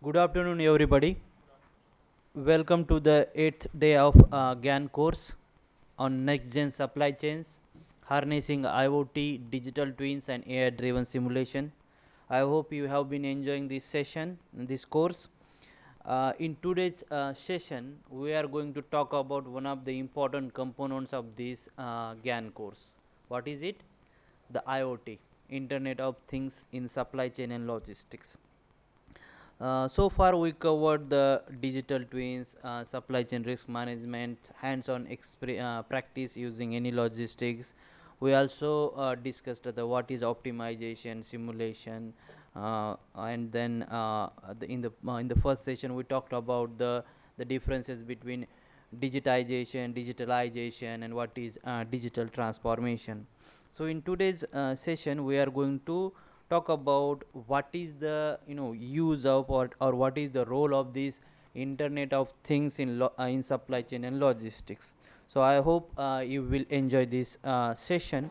Good afternoon, everybody. Welcome to the 8th day of GAN course on next gen supply chains, harnessing IoT, digital twins, and AI driven simulation. I hope you have been enjoying this session, this course. In today's session, we are going to talk about one of the important components of this GAN course. What is it? The IoT, Internet of Things in Supply Chain and Logistics. So far we covered the digital twins, supply chain risk management, hands-on practice using any logistics. We also discussed what is optimization, simulation, and then in the first session we talked about the differences between digitalization, and what is digital transformation. So in today's session we are going to talk about what is the use of, or what is the role of this internet of things in supply chain and logistics. So I hope you will enjoy this session.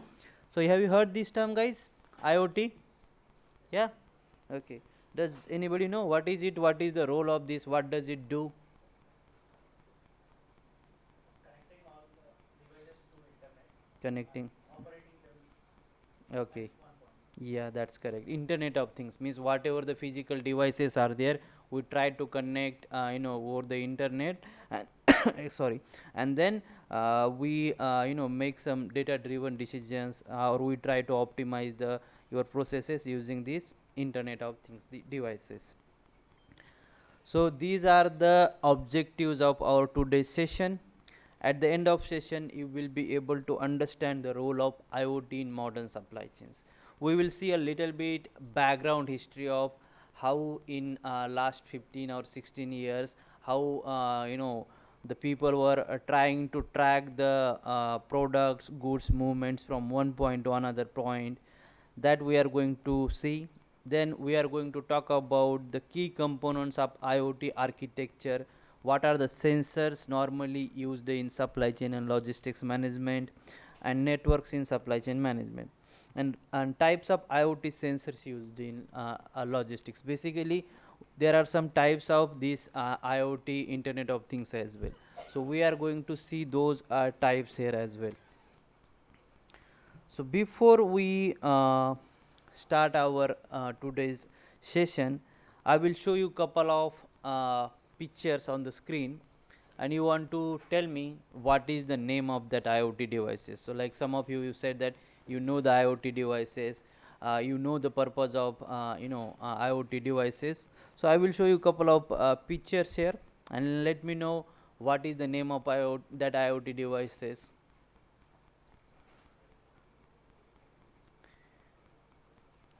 So have you heard this term, guys? IoT? Yeah. Okay. Does anybody know what is it, what is the role of this, what does it do? Connecting. Okay. Yeah, that's correct. Internet of Things means whatever the physical devices are there, we try to connect, over the internet, and sorry, and then we, make some data-driven decisions, or we try to optimize the your processes using these Internet of Things devices. So these are the objectives of our today's session. At the end of session, you will be able to understand the role of IoT in modern supply chains. We will see a little bit background history of how in last 15 or 16 years, how the people were trying to track the products, goods movements from one point to another point. That we are going to see. Then we are going to talk about the key components of IoT architecture. What are the sensors normally used in supply chain and logistics management, and networks in supply chain management, and types of IoT sensors used in logistics. Basically, there are some types of this IoT Internet of Things as well. So we are going to see those types here as well. So before we start our today's session, I will show you couple of pictures on the screen, and you want to tell me what is the name of that IoT devices. So like some of you said that you know the IoT devices, you know the purpose of IoT devices. So I will show you couple of pictures here, and let me know what is the name of that IoT devices.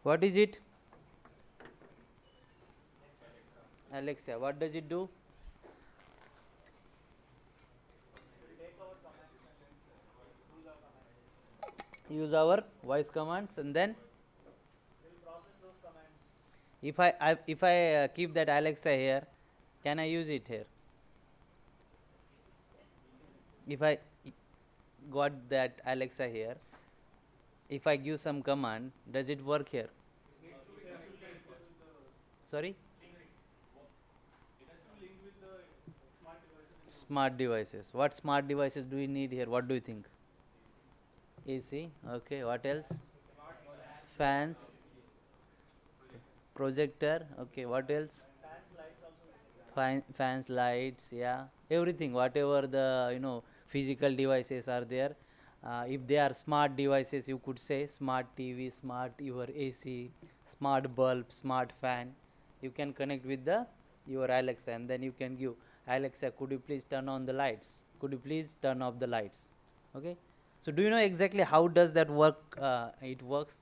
What is it? Alexa. What does it do? Use our voice commands, and then if I keep that Alexa here, can I use it here? If I got that Alexa here, if I give some command, does it work here? Sorry? Smart devices. What smart devices do we need here? What do you think? AC. Okay. What else? Fans. Projector. Okay. What else? Fans, lights, yeah, everything. Whatever the physical devices are there, if they are smart devices, you could say smart TV, smart your AC, smart bulb, smart fan. You can connect with the your Alexa, and then you can give Alexa, could you please turn on the lights? Could you please turn off the lights? Okay. So do you know exactly how does that work? It works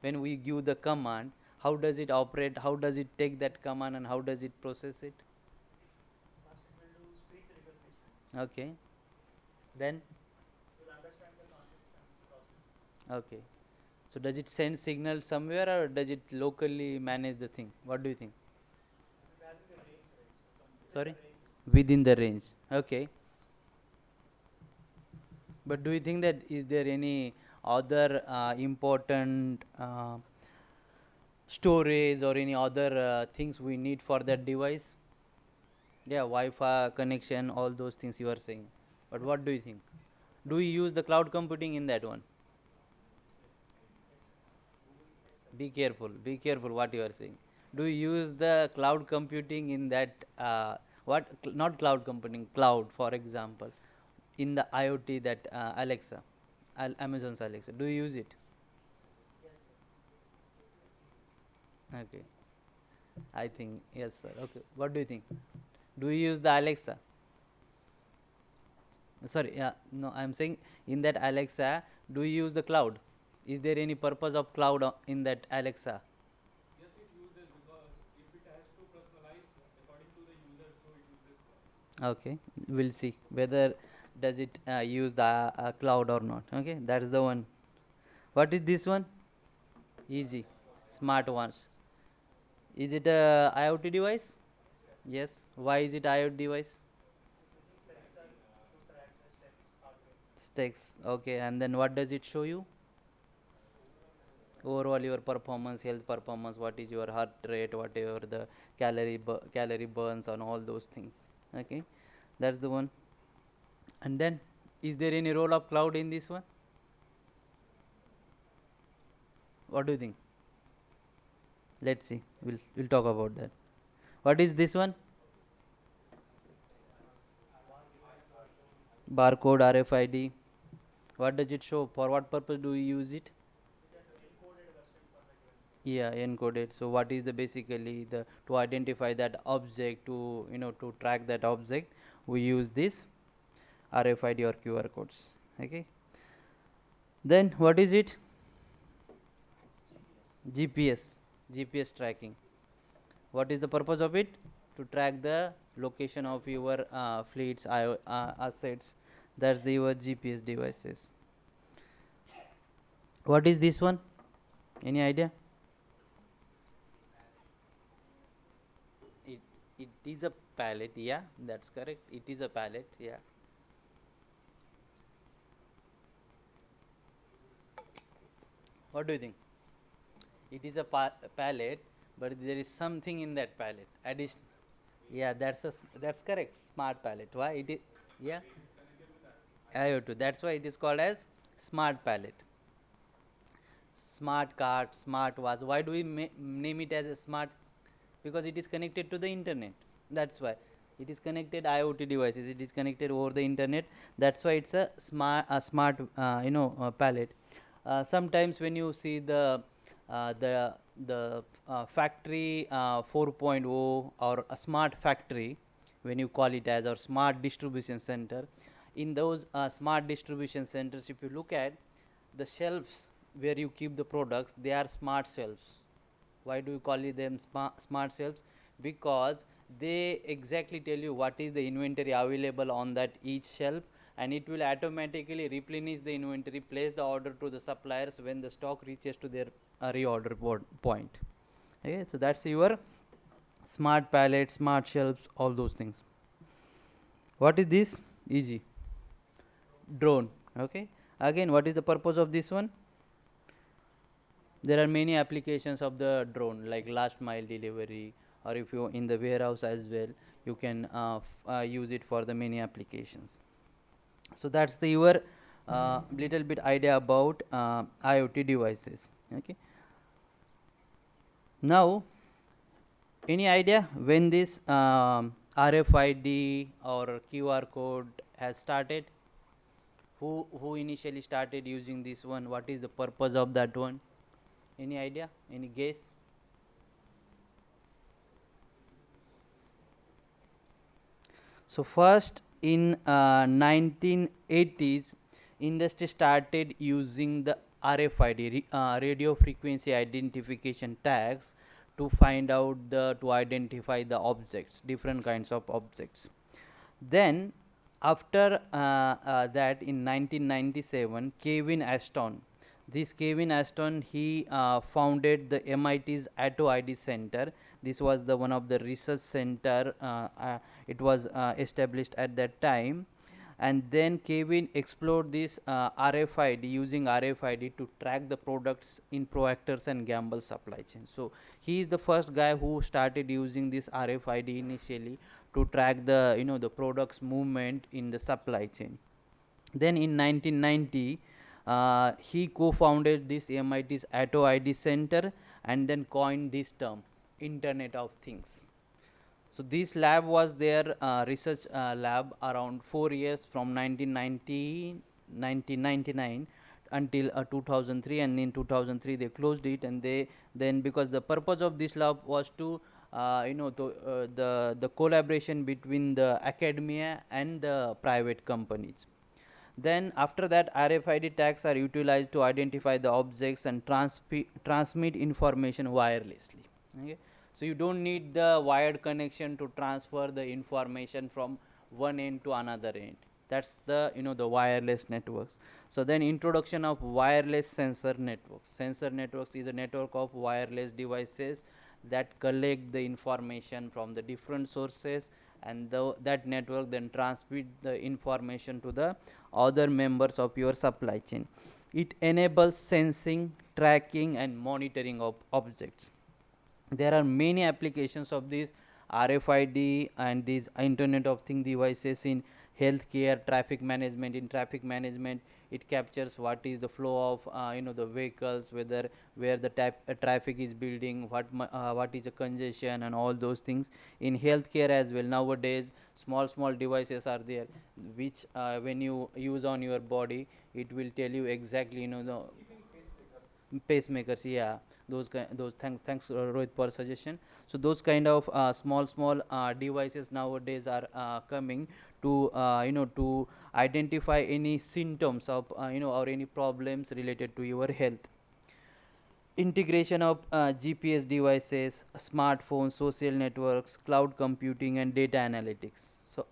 when we give the command. How does it operate? How does it take that command, and how does it process it? Okay. Then, okay. So does it send signal somewhere, or does it locally manage the thing? What do you think? Sorry? Within the range. Okay. But do you think that is there any other important storage or any other things we need for that device. Yeah, Wi-Fi connection, all those things you are saying. But what do you think? Do you use the cloud computing in that one? Be careful what you are saying. Do you use the cloud computing in that not cloud computing, cloud for example, in the IoT, that Alexa, Amazon's Alexa, do you use it? Okay, I think yes, sir. Okay, what do you think? Do you use the Alexa? Sorry, no, I'm saying in that Alexa, do you use the cloud? Is there any purpose of cloud in that Alexa? Okay, we'll see whether does it use the cloud or not. Okay, that's the one. What is this one? Easy, smart ones. Is it a IoT device? Yes. Why is it IoT device? Stakes. Okay, and then what does it show you? Overall, your performance, health performance. What is your heart rate? Whatever the calorie burns on all those things. Okay, that's the one. And then, is there any role of cloud in this one? What do you think? Let's see. We'll talk about that. What is this one? Barcode, RFID. What does it show? For what purpose do you use it? Yeah, encoded. So what is the basically the to identify that object, to to track that object, we use this RFID or QR codes. Okay. Then what is it? GPS. GPS tracking. What is the purpose of it? To track the location of your fleets, assets. That's the your GPS devices. What is this one? Any idea? It it is a pallet. Yeah, that's correct. It is a pallet. Yeah. What do you think? It is a pallet, but there is something in that pallet. Addition. Yeah, that's correct. Smart pallet. Why it is? Yeah. IoT. That's why it is called as smart pallet. Smart cart, smart watch. Why do we name it as a smart? Because it is connected to the internet. That's why it is connected IoT devices. It is connected over the internet. That's why it's a smart palette. Sometimes when you see the factory 4.0 or a smart factory, when you call it as, or smart distribution center, in those smart distribution centers, if you look at the shelves where you keep the products, they are smart shelves. Why do you call them smart shelves? Because they exactly tell you what is the inventory available on that each shelf, and it will automatically replenish the inventory, place the order to the suppliers when the stock reaches to their reorder point. Okay, so that's your smart pallet, smart shelves, all those things. What is this? Easy. Drone. Okay, again, what is the purpose of this one? There are many applications of the drone, like last mile delivery, or if you in the warehouse as well, you can use it for the many applications. So that's the your little bit idea about IoT devices. Okay, now any idea when this RFID or QR code has started? Who initially started using this one? What is the purpose of that one? Any idea? Any guess? So first in 1980s, industry started using the RFID, radio frequency identification tags, to find out to identify the objects, different kinds of objects. Then after that, in 1997, Kevin Ashton, he founded the MIT's Atto ID Center. This was the one of the research center. It was established at that time, and then Kevin explored this RFID, using RFID to track the products in Procter's and Gamble supply chain. So he is the first guy who started using this RFID initially to track the the products movement in the supply chain. Then in 1990, he co-founded this MIT's Atto ID Center and then coined this term, Internet of Things. So this lab was their research lab around 4 years, from 1999 until 2003, and in 2003 they closed it. And they then, because the purpose of this lab was to the collaboration between the academia and the private companies. Then after that, RFID tags are utilized to identify the objects and transmit information wirelessly. Okay. So you don't need the wired connection to transfer the information from one end to another end. That's the the wireless networks. So then introduction of wireless sensor networks. Sensor networks is a network of wireless devices that collect the information from the different sources, and that network then transmit the information to the other members of your supply chain. It enables sensing, tracking and monitoring of objects. There are many applications of these RFID and these Internet of Things devices in healthcare, traffic management. In traffic management, it captures what is the flow of the vehicles, whether where the traffic is building, what is the congestion and all those things. In healthcare as well, nowadays small devices are there, which when you use on your body, it will tell you exactly the pacemakers. Yeah, those thanks Rohit for suggestion. So those kind of small devices nowadays are coming to to identify any symptoms of or any problems related to your health. Integration of GPS devices, smartphones, social networks, cloud computing and data analytics. So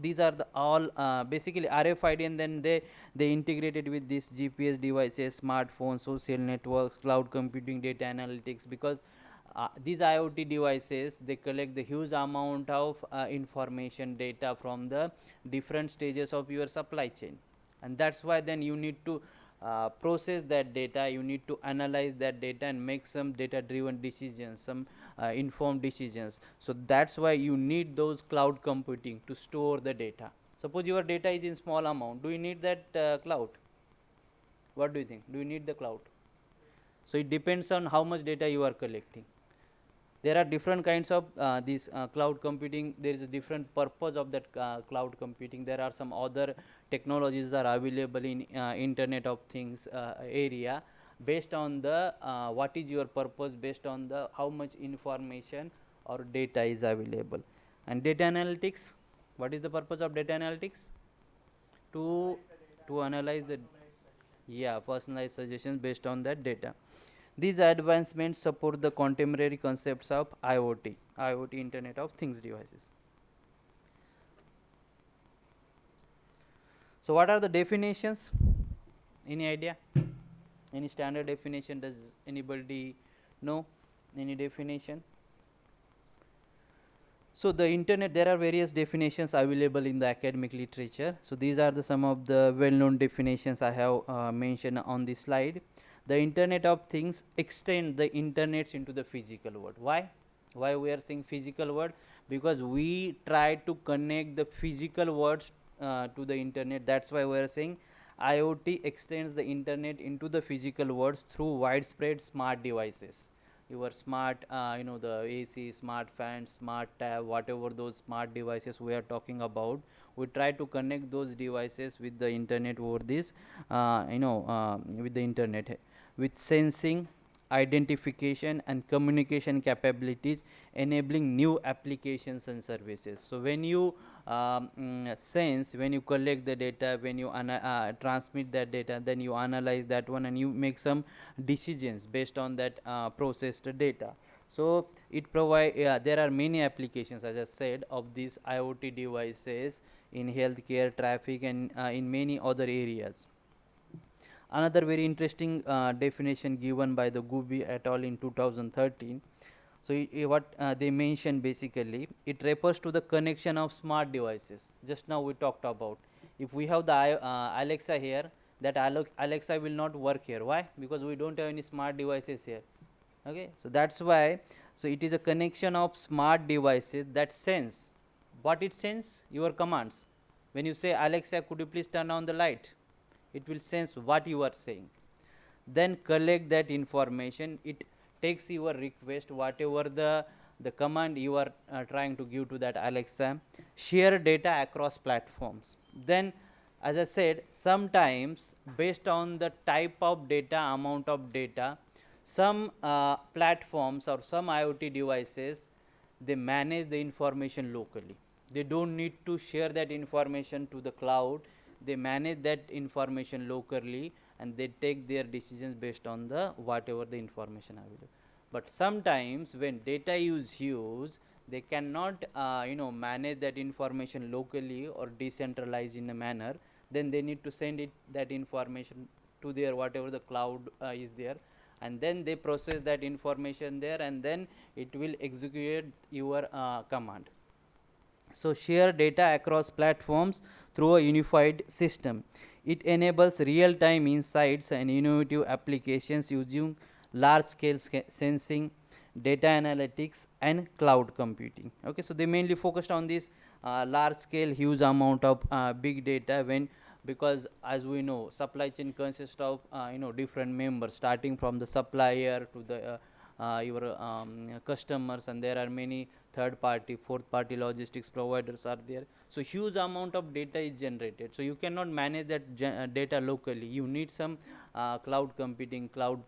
these are the all basically RFID, and then they integrated with these GPS devices, smartphones, social networks, cloud computing, data analytics, because these IoT devices, they collect the huge amount of information, data from the different stages of your supply chain. And that's why then you need to process that data, you need to analyze that data and make some data driven decisions, some informed decisions. So that's why you need those cloud computing to store the data. Suppose your data is in small amount, do you need that cloud? What do you think? Do you need the cloud? So it depends on how much data you are collecting. There are different kinds of this cloud computing. There is a different purpose of that cloud computing. There are some other technologies are available in Internet of Things area, based on the what is your purpose, based on the how much information or data is available. And data analytics, what is the purpose of data analytics? To analyze the, yeah, personalized suggestions based on that data. These advancements support the contemporary concepts of IoT, Internet of Things devices. So what are the definitions? Any idea? Any standard definition? Does anybody know any definition? So the internet, there are various definitions available in the academic literature. So these are the some of the well-known definitions I have mentioned on this slide. The Internet of Things extend the internets into the physical world. Why we are saying physical world? Because we try to connect the physical worlds to the internet. That's why we are saying IoT extends the internet into the physical worlds through widespread smart devices. Your smart the AC, smart fans, smart tab, whatever those smart devices we are talking about, we try to connect those devices with the internet over this with the internet, with sensing, identification and communication capabilities, enabling new applications and services. So when you sense, when you collect the data, when you transmit that data, then you analyze that one and you make some decisions based on that processed data. So it provide there are many applications, as I said, of these IoT devices in healthcare, traffic and in many other areas. Another very interesting definition given by the Gubi et al. In 2013. So what they mention, basically it refers to the connection of smart devices. Just now we talked about If we have the Alexa here, that Alexa will not work here. Why? Because we don't have any smart devices here. Okay, so that's why, so it is a connection of smart devices that sense. What it sense? Your commands. When you say, Alexa, could you please turn on the light, it will sense what you are saying, then collect that information. It takes your request, whatever the command you are trying to give to that Alexa, share data across platforms. Then, as I said, sometimes based on the type of data, amount of data, some platforms or some IoT devices, they manage the information locally. They don't need to share that information to the cloud. They manage that information locally, and they take their decisions based on the whatever the information available. But sometimes when data is huge, they cannot manage that information locally or decentralized in a manner. Then they need to send it, that information, to their whatever the cloud is there, and then they process that information there, and then it will execute your command. So share data across platforms through a unified system. It enables real-time insights and innovative applications using large-scale sensing, data analytics, and cloud computing. Okay, so they mainly focused on this large-scale, huge amount of big data. When, because as we know, supply chain consists of different members, starting from the supplier to the your customers, and there are many third party, fourth party logistics providers are there. So huge amount of data is generated, so you cannot manage that data locally. You need some cloud computing, cloud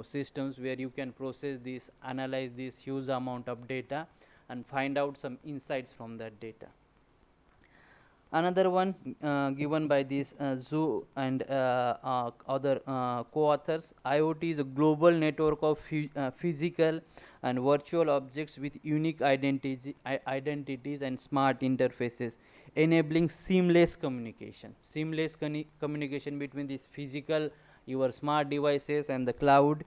systems, where you can process this, analyze this huge amount of data, and find out some insights from that data. Another one given by this Zhu and other co-authors, IoT is a global network of physical and virtual objects with unique identities and smart interfaces, enabling seamless communication. Seamless communication between these physical, your smart devices, and the cloud,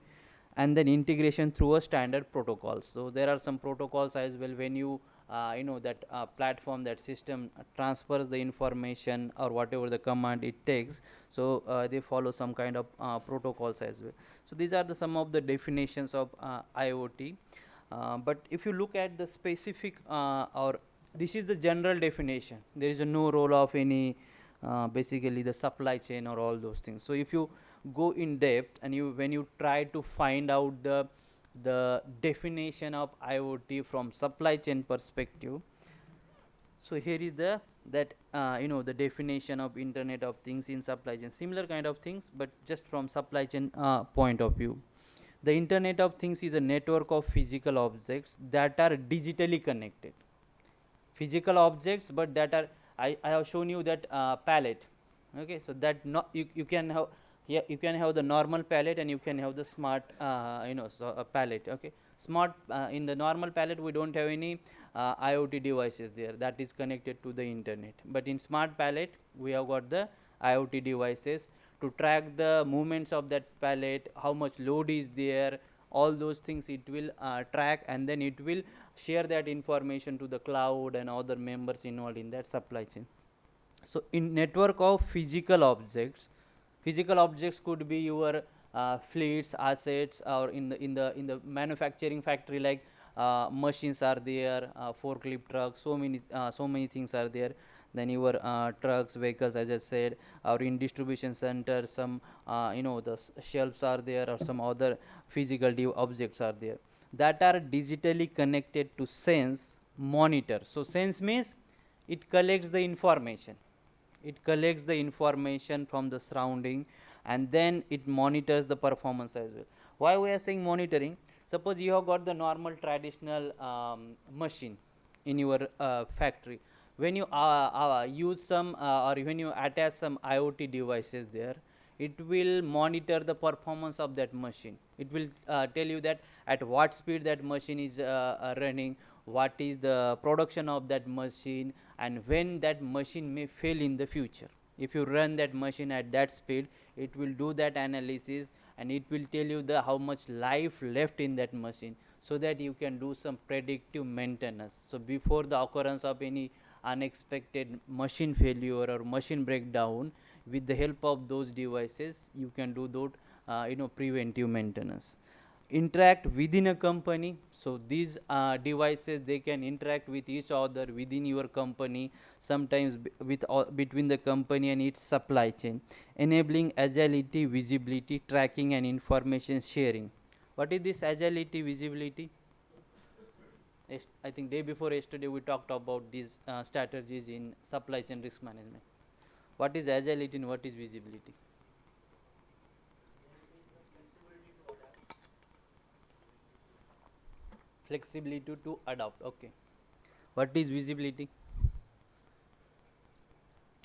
and then integration through a standard protocols. So there are some protocols as well. When you that platform, that system transfers the information or whatever the command it takes, so they follow some kind of protocols as well. So these are the some of the definitions of IoT. But if you look at the specific or this is the general definition, there is no role of any basically the supply chain or all those things. So if you go in depth, and you, when you try to find out the definition of IoT from supply chain perspective, so here is the that the definition of Internet of Things in supply chain, similar kind of things, but just from supply chain point of view. The Internet of Things is a network of physical objects that are digitally connected. Physical objects, but that are, I have shown you that palette. Okay, so that you can have here, you can have the normal palette, and you can have the smart palette. Okay, smart in the normal palette we don't have any IoT devices there that is connected to the internet, but in smart palette we have got the IoT devices to track the movements of that palette, how much load is there, all those things it will track, and then it will share that information to the cloud and other members involved in that supply chain. So in network of physical objects could be your fleets, assets, or in the manufacturing factory, like machines are there, forklift trucks, so many things are there. Then your trucks, vehicles, as I said, or in distribution center, some the shelves are there, or some other physical objects are there that are digitally connected to sense, monitor. So sense means it collects the information, from the surrounding, and then it monitors the performance as well. Why we are saying monitoring? Suppose you have got the normal traditional machine in your factory. When you use some or when you attach some IoT devices there, it will monitor the performance of that machine. It will tell you that at what speed that machine is running, what is the production of that machine, and when that machine may fail in the future. If you run that machine at that speed, it will do that analysis, and it will tell you the how much life left in that machine, so that you can do some predictive maintenance. So before the occurrence of any unexpected machine failure or machine breakdown, with the help of those devices you can do those preventive maintenance. Interact within a company, so these devices, they can interact with each other within your company, sometimes with between the company and its supply chain, enabling agility, visibility, tracking and information sharing. What is this agility, visibility? I think day before yesterday we talked about these strategies in supply chain risk management. What is agility and what is visibility? Flexibility to adopt. Okay. What is visibility?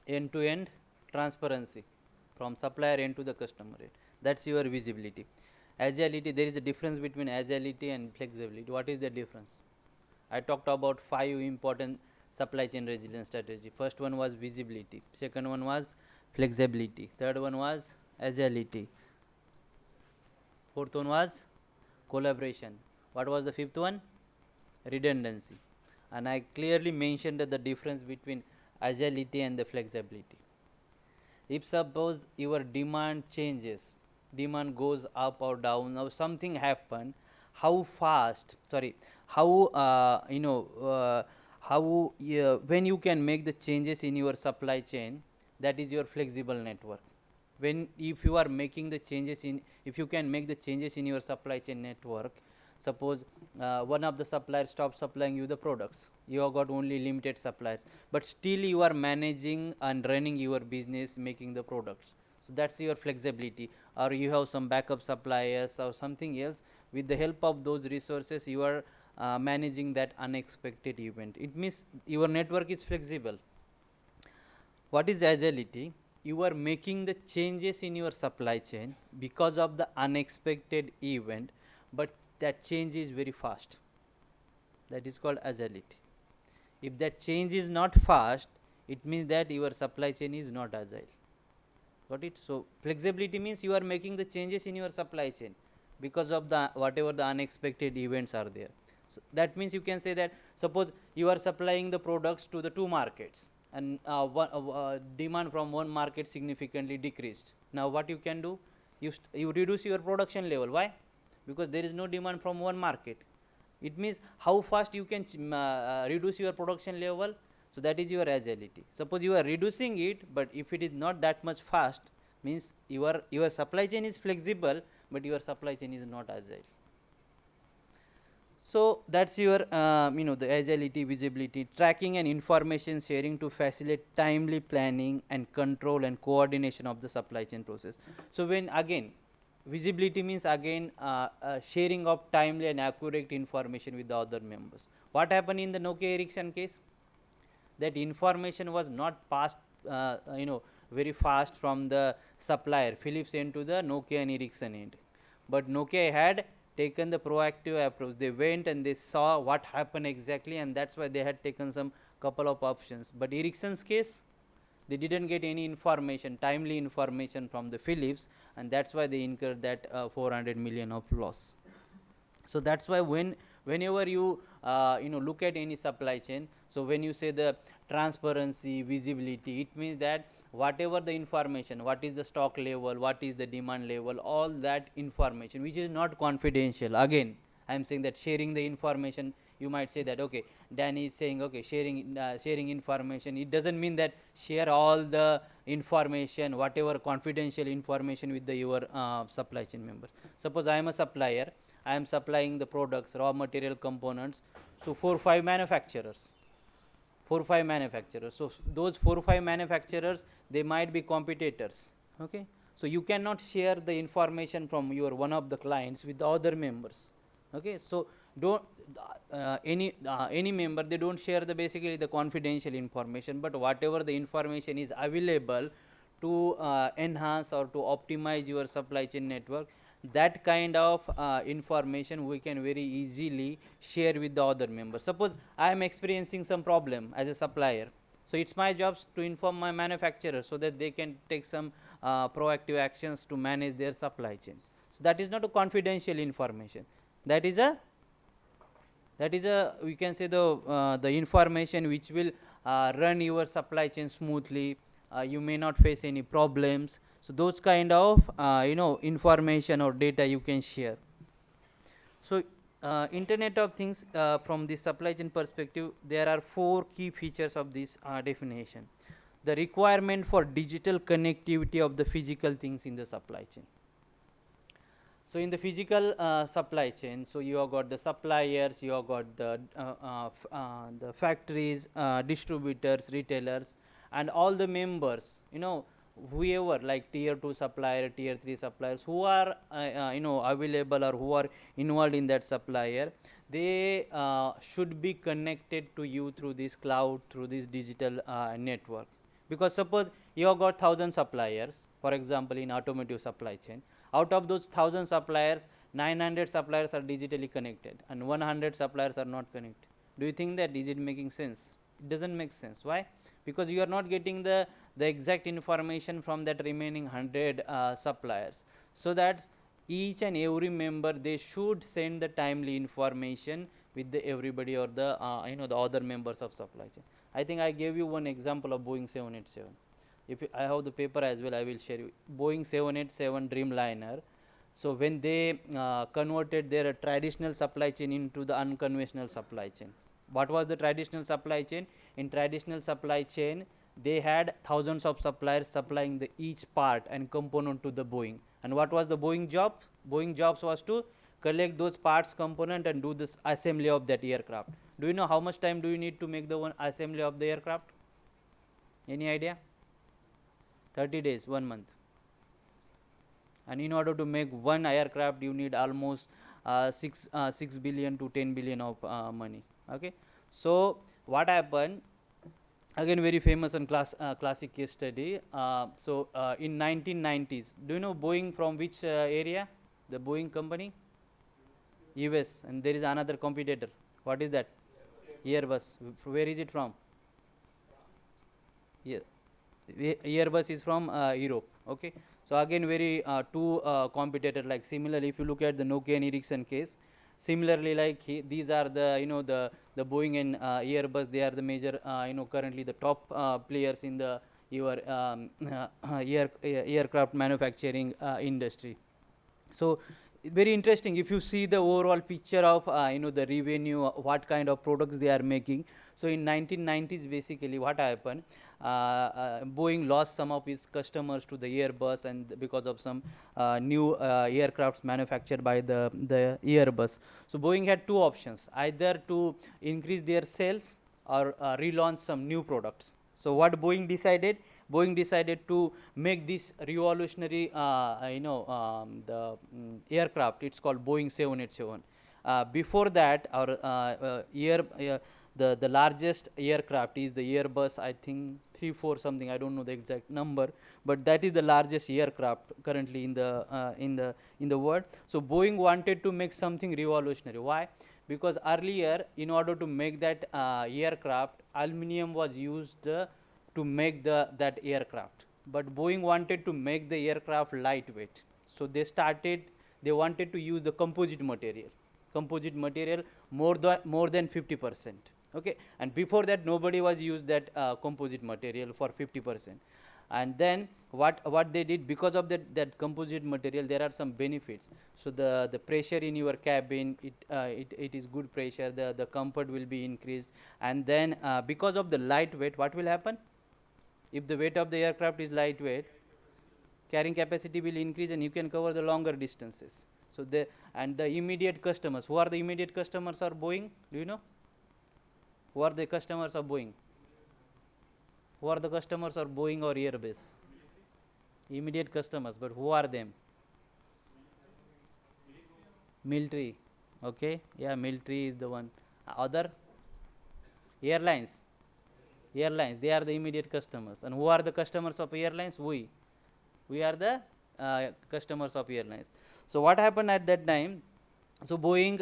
End to end transparency from supplier end to the customer end. That's your visibility. Agility, there is a difference between agility and flexibility. What is the difference? I talked about 5 important supply chain resilience strategy. First one was visibility, second one was flexibility, third one was agility, fourth one was collaboration. What was the fifth one? Redundancy. And I clearly mentioned the difference between agility and the flexibility. If suppose your demand changes, demand goes up or down or something happen, how fast, sorry, how how when you can make the changes in your supply chain, that is your flexible network. When if you are making the changes in, if you can make the changes in your supply chain network, suppose one of the suppliers stops supplying you the products, you have got only limited suppliers, but still you are managing and running your business making the products, so that's your flexibility. Or you have some backup suppliers or something else, with the help of those resources you are managing that unexpected event. It means your network is flexible. What is agility? You are making the changes in your supply chain because of the unexpected event, but that change is very fast. That is called agility. If that change is not fast, it means that your supply chain is not agile. Got it? So flexibility means you are making the changes in your supply chain because of the whatever the unexpected events are there. So that means you can say that suppose you are supplying the products to the two markets, and demand from one market significantly decreased. Now what you can do? You reduce your production level. Why? Because there is no demand from one market. It means how fast you can reduce your production level. So that is your agility. Suppose you are reducing it, but if it is not that much fast, means your supply chain is flexible, but your supply chain is not agile. So that's your the agility, visibility, tracking and information sharing to facilitate timely planning and control and coordination of the supply chain process. So when again visibility means again sharing of timely and accurate information with the other members. What happened in the Nokia Ericsson case? That information was not passed very fast from the supplier Philips end to the Nokia and Ericsson end, but Nokia had taken the proactive approach. They went and they saw what happened exactly, and that's why they had taken some couple of options. But Ericsson's case, they didn't get any information, timely information from the Philips, and that's why they incurred that 400 million of loss. So that's why whenever you look at any supply chain, so when you say the transparency, visibility, it means that whatever the information, what is the stock level, what is the demand level, all that information which is not confidential. Again I am saying that sharing the information, you might say that okay, Danny is saying okay, sharing information, it doesn't mean that share all the information, whatever confidential information with the your supply chain member. Suppose I am a supplier, I am supplying the products, raw material, components, so 4-5 manufacturers. 4-5 manufacturers. So those 4-5 manufacturers, they might be competitors. Okay. So you cannot share the information from your one of the clients with the other members. Okay. So don't any member, they don't share the basically the confidential information, but whatever the information is available to enhance or to optimize your supply chain network, that kind of information we can very easily share with the other members. Suppose I am experiencing some problem as a supplier, so it's my job to inform my manufacturer so that they can take some proactive actions to manage their supply chain. So that is not a confidential information, that is a we can say the information which will run your supply chain smoothly. You may not face any problems. So those kind of information or data you can share. So internet of things, from the supply chain perspective, there are four key features of this definition. The requirement for digital connectivity of the physical things in the supply chain. So in the physical supply chain, so you have got the suppliers, you have got the factories, distributors, retailers, and all the members, whoever, like tier 2 supplier, tier 3 suppliers, who are available or who are involved in that supplier, they should be connected to you through this cloud, through this digital network. Because suppose you have got 1,000 suppliers, for example in automotive supply chain. Out of those 1,000 suppliers, 900 suppliers are digitally connected and 100 suppliers are not connected. Do you think that is it making sense? It doesn't make sense. Why? Because you are not getting the exact information from that remaining 100 suppliers. So that each and every member, they should send the timely information with the everybody or the the other members of supply chain. I think I gave you one example of Boeing 787. If I have the paper as well, I will share you. Boeing 787 Dreamliner. So when they converted their traditional supply chain into the unconventional supply chain, what was the traditional supply chain? In traditional supply chain, they had thousands of suppliers supplying the each part and component to the Boeing. And what was the Boeing job? Boeing jobs was to collect those parts, component, and do this assembly of that aircraft. Do you know how much time do you need to make the one assembly of the aircraft? Any idea? 30 days, 1 month. And in order to make one aircraft, you need almost 6 billion to 10 billion of money. Okay. So what happened? Again, very famous and classic case study. In 1990s, do you know Boeing from which area? The Boeing company? US. And there is another competitor. What is that? Airbus. Where is it from? Yeah. Airbus is from Europe. Okay. So again, very two competitor. Like similarly, if you look at the Nokia and Ericsson case, similarly, like these are the the Boeing and Airbus. They are the major currently the top players in the your aircraft manufacturing industry. So very interesting if you see the overall picture of the revenue, what kind of products they are making. So in 1990s, basically what happened, Boeing lost some of its customers to the Airbus, and because of some new aircrafts manufactured by the Airbus. So Boeing had two options, either to increase their sales or relaunch some new products. So what Boeing decided? Boeing decided to make this revolutionary, aircraft. It's called Boeing 787. Before that, our the largest aircraft is the Airbus. I think 3-4 something. I don't know the exact number, but that is the largest aircraft currently in the world. So Boeing wanted to make something revolutionary. Why? Because earlier, in order to make that aircraft, aluminum was used to make that aircraft, but Boeing wanted to make the aircraft lightweight. So they wanted to use the composite material more than 50%. Okay. And before that, nobody was used that composite material for 50%. And then what they did, because of that composite material, there are some benefits. So the pressure in your cabin, it is good pressure, the comfort will be increased. And then because of the lightweight, what will happen? If the weight of the aircraft is lightweight, carrying capacity will increase and you can cover the longer distances. So the immediate customers, who are the immediate customers of Boeing? Do you know? Who are the customers of Boeing? Who are the customers of Boeing or Airbus? Immediate customers, but who are them? Military. Okay. Yeah, military is the one. Other? Airlines. Airlines, they are the immediate customers. And who are the customers of airlines? We are the customers of airlines. So what happened at that time? So Boeing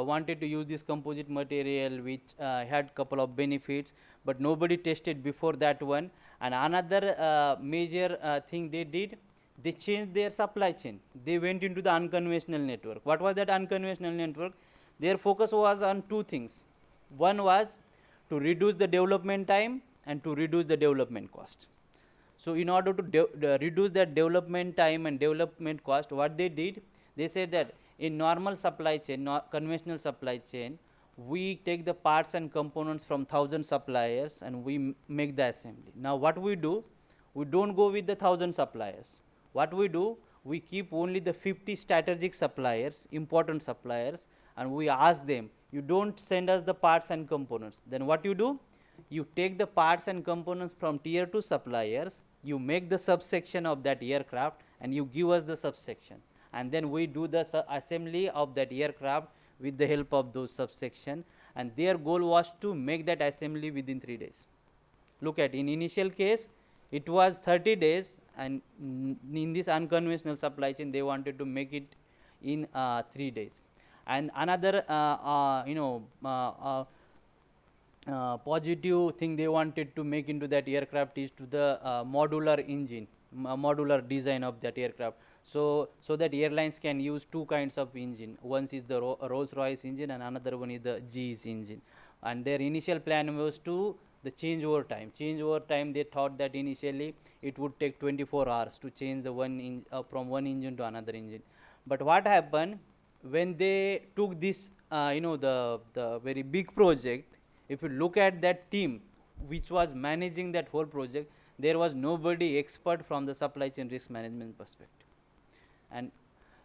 wanted to use this composite material, which had couple of benefits, but nobody tested before that one. And another major thing they did, they changed their supply chain. They went into the unconventional network. What was that unconventional network? Their focus was on two things. One was to reduce the development time and to reduce the development cost. So in order to reduce that development time and development cost, what they did, they said that in normal supply chain, conventional supply chain, we take the parts and components from 1,000 suppliers and we make the assembly. Now what we do, we don't go with the 1,000 suppliers. What we do, we keep only the 50 strategic suppliers, important suppliers, and we ask them, you don't send us the parts and components. Then what you do, you take the parts and components from tier 2 suppliers, you make the subsection of that aircraft and you give us the subsection, and then we do the assembly of that aircraft with the help of those subsection, and their goal was to make that assembly within 3 days. Look at, in initial case it was 30 days, and in this unconventional supply chain they wanted to make it in 3 days. And another positive thing they wanted to make into that aircraft is to the modular engine, modular design of that aircraft, so that airlines can use two kinds of engine. One is the Rolls-Royce engine and another one is the GE's engine. And their initial plan was to the changeover time. They thought that initially it would take 24 hours to change the from one engine to another engine. But what happened when they took this the very big project, if you look at that team which was managing that whole project, there was nobody expert from the supply chain risk management perspective. And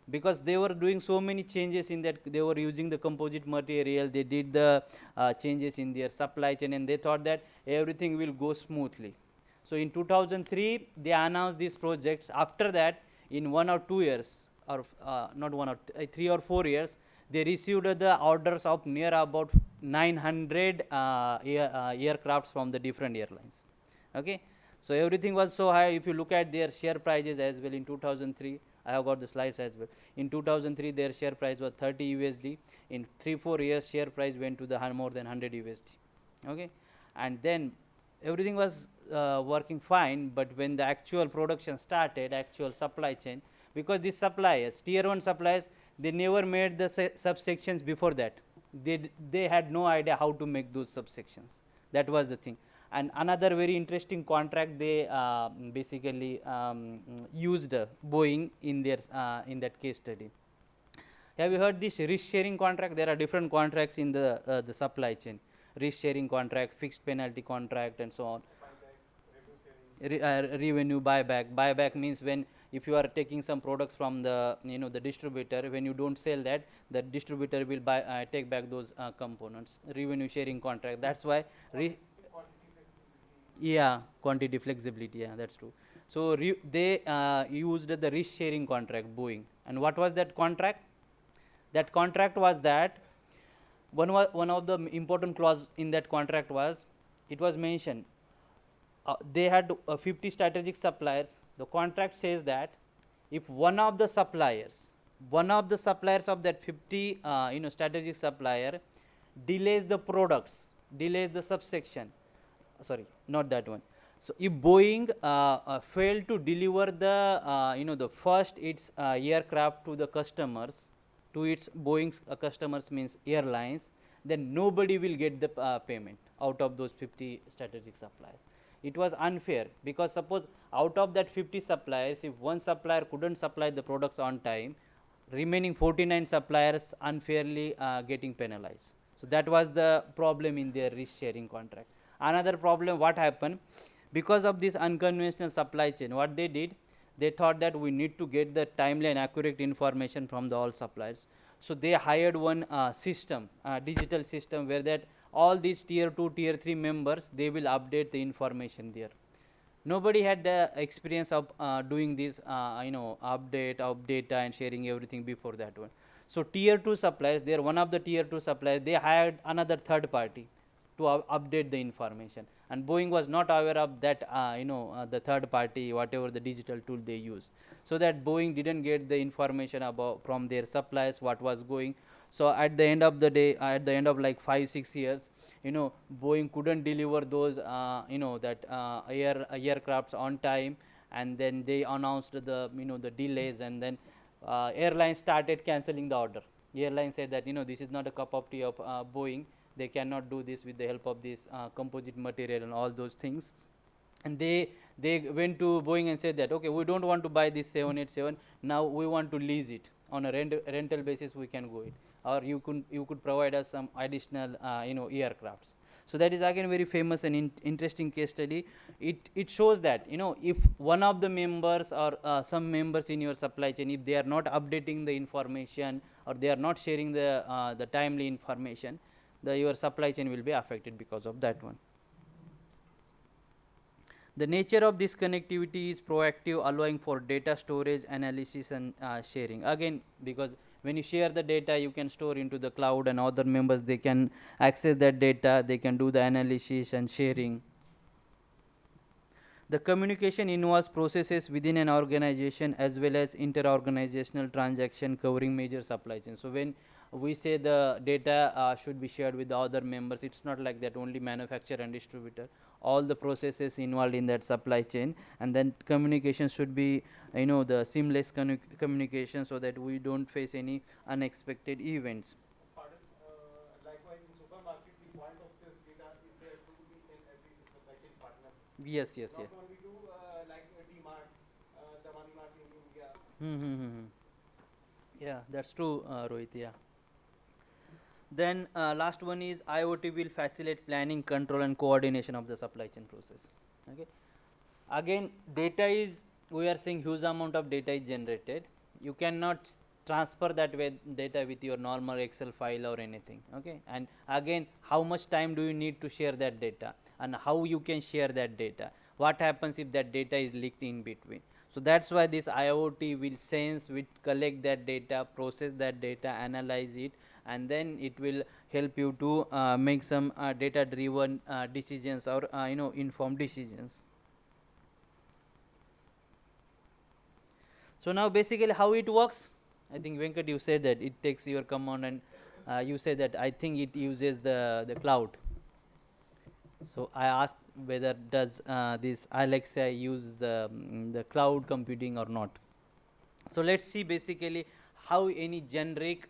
because they were doing so many changes in that, they were using the composite material, they did the changes in their supply chain, and they thought that everything will go smoothly. So in 2003 they announced these projects. After that, in 1 or 2 years, or not 1 or 3 or 4 years, they received the orders of near about 900 aircrafts from the different airlines. Okay, so everything was so high. If you look at their share prices as well in 2003, I have got the slides as well. In 2003 their share price was 30 USD. In 3-4 years share price went to the more than 100 USD. Okay, and then everything was working fine. But when the actual production started, actual supply chain, because these suppliers, tier 1 suppliers, they never made the subsections before that. They had no idea how to make those subsections. That was the thing. And another very interesting contract, they basically used Boeing in their in that case study. Have you heard this risk sharing contract? There are different contracts in the supply chain: risk sharing contract, fixed penalty contract, and so on. Revenue buyback. Buyback means when, if you are taking some products from the the distributor, when you don't sell that, the distributor will take back those components. Revenue sharing contract. That's why yeah, quantity flexibility. Yeah, that's true. So they used the risk sharing contract, Boeing. And what was that contract? That contract was that one of the important clause in that contract was, it was mentioned, they had 50 strategic suppliers. The contract says that if one of the suppliers of that 50 strategic supplier delays the products, delays the subsection, sorry, not that one. So if Boeing failed to deliver the the first its aircraft to the customers, to its Boeing's customers means airlines, then nobody will get the payment out of those 50 strategic suppliers. It was unfair, because suppose out of that 50 suppliers, if one supplier couldn't supply the products on time, remaining 49 suppliers unfairly getting penalized. So that was the problem in their risk sharing contract. Another problem, what happened, because of this unconventional supply chain, what they did, they thought that we need to get the timely and accurate information from the all suppliers. So they hired one system, digital system, where that all these tier 2, tier 3 members, they will update the information there. Nobody had the experience of doing this update of data and sharing everything before that one. So tier 2 suppliers, they are one of the tier 2 suppliers, they hired another third party to update the information, and Boeing was not aware of that the third party, whatever the digital tool they use, so that Boeing didn't get the information about from their suppliers what was going. So at the end of the day, at the end of like 5-6 years, Boeing couldn't deliver those that aircrafts on time, and then they announced the the delays, and then airlines started canceling the order. Airline said that this is not a cup of tea of Boeing, they cannot do this with the help of this composite material and all those things. And they went to Boeing and said that, okay, we don't want to buy this 787, now we want to lease it on a rental basis, we can go it, or you could provide us some additional aircrafts. So that is again very famous and interesting case study. It shows that, if one of the members or some members in your supply chain, if they are not updating the information or they are not sharing the timely information, your supply chain will be affected because of that one. The nature of this connectivity is proactive, allowing for data storage, analysis, and sharing. Again, because when you share the data, you can store into the cloud, and other members, they can access that data, they can do the analysis and sharing. The communication involves processes within an organization as well as inter-organizational transaction covering major supply chains. So when we say the data should be shared with the other members, it's not like that only manufacturer and distributor, all the processes involved in that supply chain, and then communication should be the seamless communication, so that we don't face any unexpected events. Pardon, likewise in supermarket, the point of this data is there to be in every supply chain partners. Yes, yes, Not yes. only to like D-Mart, the Money Mart in India. Yeah, that's true, Rohit. Yeah. Then last one is IoT will facilitate planning, control, and coordination of the supply chain process. Okay. Again, data is, we are saying huge amount of data is generated. You cannot transfer that way data with your normal Excel file or anything. Okay. And again, how much time do you need to share that data, and how you can share that data? What happens if that data is leaked in between? So that's why this IoT will sense, will collect that data, process that data, analyze it, and then it will help you to make some data driven decisions, or informed decisions. So now basically how it works, I think Venkat, you said that it takes your command, and you said that I think it uses the cloud. So I asked whether does this Alexa use the cloud computing or not. So let's see basically how any generic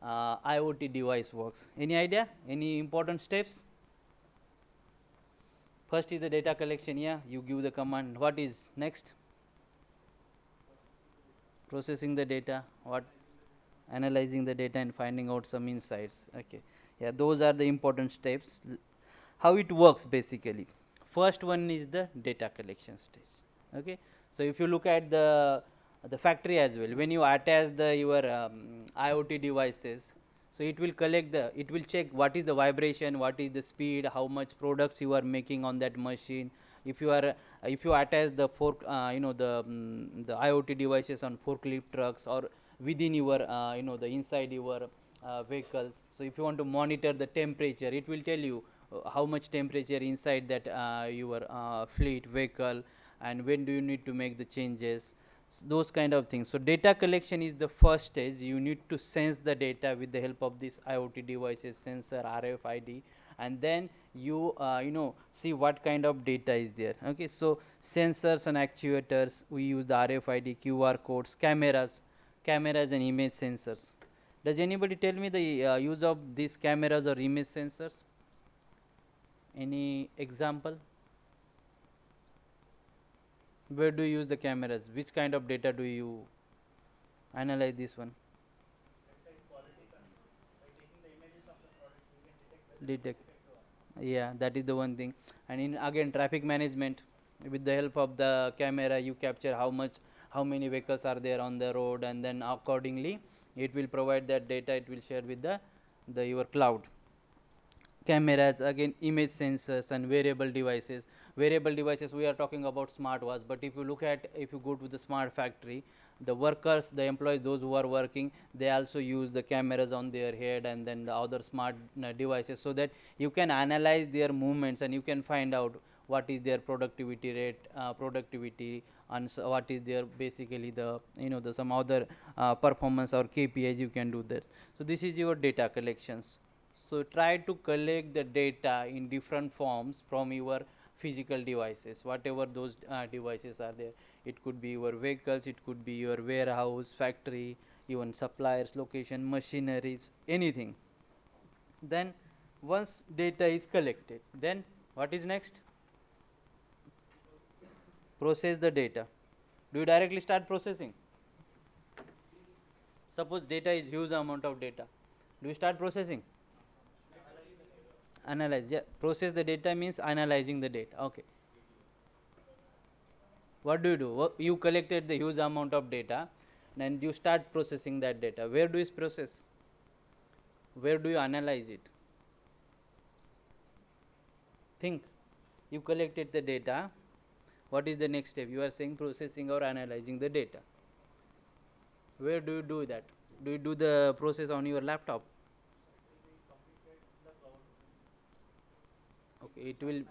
IoT device works. Any idea? Any important steps? First is the data collection. Yeah, you give the command. What is next? Processing the data. What? Analyzing the data and finding out some insights. Okay. Yeah, those are the important steps. How it works basically. First one is the data collection stage. Okay. So if you look at the factory as well, when you attach your IoT devices, so it will collect it will check what is the vibration, what is the speed, how much products you are making on that machine. If you are if you attach the the IoT devices on forklift trucks, or within your the inside your vehicles, so if you want to monitor the temperature, it will tell you how much temperature inside that your fleet vehicle, and when do you need to make the changes, those kind of things. So data collection is the first stage. You need to sense the data with the help of this IoT devices, sensor, RFID, and then you see what kind of data is there. Okay, so sensors and actuators, we use the RFID, QR codes, cameras and image sensors. Does anybody tell me the use of these cameras or image sensors? Any example? Where do you use the cameras? Which kind of data do you analyze this one? Detect. Yeah, that is the one thing. And in again traffic management, with the help of the camera, you capture how many vehicles are there on the road, and then accordingly it will provide that data. It will share with the your cloud. Cameras, again image sensors and wearable devices. Wearable devices, we are talking about smartwatch, but if you look at, if you go to the smart factory, the workers, the employees, those who are working, they also use the cameras on their head, and then the other smart devices, so that you can analyze their movements, and you can find out what is their productivity rate, productivity, and so what is their basically the the some other performance or KPIs you can do that. So this is your data collections. So try to collect the data in different forms from your physical devices, whatever those devices are there. It could be your vehicles, it could be your warehouse, factory, even suppliers, location, machineries, anything. Then Once data is collected, then what is next? Process the data. Do you directly start processing? Suppose data is huge amount of data. Do you start processing? Analyze. Yeah. Process the data means analyzing the data. Okay. What do? You collected the huge amount of data, and you start processing that data. Where do you process? Where do you analyze it? Think. You collected the data. What is the next step? You are saying processing or analyzing the data. Where do you do that? Do you do the process on your laptop? Okay, it will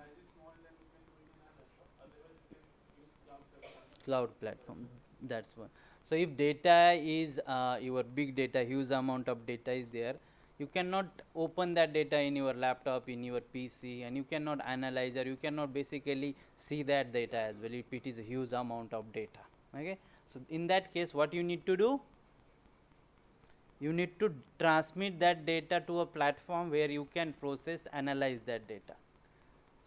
cloud platform. That's one. So if data is your big data, huge amount of data is there, you cannot open that data in your laptop, in your PC, and you cannot analyze, or you cannot basically see that data as well if it is a huge amount of data. Okay. So in that case, what you need to do? You need to transmit that data to a platform where you can process, analyze that data.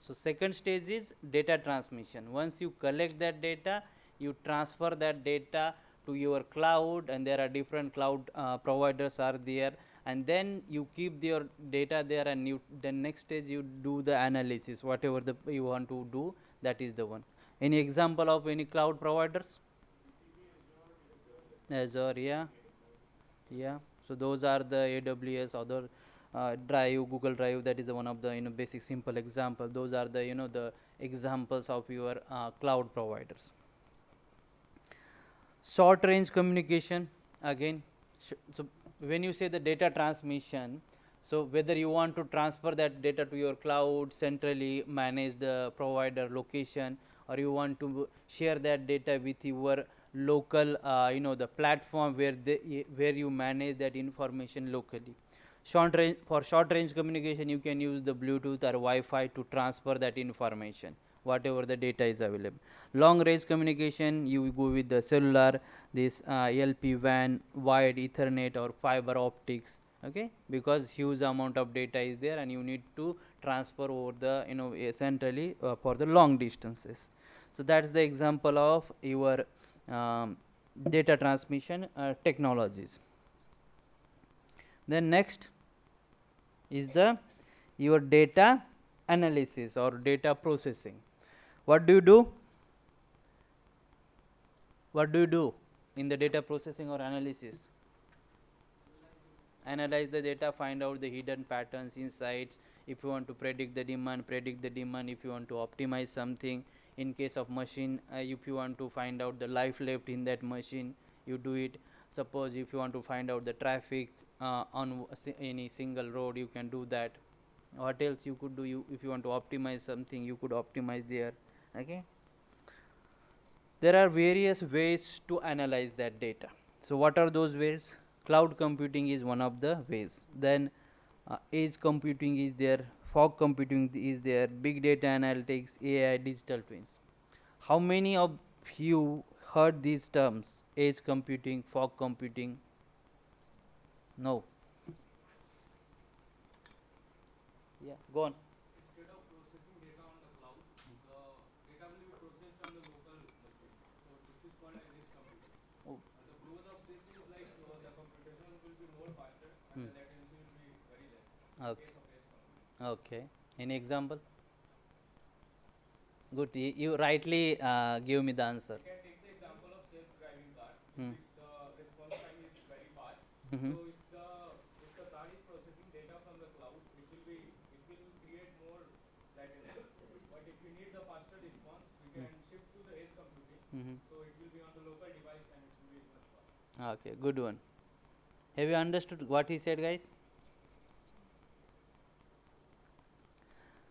So second stage is data transmission. Once you collect that data, you transfer that data to your cloud, and there are different cloud providers are there, and then you keep your data there, and you the next stage you do the analysis, whatever the you want to do, that is the one. Any example of any cloud providers? Azure, yeah, yeah. So those are the AWS, other Drive, Google Drive. That is the one of the basic simple example. Those are the the examples of your cloud providers. Short range communication, again. So when you say the data transmission, so whether you want to transfer that data to your cloud, centrally manage the provider location, or you want to share that data with your local the platform where you manage that information locally. For short range communication, you can use the Bluetooth or Wi-Fi to transfer that information, whatever the data is available. Long range communication, you go with the cellular, this LP WAN, wide Ethernet, or fiber optics. Okay, because huge amount of data is there, and you need to transfer over the centrally for the long distances. So that's the example of your um, data transmission technologies. Then next is the your data analysis or data processing. What do you do? What do you do in the data processing or analysis? Analyze the data, find out the hidden patterns, insights. If you want to predict the demand, predict the demand. If you want to optimize something, in case of machine, if you want to find out the life left in that machine, you do it. Suppose if you want to find out the traffic on any single road, you can do that. What else you could do? You if you want to optimize something, you could optimize there. Okay, there are various ways to analyze that data. So what are those ways? Cloud computing is one of the ways. Then edge computing is there, fog computing is there, big data analytics, AI, digital twins. How many of you heard these terms? Edge computing, fog computing? No. Yeah, go on. Instead of processing data on the cloud, the data will be processed on the local machine. So this is called as edge computing. Oh. The pros of this is like the computation will be more faster and Hmm. the latency will be very less in Okay. case of edge computing. Okay. Any example? Good. You rightly give me the answer. We can take the example of self-driving car, in Hmm. which the response time is very fast. Mm-hmm. So if the car is processing data from the cloud, it will create more latency. But if we need the faster response, we can shift to the edge computing. Mm-hmm. So it will be on the local device and it will be much faster. Okay, good one. Have you understood what he said, guys?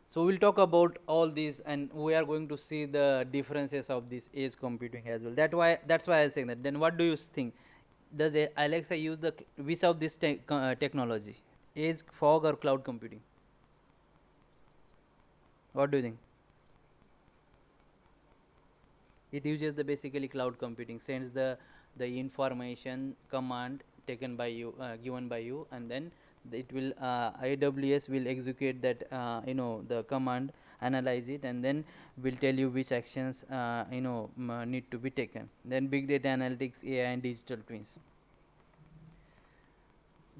So we'll talk about all these, and we are going to see the differences of this edge computing as well. That's why I was saying that. Then what do you think? Does Alexa use the which of this technology? Edge, fog, or cloud computing? What do you think? It uses the basically cloud computing, sends the information command taken by you, given by you, and then it will AWS will execute that the command, analyze it, and then will tell you which actions need to be taken. Then big data analytics, AI, and digital twins.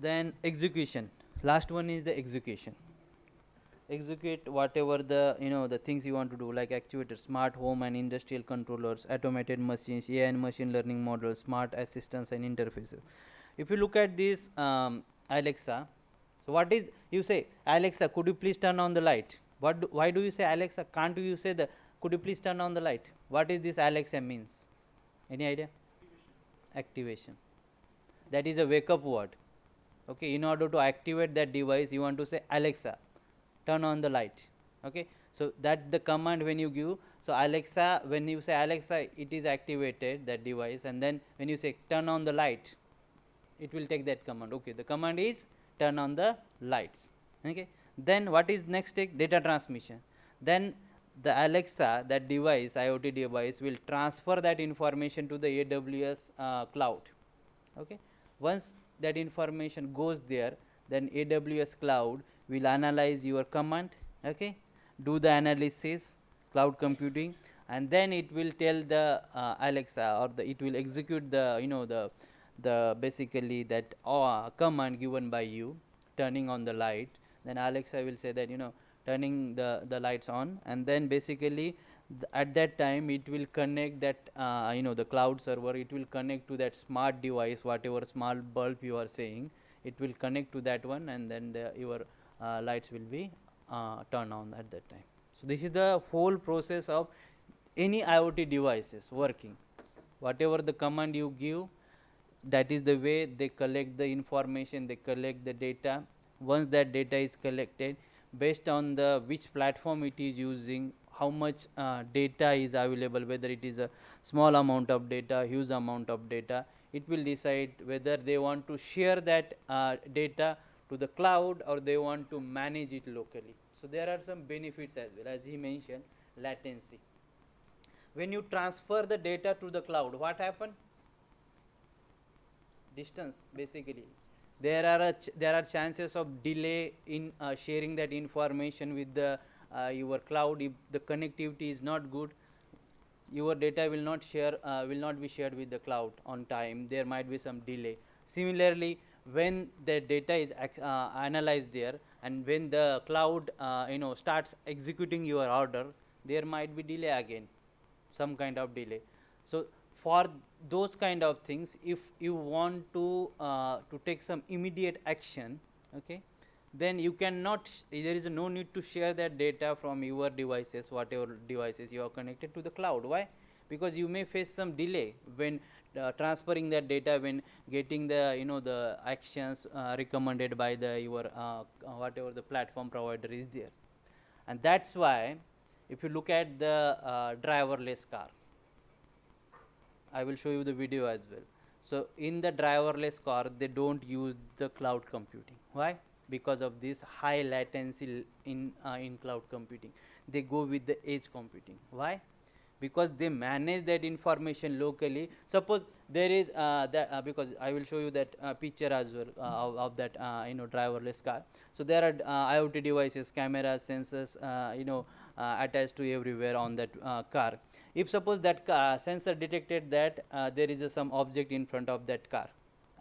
Then execution. Last one is the execution. Execute whatever the things you want to do, like actuators, smart home and industrial controllers, automated machines, AI and machine learning models, smart assistants and interfaces. If you look at this Alexa, so what is, you say Alexa, could you please turn on the light? Why do you say Alexa? Can't you say the could you please turn on the light? What is this Alexa means? Any idea? Activation. That is a wake up word. Okay, in order to activate that device, you want to say Alexa, turn on the light. Okay, so that the command when you give. So Alexa, when you say Alexa, it is activated, that device, and then when you say turn on the light, it will take that command. Okay, the command is turn on the lights. Okay, then what is next take? Data transmission. Then the Alexa, that device, IoT device, will transfer that information to the AWS cloud. Okay, once that information goes there, then AWS cloud will analyze your command. Okay, do the analysis, cloud computing, and then it will tell the Alexa, or it will execute the the basically that command given by you, turning on the light. Then Alexa will say that turning the lights on, and then basically at that time it will connect that the cloud server, it will connect to that smart device, whatever smart bulb you are saying, it will connect to that one, and then your lights will be turned on at that time. So this is the whole process of any IoT devices working. Whatever the command you give, that is the way they collect the information, they collect the data. Once that data is collected, based on the which platform it is using, how much data is available, whether it is a small amount of data, huge amount of data, it will decide whether they want to share that data to the cloud, or they want to manage it locally. So there are some benefits as well, as he mentioned, latency. When you transfer the data to the cloud, what happens? Distance, basically there are chances of delay in sharing that information with the your cloud. If the connectivity is not good, your data will not be shared with the cloud on time, there might be some delay. Similarly, when the data is analyzed there, and when the cloud starts executing your order, there might be delay again, some kind of delay. So for those kind of things, if you want to take some immediate action, okay, then you cannot there is no need to share that data from your devices, whatever devices you are connected to the cloud. Why? Because you may face some delay when transferring that data, when getting the the actions recommended by the your whatever the platform provider is there. And that's why, if you look at the driverless car, I will show you the video as well. So in the driverless car, they don't use the cloud computing. Why? Because of this high latency in cloud computing. They go with the edge computing. Why? Because they manage that information locally. Suppose there is because I will show you that picture as well of that driverless car. So there are IoT devices, cameras, sensors attached to everywhere on that car. If suppose that sensor detected that there is some object in front of that car,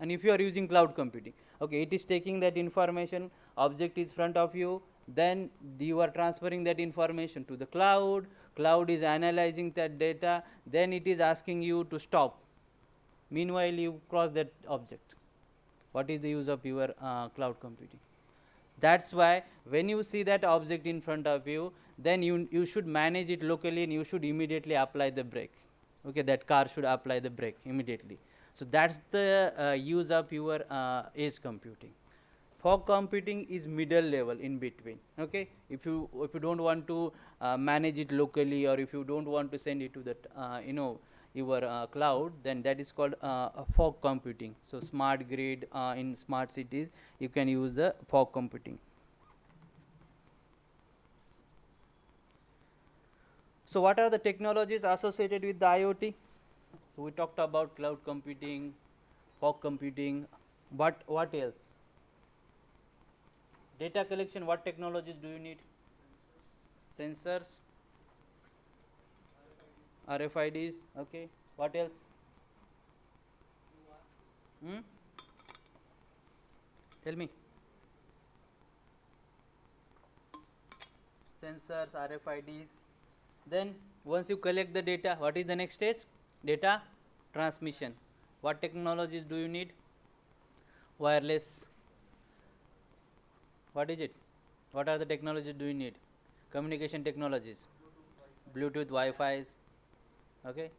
and if you are using cloud computing, okay, it is taking that information, object is front of you, then you are transferring that information to the cloud. Cloud is analyzing that data, then it is asking you to stop. Meanwhile you cross that object. What is the use of your cloud computing? That's why when you see that object in front of you, then you should manage it locally, and you should immediately apply the brake. Okay, that car should apply the brake immediately. So that's the use of your edge computing. Fog computing is middle level in between. Okay, if you don't want to manage it locally, or if you don't want to send it to that your cloud, then that is called fog computing. So smart grid, in smart cities you can use the fog computing. So what are the technologies associated with the IoT? So we talked about cloud computing, fog computing. What else? Data collection, what technologies do you need? Sensors, RFIDs, okay. What else? Hmm? Tell me. Sensors, RFIDs. Then once you collect the data, what is the next stage? Data transmission. What technologies do you need? Wireless. What is it? What are the technologies do you need? Communication technologies. Bluetooth, Wi-Fi, okay,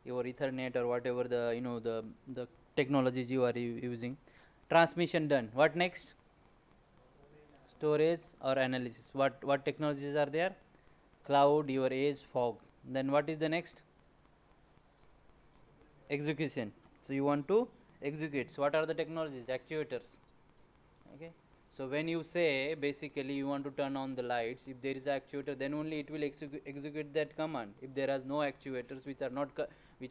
your Ethernet or whatever the the technologies you are using. Transmission done. What next? Storage or analysis. What technologies are there? Cloud, your edge, fog. Then what is the next? Execution. So you want to execute. So what are the technologies? Actuators. Okay. So when you say basically you want to turn on the lights, if there is an actuator, then only it will execute that command. If there are no actuators which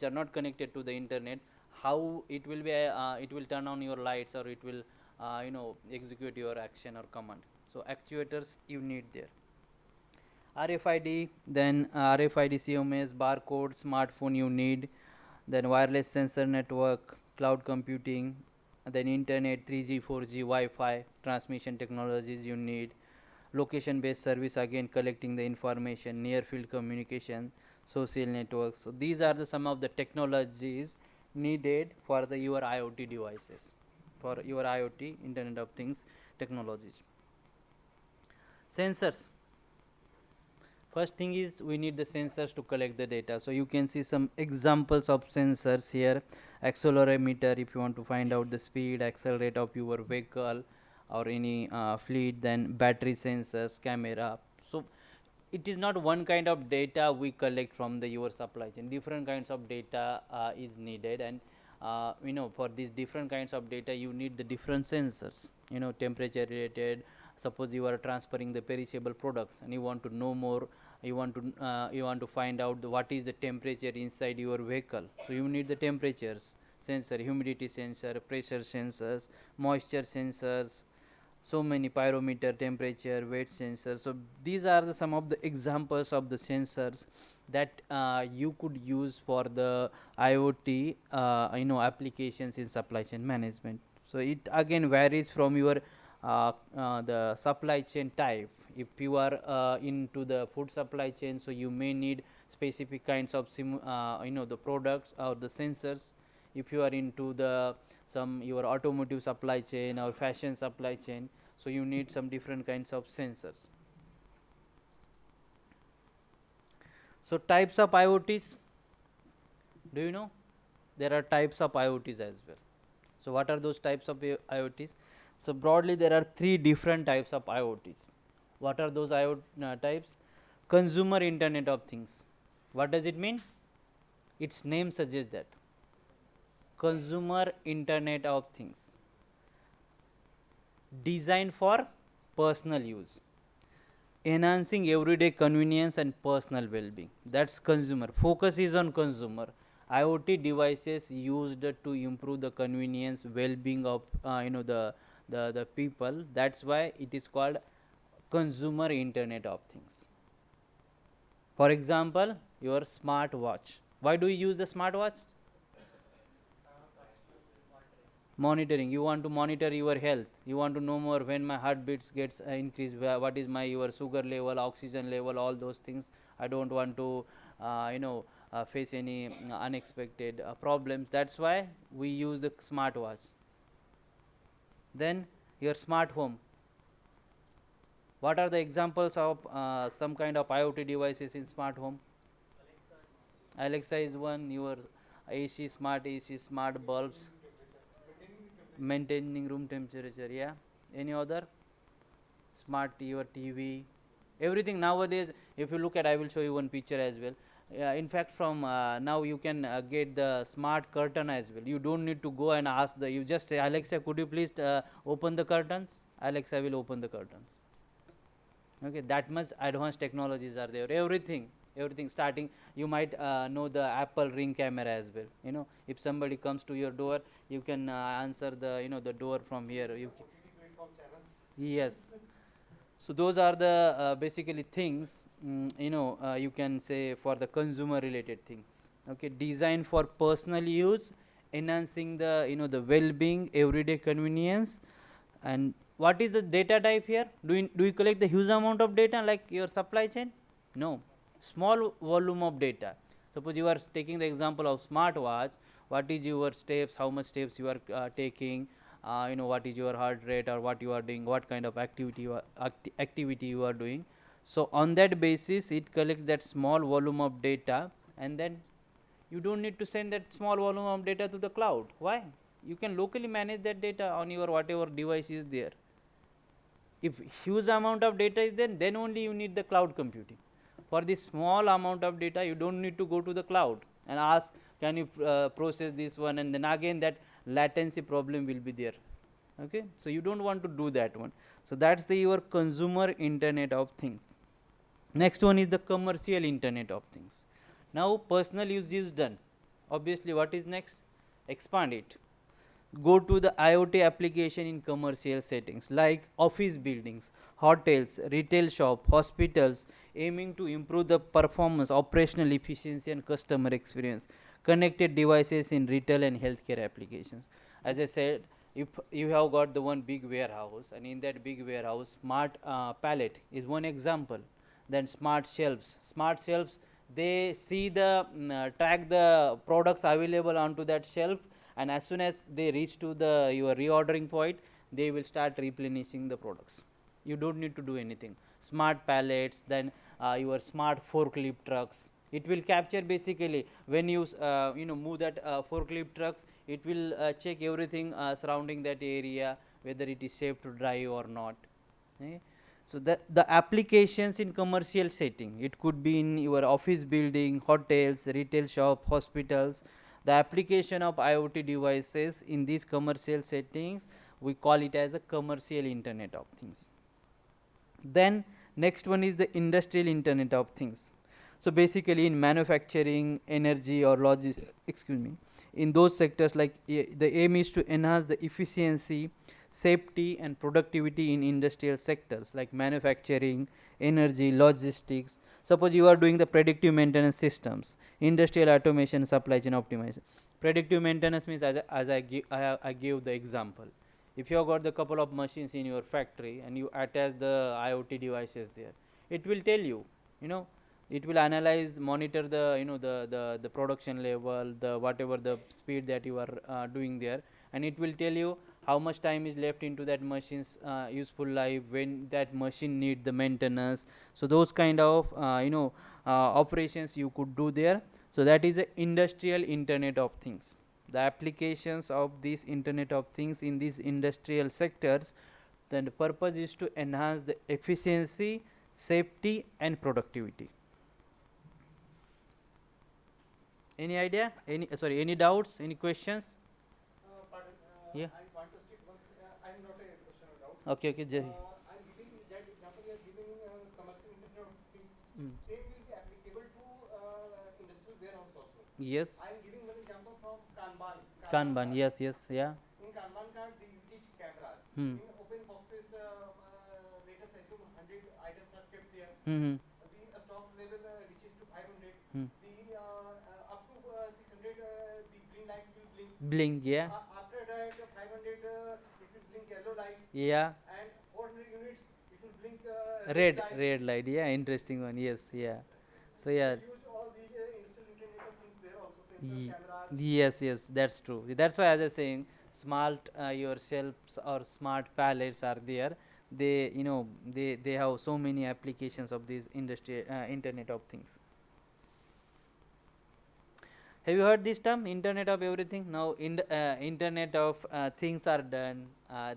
are not connected to the internet, how it will be it will turn on your lights, or it will execute your action or command. So actuators you need there. RFID, then RFID, CMS, barcode, smartphone you need, then wireless sensor network, cloud computing, then internet, 3G, 4G, Wi-Fi, transmission technologies you need, location based service, again collecting the information, near field communication, social networks. So these are the some of the technologies needed for the your IoT devices, for your IoT, Internet of Things technologies. Sensors. First thing is we need the sensors to collect the data. So you can see some examples of sensors here. Accelerometer, if you want to find out the speed, accelerate of your vehicle or any fleet. Then battery sensors, camera. So it is not one kind of data we collect from the your supply chain. Different kinds of data is needed, and for these different kinds of data you need the different sensors. Temperature related. Suppose you are transferring the perishable products and you want to know more, you want to find out what is the temperature inside your vehicle, so you need the temperatures sensor, humidity sensor, pressure sensors, moisture sensors, so many pyrometer, temperature, weight sensors. So these are some of the examples of the sensors that you could use for the IoT applications in supply chain management. So it again varies from your the supply chain type. If you are into the food supply chain, so you may need specific kinds of the products or the sensors. If you are into the some your automotive supply chain or fashion supply chain, so you need some different kinds of sensors. So types of IoTs, do you know? There are types of IoTs as well. So what are those types of IoTs? So broadly there are three different types of IoTs. What are those IoT types? Consumer Internet of Things. What does it mean? Its name suggests that. Consumer Internet of Things, designed for personal use, enhancing everyday convenience and personal well-being. That's consumer. Focus is on consumer. IoT devices used to improve the convenience, well-being of the people. That's why it is called consumer Internet of Things. For example, your smartwatch. Why do you use the smartwatch? Monitoring. You want to monitor your health. You want to know more when my heartbeats gets increased, what is my your sugar level, oxygen level, all those things. I don't want to face any unexpected problems. That's why we use the smartwatch. Then your smart home. What are the examples of some kind of IoT devices in smart home? Alexa is one. Your AC, smart AC, smart bulbs, maintaining room temperature. Yeah. Any other? Smart your TV, everything nowadays. If you look at, I will show you one picture as well. In fact, from now you can get the smart curtain as well. You don't need to go and ask you just say, Alexa, could you please open the curtains? Alexa will open the curtains. Okay, that much advanced technologies are there. Everything starting, you might know the Apple Ring camera as well. If somebody comes to your door, you can answer the the door from here. Yes, So those are the basically things, you can say for the consumer related things. Okay, design for personal use, enhancing the the well-being, everyday convenience. And what is the data type here? Do you collect the huge amount of data like your supply chain? No, small volume of data. Suppose you are taking the example of smartwatch. What is your steps? How much steps you are taking? What is your heart rate, or what you are doing, what kind of activity you are doing. So on that basis it collects that small volume of data, and then you don't need to send that small volume of data to the cloud. Why? You can locally manage that data on your whatever device is there. If huge amount of data is there, then only you need the cloud computing. For this small amount of data, you don't need to go to the cloud and ask, can you process this one, and then again that latency problem will be there. Okay, so you don't want to do that one. So that's the your consumer internet of things. Next one is the commercial internet of things. Now personal use is done. Obviously what is next? Expand it. Go to the IoT application in commercial settings like office buildings, hotels, retail shop, hospitals, aiming to improve the performance, operational efficiency and customer experience. Connected devices in retail and healthcare applications. As I said, if you have got the one big warehouse, and in that big warehouse smart pallet is one example. Then smart shelves, they see the track the products available onto that shelf, and as soon as they reach to the your reordering point, they will start replenishing the products. You don't need to do anything. Smart pallets, then your smart forklift trucks, it will capture basically when you move that forklift trucks, it will check everything surrounding that area, whether it is safe to drive or not. eh? So the applications in commercial setting, it could be in your office building, hotels, retail shop, hospitals. The application of IoT devices in these commercial settings, we call it as a commercial internet of things. Then next one is the industrial internet of things. So basically in manufacturing, energy or in those sectors, like the aim is to enhance the efficiency, safety and productivity in industrial sectors like manufacturing, energy, logistics. Suppose you are doing the predictive maintenance systems, industrial automation, supply chain optimization. Predictive maintenance means, I gave the example, if you have got the couple of machines in your factory and you attach the IoT devices there, it will tell you, you know it will analyze, monitor the the production level, the whatever the speed that you are doing there, and it will tell you how much time is left into that machine's useful life, when that machine need the maintenance. So those kind of operations you could do there. So that is a industrial internet of things. The applications of this internet of things in these industrial sectors, then the purpose is to enhance the efficiency, safety and productivity. Any idea, any doubts, any questions? Pardon, Yeah. I want to state one. I am not a question or doubt. Okay, okay, I'm giving that example you are giving commercial internet of things. Mm. Same will be applicable to industrial warehouse also. Yes. I am giving one example from Kanban. Kanban, Card. yes, yes, yeah. In Kanban card, they teach cameras. Hmm. In open boxes, let us assume 100 items are kept there. Mm-hmm. The stock level reaches to 500. Hmm. The up to 600, the green light will blink. Blink, yeah. After that, 500, it will blink yellow light, Yeah. and 400 units, it will blink Red, light. red light, yeah, interesting one, yes, yeah. So yeah. They use all these industrial internet of things there also, sensor, Ye- cameras. yes, yes, that's true. That's why, as I saying, smart your shelves or smart pallets are there. They, they have so many applications of these industry internet of things. Have you heard this term, internet of everything? Now internet of things are done.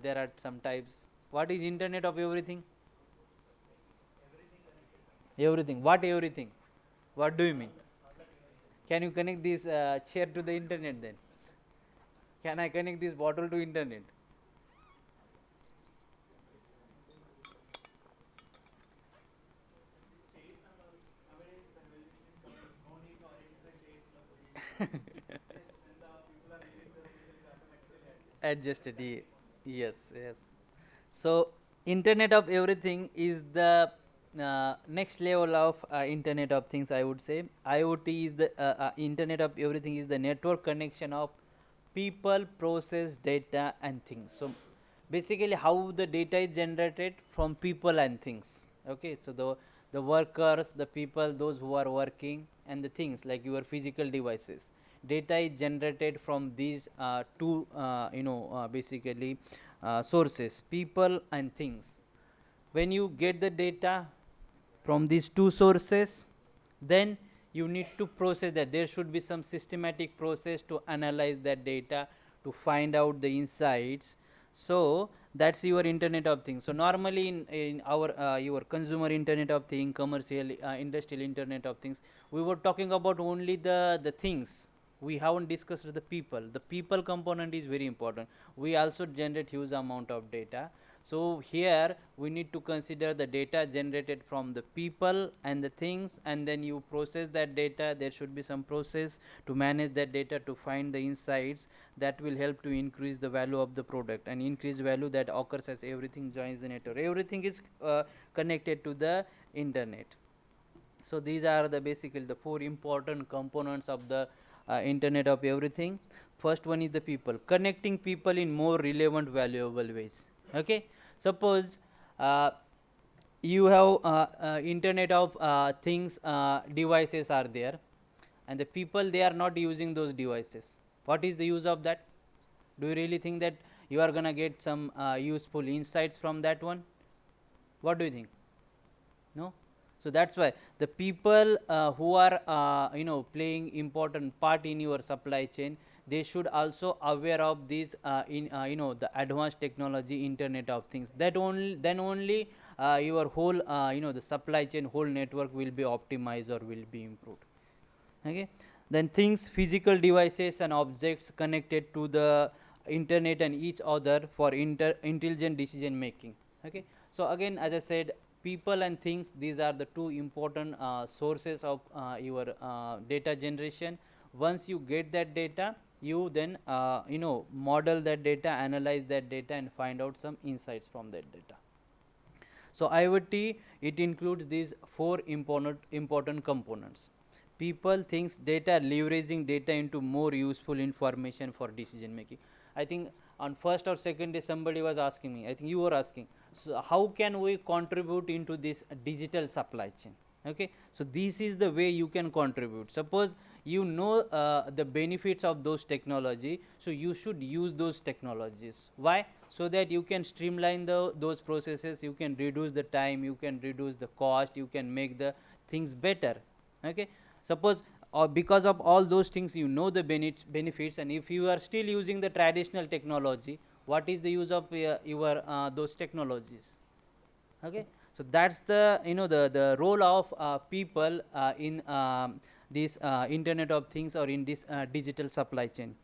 There are some types. What is internet of everything? Everything. What everything? What do you mean? Can you connect this chair to the internet then? Can I connect this bottle to internet? Adjusted. Yes, yes. So Internet of everything is the next level of internet of things, I would say. IoT is the internet of everything is the network connection of people, process, data and things. So basically how the data is generated from people and things. Okay, so the workers, the people, those who are working, and the things like your physical devices, data is generated from these two basically sources, people and things. When you get the data from these two sources, then you need to process that. There should be some systematic process to analyze that data, to find out the insights. So that's your internet of things. So normally in our your consumer internet of things, commercial industrial internet of things, we were talking about only the things. We haven't discussed the people. The people component is very important. We also generate huge amount of data. So here we need to consider the data generated from the people and the things, and then you process that data. There should be some process to manage that data, to find the insights that will help to increase the value of the product, and increase value that occurs as everything joins the network. Everything is connected to the internet. So these are the basically the four important components of the internet of everything. First one is the people, connecting people in more relevant, valuable ways. Okay, suppose uh, you have internet of things devices are there, and the people, they are not using those devices. What is the use of that? Do you really think that you are gonna get some useful insights from that one? What do you think? No. So that's why the people who are playing important part in your supply chain, they should also aware of this in the advanced technology, internet of things. That only, then only your whole the supply chain, whole network will be optimized or will be improved. Okay, then things, physical devices and objects connected to the internet and each other for intelligent decision making. Okay, so again, as I said, people and things, these are the two important sources of your data generation. Once you get that data, you then model that data, analyze that data and find out some insights from that data. So IoT, it includes these four important components: people, things, data, leveraging data into more useful information for decision making. I think on 1st or 2nd day somebody was asking me, I think you were asking, so how can we contribute into this digital supply chain? Okay, so this is the way you can contribute. Suppose you know the benefits of those technology, so you should use those technologies. Why? So that you can streamline those processes, you can reduce the time, you can reduce the cost, you can make the things better. Okay, suppose because of all those things, you know the benefits, and if you are still using the traditional technology, what is the use of your those technologies? Okay, so that's the the role of people in this internet of things, or in this digital supply chain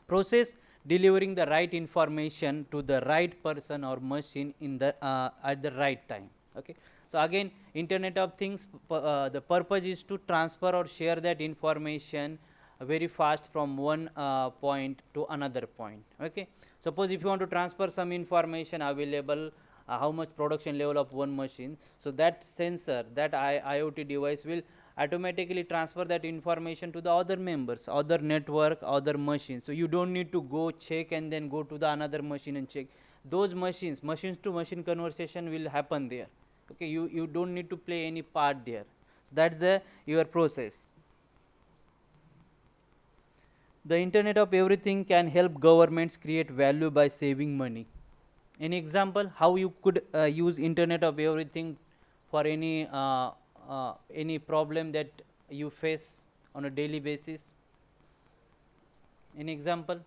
process, delivering the right information to the right person or machine in the at the right time. Okay, so again, internet of things, the purpose is to transfer or share that information very fast from one point to another point. Okay, suppose if you want to transfer some information available, how much production level of one machine, so that sensor, that IoT device will automatically transfer that information to the other members, other network, other machines. So you don't need to go check and then go to the another machine and check. Those machines to machine conversation will happen there. Okay, you don't need to play any part there. So that's the your process. The internet of everything can help governments create value by saving money. Any example how you could use internet of everything for any problem that you face on a daily basis? Any example?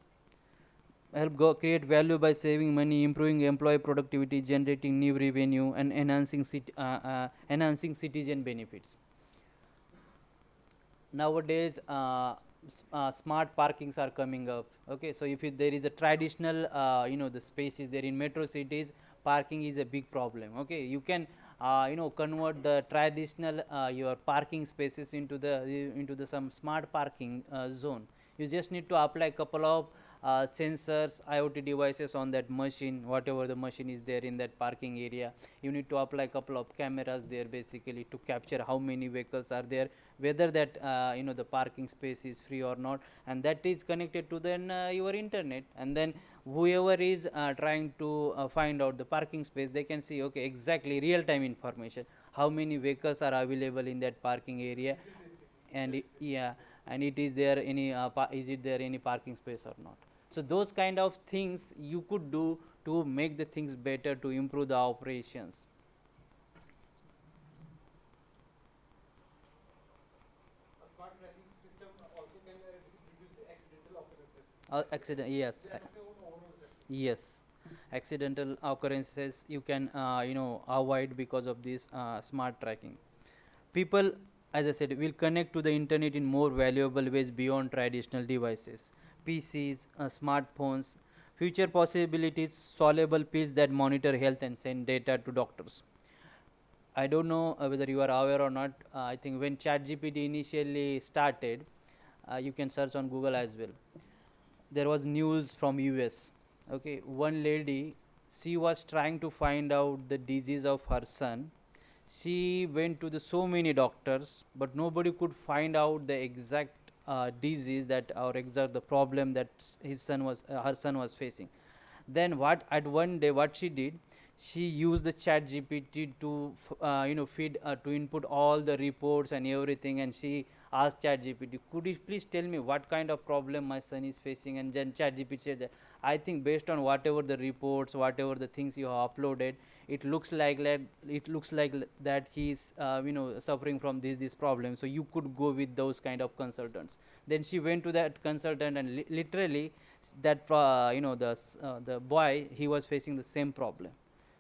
Help create value by saving money, improving employee productivity, generating new revenue, and enhancing citizen benefits. Nowadays smart parkings are coming up. Okay, so if there is a traditional the space is there in metro cities, parking is a big problem. Okay, you can convert the traditional your parking spaces into the some smart parking zone. You just need to apply a couple of sensors, IoT devices on that machine, whatever the machine is there in that parking area. You need to apply a couple of cameras there basically to capture how many vehicles are there, whether that the parking space is free or not, and that is connected to then your internet. And then whoever is trying to find out the parking space, they can see, okay, exactly real time information, how many vehicles are available in that parking area, and yeah, and it is there any is it there any parking space or not. So those kind of things you could do to make the things better, to improve the operations. A smart tracking system also can reduce the accidental occurrences. Accident, yes. We are talking about overall safety. Yes, accidental occurrences you can avoid because of this smart tracking. People, as I said, will connect to the internet in more valuable ways beyond traditional devices, PCs, smartphones. Future possibilities, solvable pills that monitor health and send data to doctors. I don't know whether you are aware or not. I think when ChatGPT initially started, you can search on Google as well. There was news from US. Okay, one lady, she was trying to find out the disease of her son. She went to the so many doctors, but nobody could find out the exact disease that, or exact the problem that his son was her son was facing. Then what, at one day what she did, she used the chat gpt to feed to input all the reports and everything, and she asked chat gpt, could you please tell me what kind of problem my son is facing? And then chat gpt said that, I think based on whatever the reports, whatever the things you have uploaded, it looks like that he is suffering from this problem, so you could go with those kind of consultants. Then she went to that consultant, and literally that the boy, he was facing the same problem.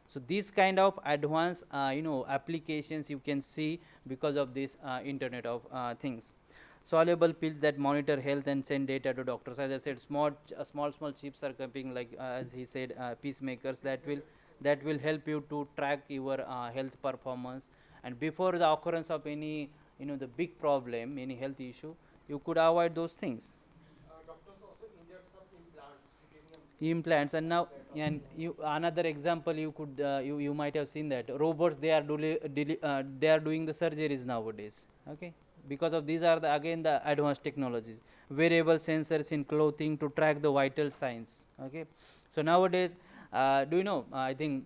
So these kind of advanced applications you can see because of this internet of things. Soluble pills that monitor health and send data to doctors. As I said, small chips are coming, like as he said, peacemakers that will help you to track your health performance, and before the occurrence of any the big problem, any health issue, you could avoid those things. Doctors also inject some implants, titanium Implants. And now, implant and also. you, another example, you could you might have seen that robots, they are they are doing the surgeries nowadays. Okay, because of these are the again the advanced technologies. Wearable sensors in clothing to track the vital signs. Okay, so nowadays, do you know, I think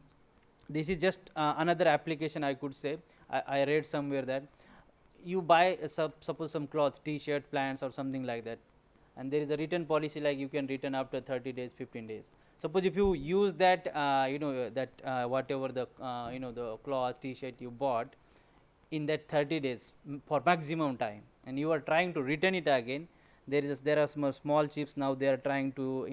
this is just another application I could say. I read somewhere that you buy suppose some cloth, t-shirt, plants or something like that, and there is a return policy, like you can return after 30 days, 15 days. Suppose if you use that that whatever the the cloth, t-shirt you bought in that 30 days, for maximum time, and you are trying to return it again, there are small chips now they are trying to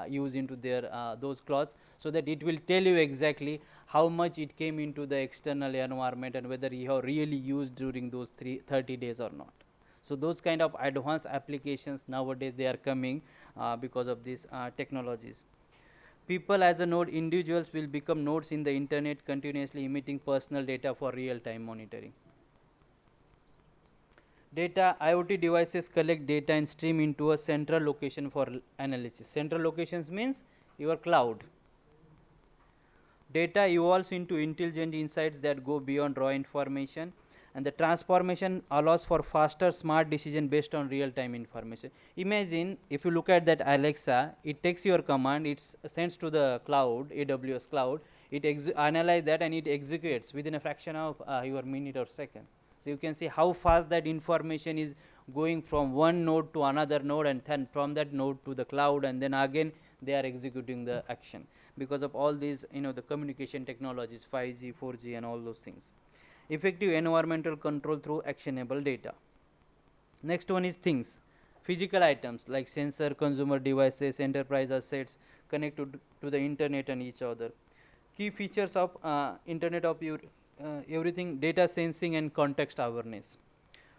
use into their those cloths, so that it will tell you exactly how much it came into the external environment, and whether you have really used during those 30 days or not. So those kind of advanced applications nowadays they are coming because of these technologies. People as a node, individuals will become nodes in the internet, continuously emitting personal data for real time monitoring. Data, IoT devices collect data and stream into a central location for analysis. Central locations means your cloud. Data evolves into intelligent insights that go beyond raw information, and the transformation allows for faster, smart decision based on real time information. Imagine if you look at that Alexa, it takes your command, it sends to the cloud, AWS cloud, it analyze that and it executes within a fraction of your minute or second. So you can see how fast that information is going from one node to another node, and then from that node to the cloud, and then again they are executing the action because of all these the communication technologies, 5G, 4G and all those things. Effective environmental control through actionable data. Next one is things. Physical items like sensor, consumer devices, enterprise assets connected to the internet and each other. Key features of internet of your everything: data sensing and context awareness,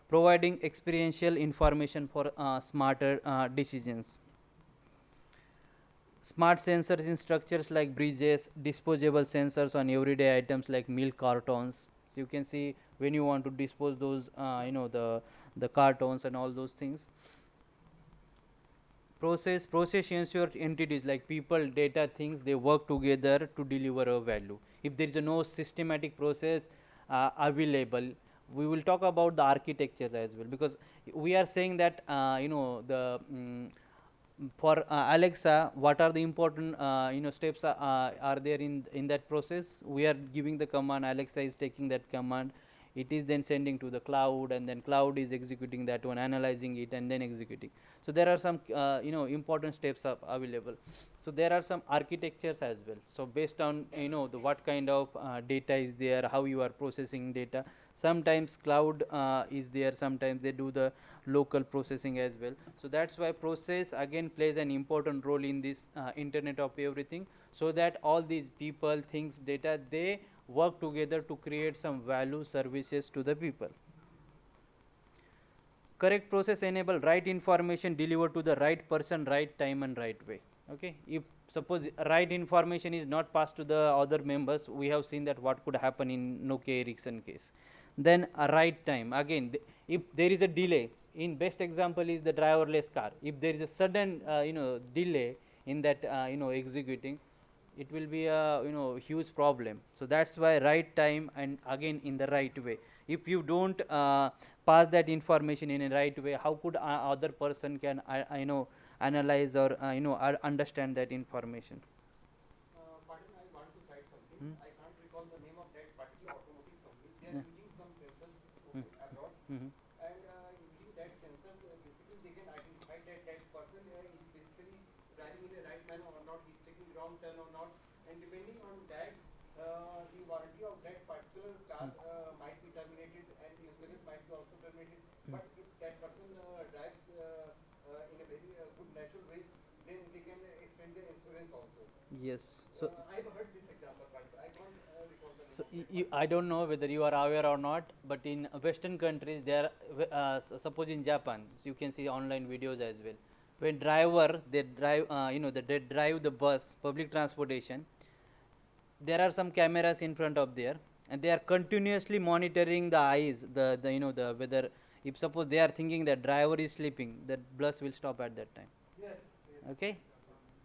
providing experiential information for smarter decisions. Smart sensors in structures like bridges, disposable sensors on everyday items like milk cartons. So you can see when you want to dispose those the cartons and all those things. Process ensure entities like people, data, things, they work together to deliver a value. If there is no systematic process available, we will talk about the architecture as well, because we are saying that the for Alexa, what are the important steps are there in that process? We are giving the command, Alexa is taking that command, it is then sending to the cloud, and then cloud is executing that one, analyzing it, and then executing. So there are some important steps available. So there are some architectures as well. So based on the what kind of data is there, how you are processing data. Sometimes cloud is there, sometimes they do the local processing as well. So that's why process again plays an important role in this internet of everything, so that all these people, things, data, they work together to create some value services to the people. Correct process enable right information delivered to the right person, right time, and right way. Okay, if suppose right information is not passed to the other members, we have seen that what could happen in Nokia Ericsson case. Then a right time, again if there is a delay, in best example is the driverless car, if there is a sudden delay in that executing, it will be a huge problem. So that's why right time, and again in the right way. If you don't pass that information in a right way, how could other person can analyze or understand that information? Pardon, I want to cite something. Hmm? I can't recall the name of that particular automotive company. They Yeah. are using some sensors Hmm. abroad, Mhm. and using that sensors, basically they can identify that that person is basically driving in a right manner or not, he's taking wrong turn or not, and depending on that, the warranty of that particular car might be terminated, and the insurance might be also terminated. But if that person drives in a very good natural way, then they can extend the insurance also. Yes. So I've heard this example, but I can't recall the name so of that I particular. don't know whether you are aware or not, but in Western countries, there, suppose in Japan, so you can see online videos as well. When driver they drive, they drive the bus, public transportation. There are some cameras in front of there, and they are continuously monitoring the eyes, the the whether, if suppose they are thinking that driver is sleeping, that bus will stop at that time. Yes, yes. Okay,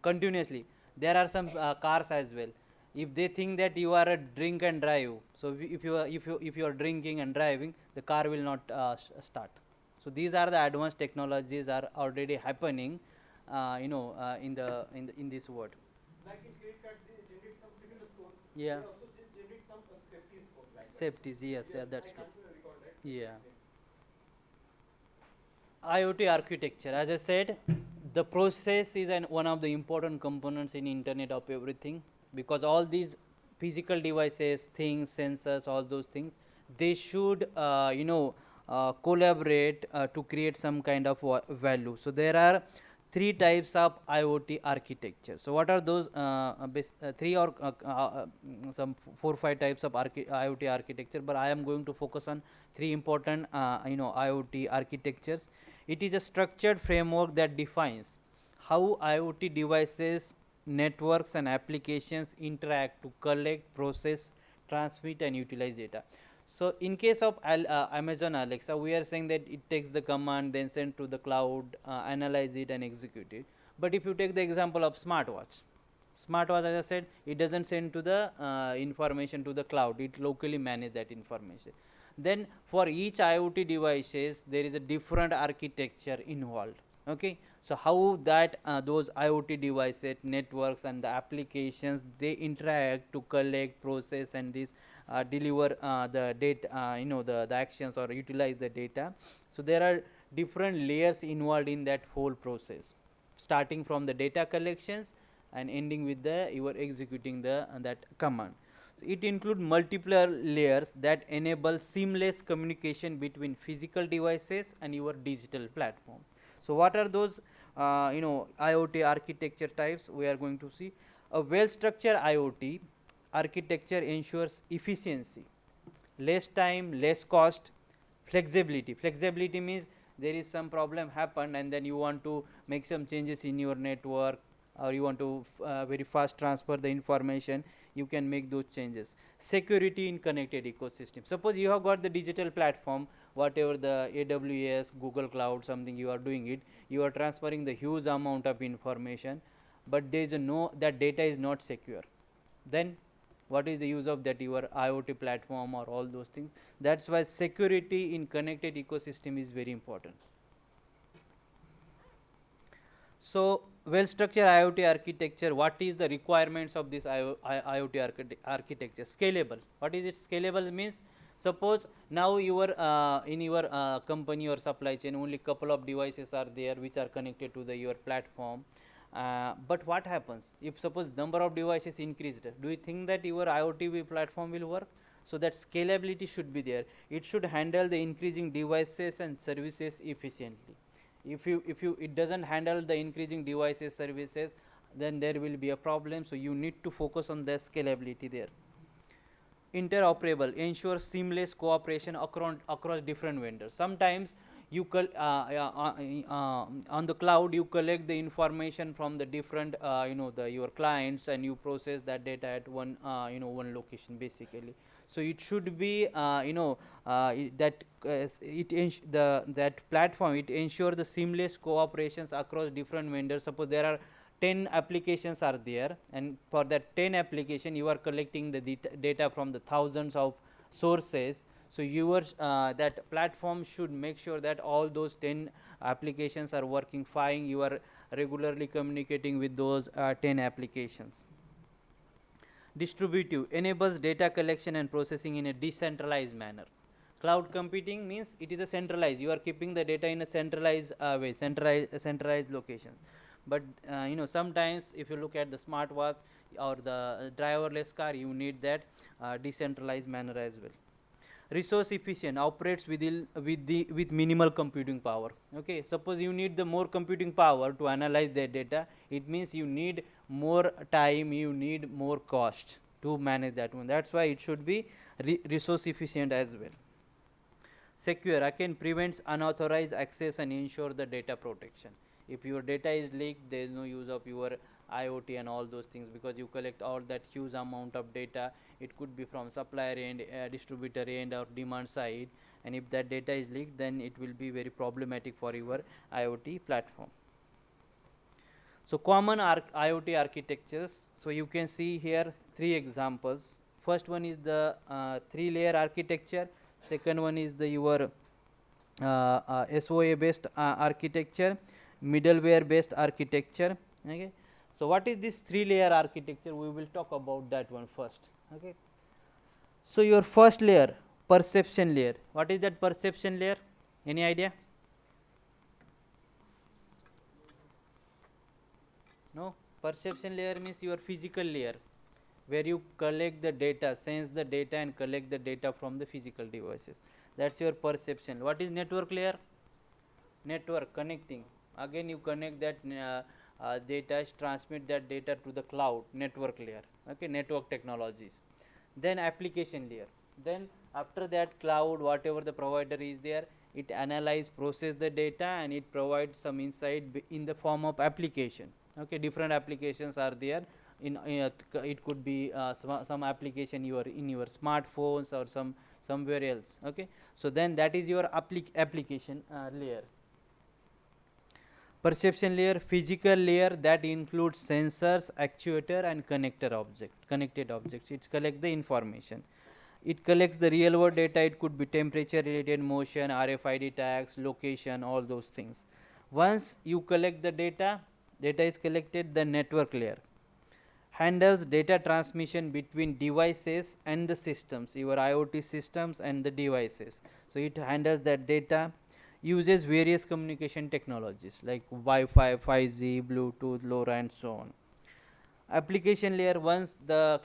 continuously. There are some cars as well, if they think that you are a drink and drive, so if you are drinking and driving, the car will not start. So these are the advanced technologies are already happening in this world. Like in credit card, they generate some civil score. Yeah. They also generate some safety score like that. Safeties, yes, yeah, Yes, that's I true. can't recall that. Yeah. Name. IoT architecture, as I said, the process is one of the important components in Internet of Everything, because all these physical devices, things, sensors, all those things, they should collaborate to create some kind of value. So there are three types of IoT architecture. So what are those three or some 4 5 types of IoT architecture? But I am going to focus on three important IoT architectures. It is a structured framework that defines how IoT devices, networks, and applications interact to collect, process, transmit, and utilize data. So in case of Amazon Alexa, we are saying that it takes the command, then send to the cloud, analyze it, and execute it. But if you take the example of smartwatch, as I said, it doesn't send to the information to the cloud, it locally manage that information. Then for each IoT devices, there is a different architecture involved. Okay, so how that those IoT devices, networks, and the applications, they interact to collect, process, and this deliver the data, the actions or utilize the data. So there are different layers involved in that whole process, starting from the data collections and ending with the you are executing the that command. So it includes multiple layers that enable seamless communication between physical devices and your digital platform. So what are those IoT architecture types? We are going to see a well structured IoT architecture ensures efficiency, less time, less cost, flexibility. Flexibility means there is some problem happened, and then you want to make some changes in your network, or you want to very fast transfer the information, you can make those changes. Security in connected ecosystem. Suppose you have got the digital platform, whatever the AWS, Google Cloud, something you are doing it, you are transferring the huge amount of information, but there is no, that data is not secure. Then what is the use of that your IoT platform or all those things? That's why security in connected ecosystem is very important. So well structured IoT architecture, what is the requirements of this IoT architecture? Scalable. What is it? Scalable means, suppose now your in your company or supply chain only couple of devices are there which are connected to the your platform, but what happens if suppose number of devices increased? Do you think that your IoT platform will work? So that scalability should be there. It should handle the increasing devices and services efficiently. If you it doesn't handle the increasing devices services, then there will be a problem. So you need to focus on the scalability there. Interoperable, ensure seamless cooperation across different vendors. Sometimes you on the cloud you collect the information from the different your clients, and you process that data at one one location basically. So it should be that that platform, it ensure the seamless cooperations across different vendors. Suppose there are 10 applications are there, and for that 10 application you are collecting the data from the thousands of sources. So your that platform should make sure that all those 10 applications are working fine. You are regularly communicating with those 10 applications. Distributive, enables data collection and processing in a decentralized manner. Cloud computing means it is a centralized, you are keeping the data in a centralized way, centralized location. But sometimes if you look at the smartwatch or the driverless car, you need that decentralized manner as well. Resource efficient, operates with minimal computing power. Okay, suppose you need the more computing power to analyze that data, it means you need more time, you need more cost to manage that one. That's why it should be resource efficient as well. Secure, again, prevents unauthorized access and ensure the data protection. If your data is leaked, there is no use of your IoT and all those things, because you collect all that huge amount of data. It could be from supplier end, distributor end, or demand side, and if that data is leaked, then it will be very problematic for your IoT platform. So common IoT architectures. So you can see here 3 examples. First one is the 3-layer architecture. Second one is the your SOA based architecture, middleware based architecture. Okay. So what is this 3-layer architecture? We will talk about that one first. Okay. So your first layer, perception layer. What is that perception layer? Any idea? No. Perception layer means your physical layer, where you collect the data, sense the data, and collect the data from the physical devices. That's your perception. What is network layer? Network, connecting. Again you connect that data, transmit that data to the cloud. Network layer. Okay, network technologies. Then application layer. Then after that, cloud, whatever the provider is there, it analyze, process the data, and it provides some insight in the form of application. Okay, different applications are there. It could be some application you are in your smartphones or somewhere else. Okay, so then that is your application layer. Perception layer, physical layer, that includes sensors, actuator, and connected objects. It collects the information. It collects the real world data. It could be temperature related, motion, RFID tags, location, all those things. Once you collect the data, data is collected, the network layer handles data transmission between devices and the systems, your IoT systems and the devices. So it handles that data, uses various communication technologies like Wi-Fi, 5G, Bluetooth, LoRa, and so on. Application layer, once the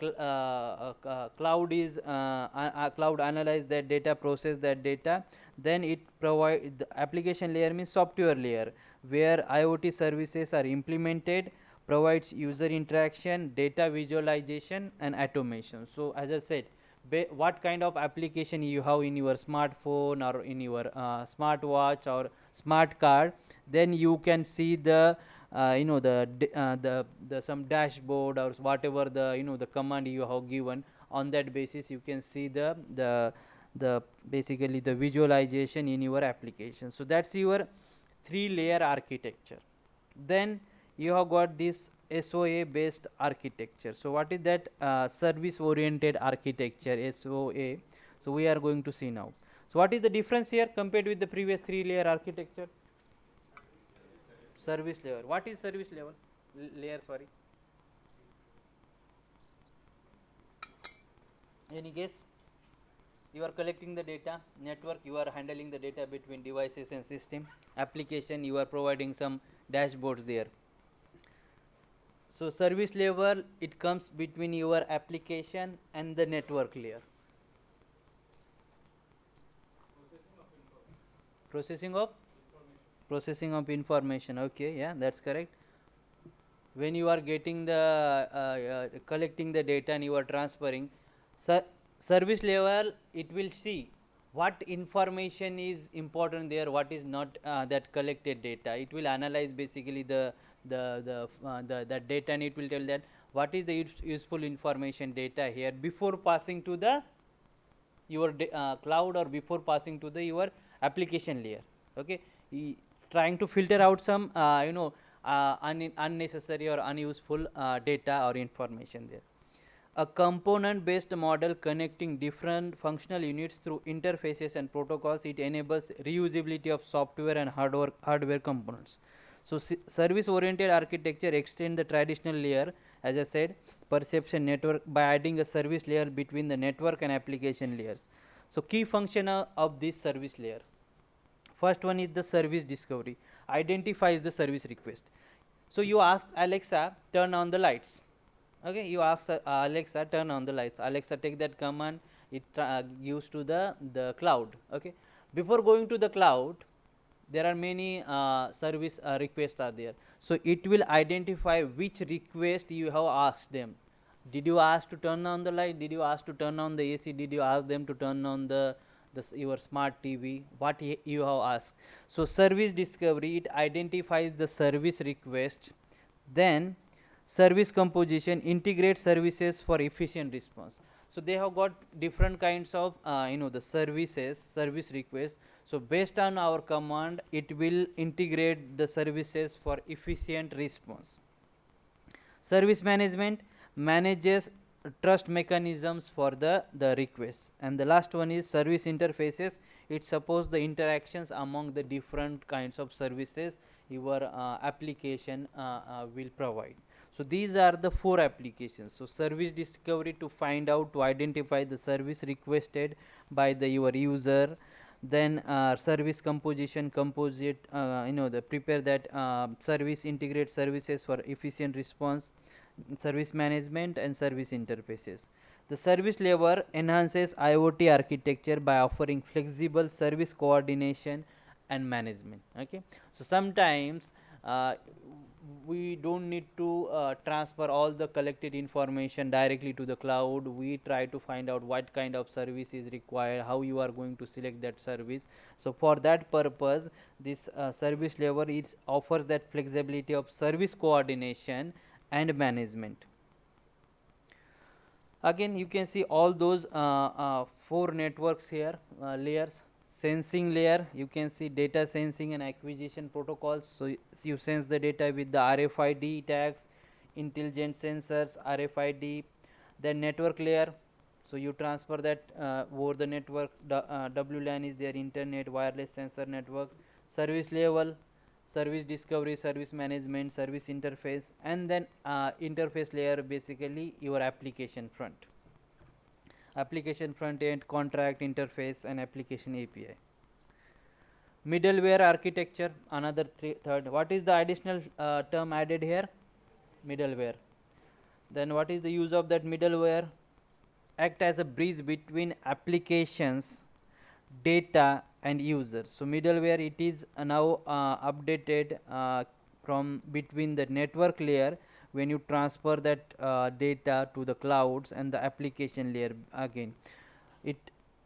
cloud is cloud analyze that data, process that data, then it provide the application layer means software layer, where IoT services are implemented, provides user interaction, data visualization, and automation. So as I said, what kind of application you have in your smartphone or in your smartwatch or smart card, then you can see the the some dashboard or whatever the the command you have given. On that basis you can see the the basically the visualization in your application. So that's your 3-layer architecture. Then you have got this SOA based architecture. So what is that? Service oriented architecture, SOA. So we are going to see now. So what is the difference here compared with the previous 3-layer architecture? Service layer. What is service level layer? Sorry, any guess? You are collecting the data. Network, you are handling the data between devices and system. Application, you are providing some dashboards there. So service level, it comes between your application and the network layer. Processing of information. Okay, yeah, that's correct. When you are getting the collecting the data and you are transferring, service level, it will see what information is important there, what is not, that collected data. It will analyze basically the data, and it will tell that what is the useful information data here before passing to the your cloud, or before passing to the your application layer. Okay, trying to filter out some unnecessary or unuseful data or information there. A component based model connecting different functional units through interfaces and protocols, it enables reusability of software and hardware components. So service oriented architecture extend the traditional layer, as I said, perception network, by adding a service layer between the network and application layers. So key function of this service layer: first one is the service discovery, identifies the service request. So you ask Alexa, turn on the lights. Okay, you ask Alexa, turn on the lights. Alexa take that command, it gives to the cloud. Okay, before going to the cloud, there are many service requests are there. So it will identify which request you have asked them. Did you ask to turn on the light? Did you ask to turn on the AC? Did you ask them to turn on the your smart TV? What you have asked? So service discovery, it identifies the service request. Then service composition, integrate services for efficient response. So they have got different kinds of the service requests. So based on our command, it will integrate the services for efficient response. Service management manages trust mechanisms for the requests. And the last one is service interfaces. It supports the interactions among the different kinds of services your application will provide. So these are the 4 applications. So service discovery, to find out, to identify the service requested by your user. Then service composition, composite, the prepare that service, integrate services for efficient response. Service management and service interfaces. The service layer enhances IoT architecture by offering flexible service coordination and management. Okay, so sometimes we don't need to transfer all the collected information directly to the cloud. We try to find out what kind of service is required, how you are going to select that service. So for that purpose, this service layer, it offers that flexibility of service coordination and management. Again, you can see all those 4 networks here, layers. Sensing layer, you can see data sensing and acquisition protocols. So you sense the data with the RFID tags, intelligent sensors, RFID. Then network layer, so you transfer that over the network. WLAN is their internet wireless sensor network. Service level, service discovery, service management, service interface. And then interface layer, basically your application front end, contract interface, and application API. Middleware architecture, another third. What is the additional term added here? Middleware. Then what is the use of that middleware? Act as a bridge between applications, data, and users. So middleware, it is now updated from between the network layer, when you transfer that data to the clouds, and the application layer. Again, it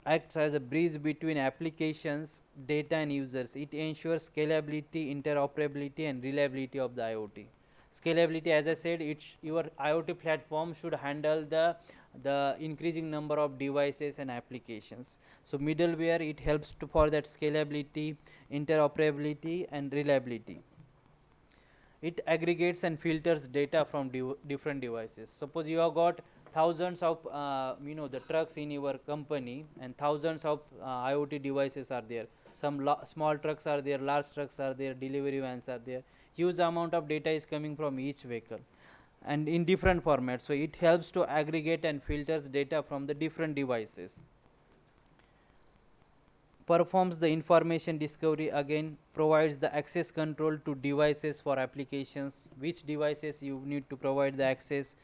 acts as a bridge between applications, data, and users. It ensures scalability, interoperability, and reliability of the IoT. Scalability, as I said, your IoT platform should handle the the increasing number of devices and applications. So middleware, it helps to for that scalability, interoperability and reliability. It aggregates and filters data from different devices. Suppose you have got thousands of the trucks in your company, and thousands of IoT devices are there. Some small trucks are there, large trucks are there, delivery vans are there. Huge amount of data is coming from each vehicle and in different formats. So it helps to aggregate and filters data from the different devices. Performs the information discovery, again provides the access control to devices for applications. Which devices you need to provide the access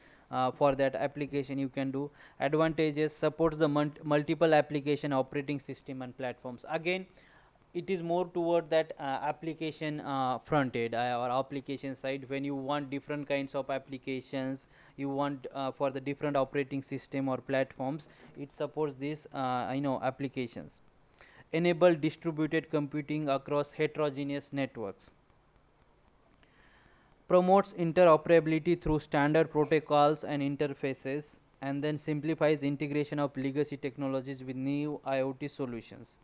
for that application you can do. Advantages: supports the multiple application operating system and platforms. Again, it is more toward that application front end or application side. When you want different kinds of applications, you want for the different operating system or platforms, it supports these applications. Enable distributed computing across heterogeneous networks. Promotes interoperability through standard protocols and interfaces, and then simplifies integration of legacy technologies with new IoT solutions.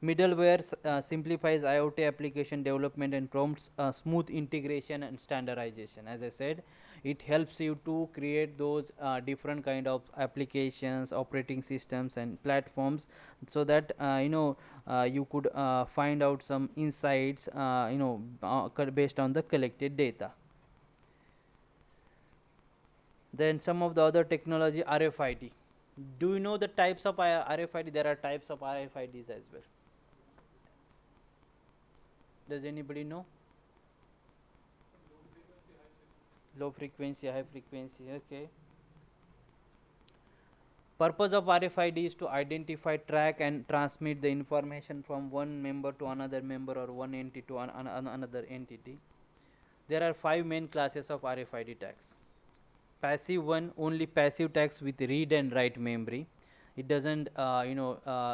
Middleware simplifies IoT application development and prompts smooth integration and standardization. As I said, it helps you to create those different kind of applications, operating systems and platforms, so that you could find out some insights based on the collected data. Then some of the other technology, RFID. Do you know the types of RFID? There are types of RFIDs as well. Does anybody know? Low frequency, high frequency. Okay. Purpose of RFID is to identify, track and transmit the information from one member to another member, or one entity to another entity. There are 5 main classes of RFID tags. Passive one, only passive tags with read and write memory. It doesn't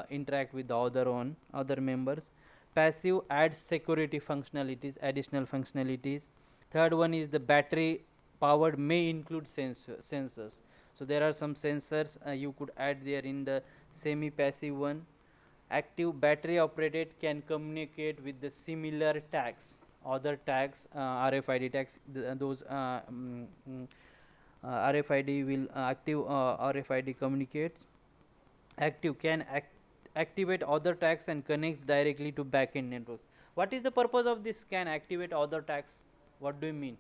interact with the other members. Passive adds security functionalities, additional functionalities. Third one is the battery powered, may include sensors. So there are some sensors you could add there in the semi passive one. Active, battery operated, can communicate with the similar tags, other tags, RFID tags. Those RFID will active RFID communicates. Active, can activate other tags and connects directly to backend networks. What is the purpose of this can activate other tags? What do you mean?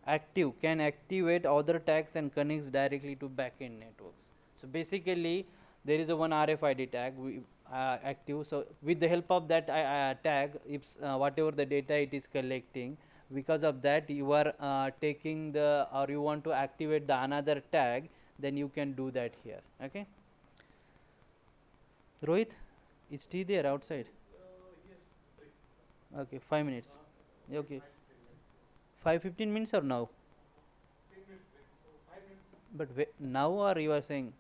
Active, can activate other tags and connects directly to backend networks. So basically there is a one RFID tag active. So with the help of that tag, if whatever the data it is collecting, because of that you are taking the, or you want to activate the another tag, then you can do that here. Okay. Rohit, is tea there outside? Okay, 5 minutes. Okay, 5-15 minutes or now? But now, or you are saying?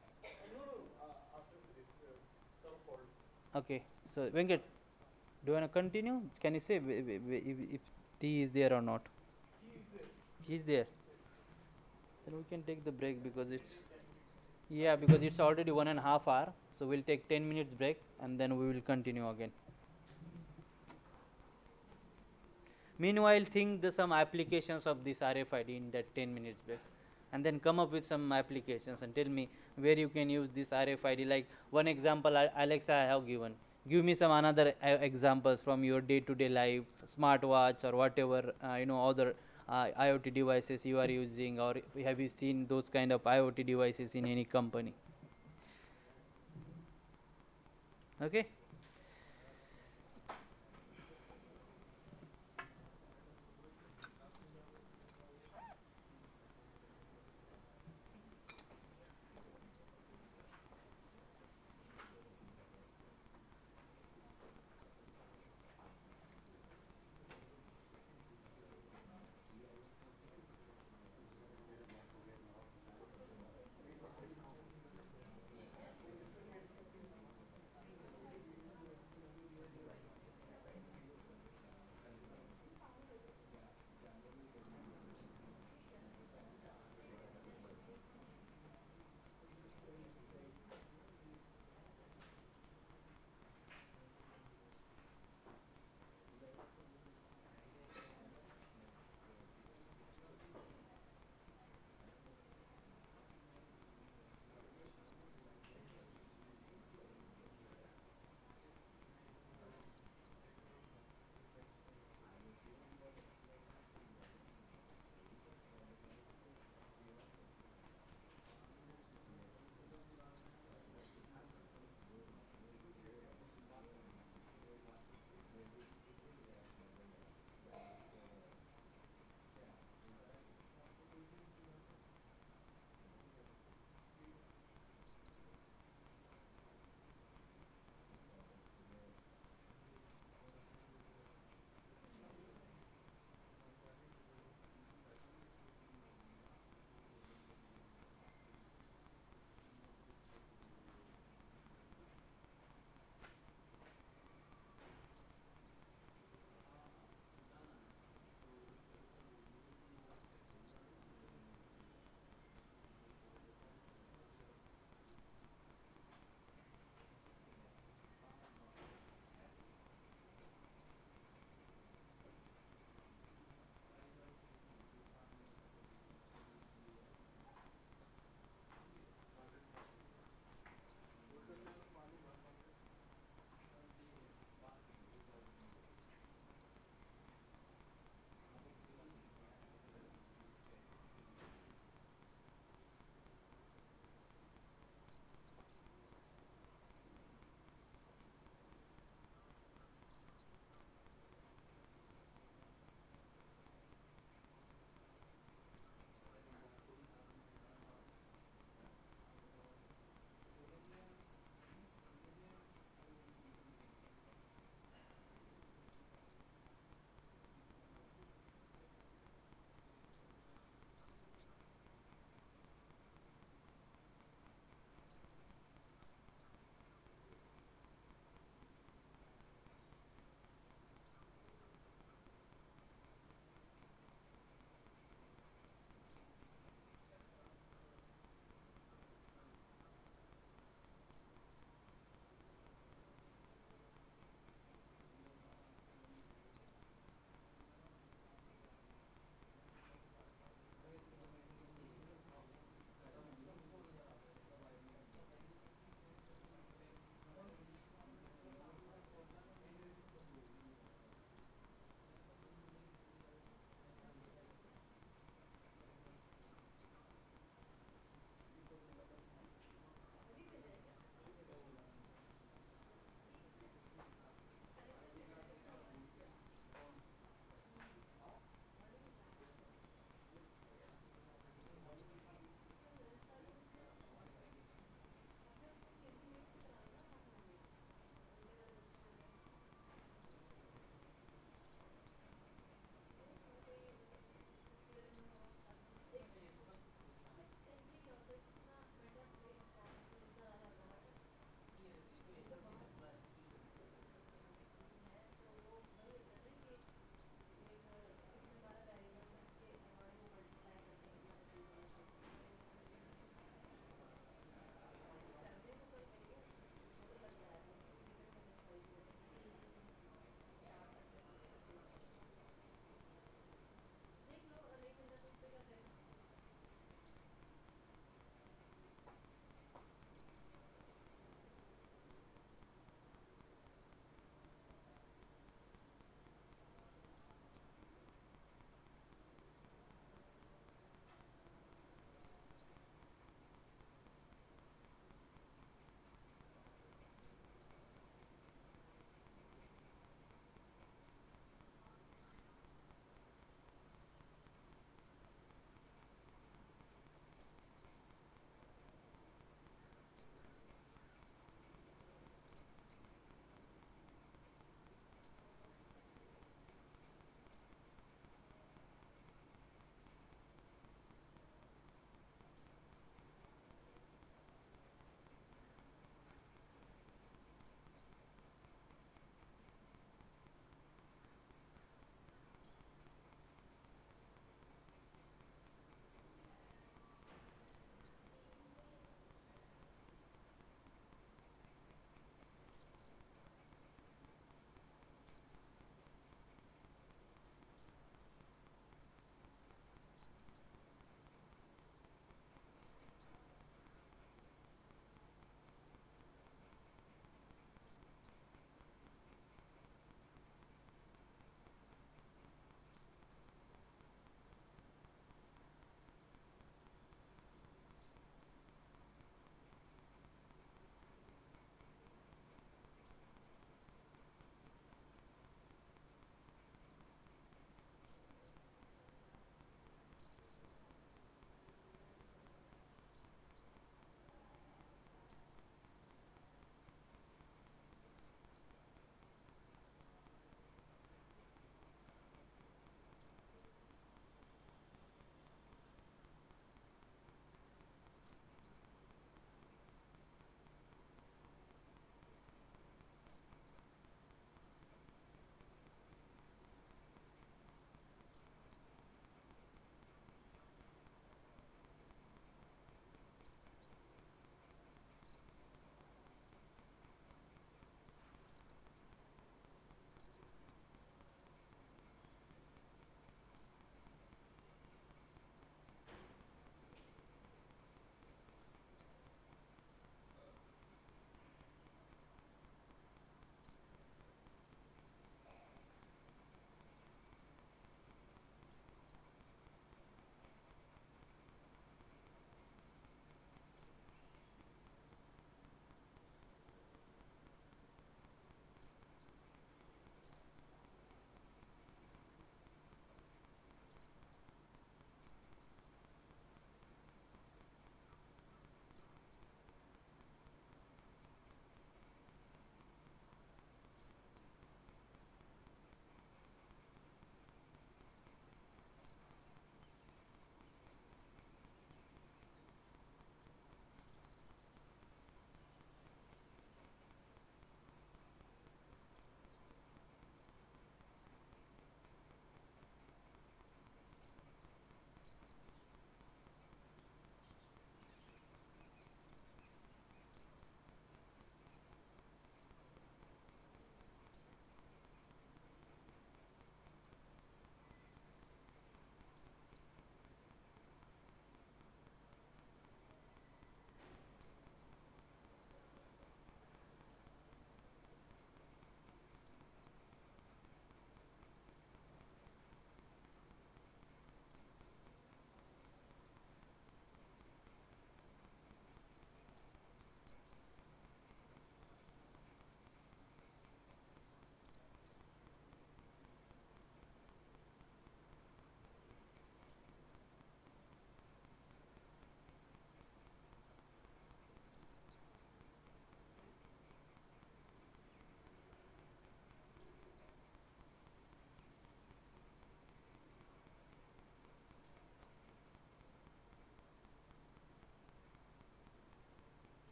Okay, so Venkat, do you want to continue? Can you say if tea is there or not? He is there. Then we can take the break, because it's, yeah, because it's already 1.5 hours. So we'll take 10 minutes break and then we will continue again. Meanwhile, think the some applications of this RFID in that 10 minutes break, and then come up with some applications and tell me where you can use this RFID. Like one example, Alexa, I have given. Give me some another examples from your day-to-day life, smartwatch or whatever other IoT devices you are using, or have you seen those kind of IoT devices in any company? Okay.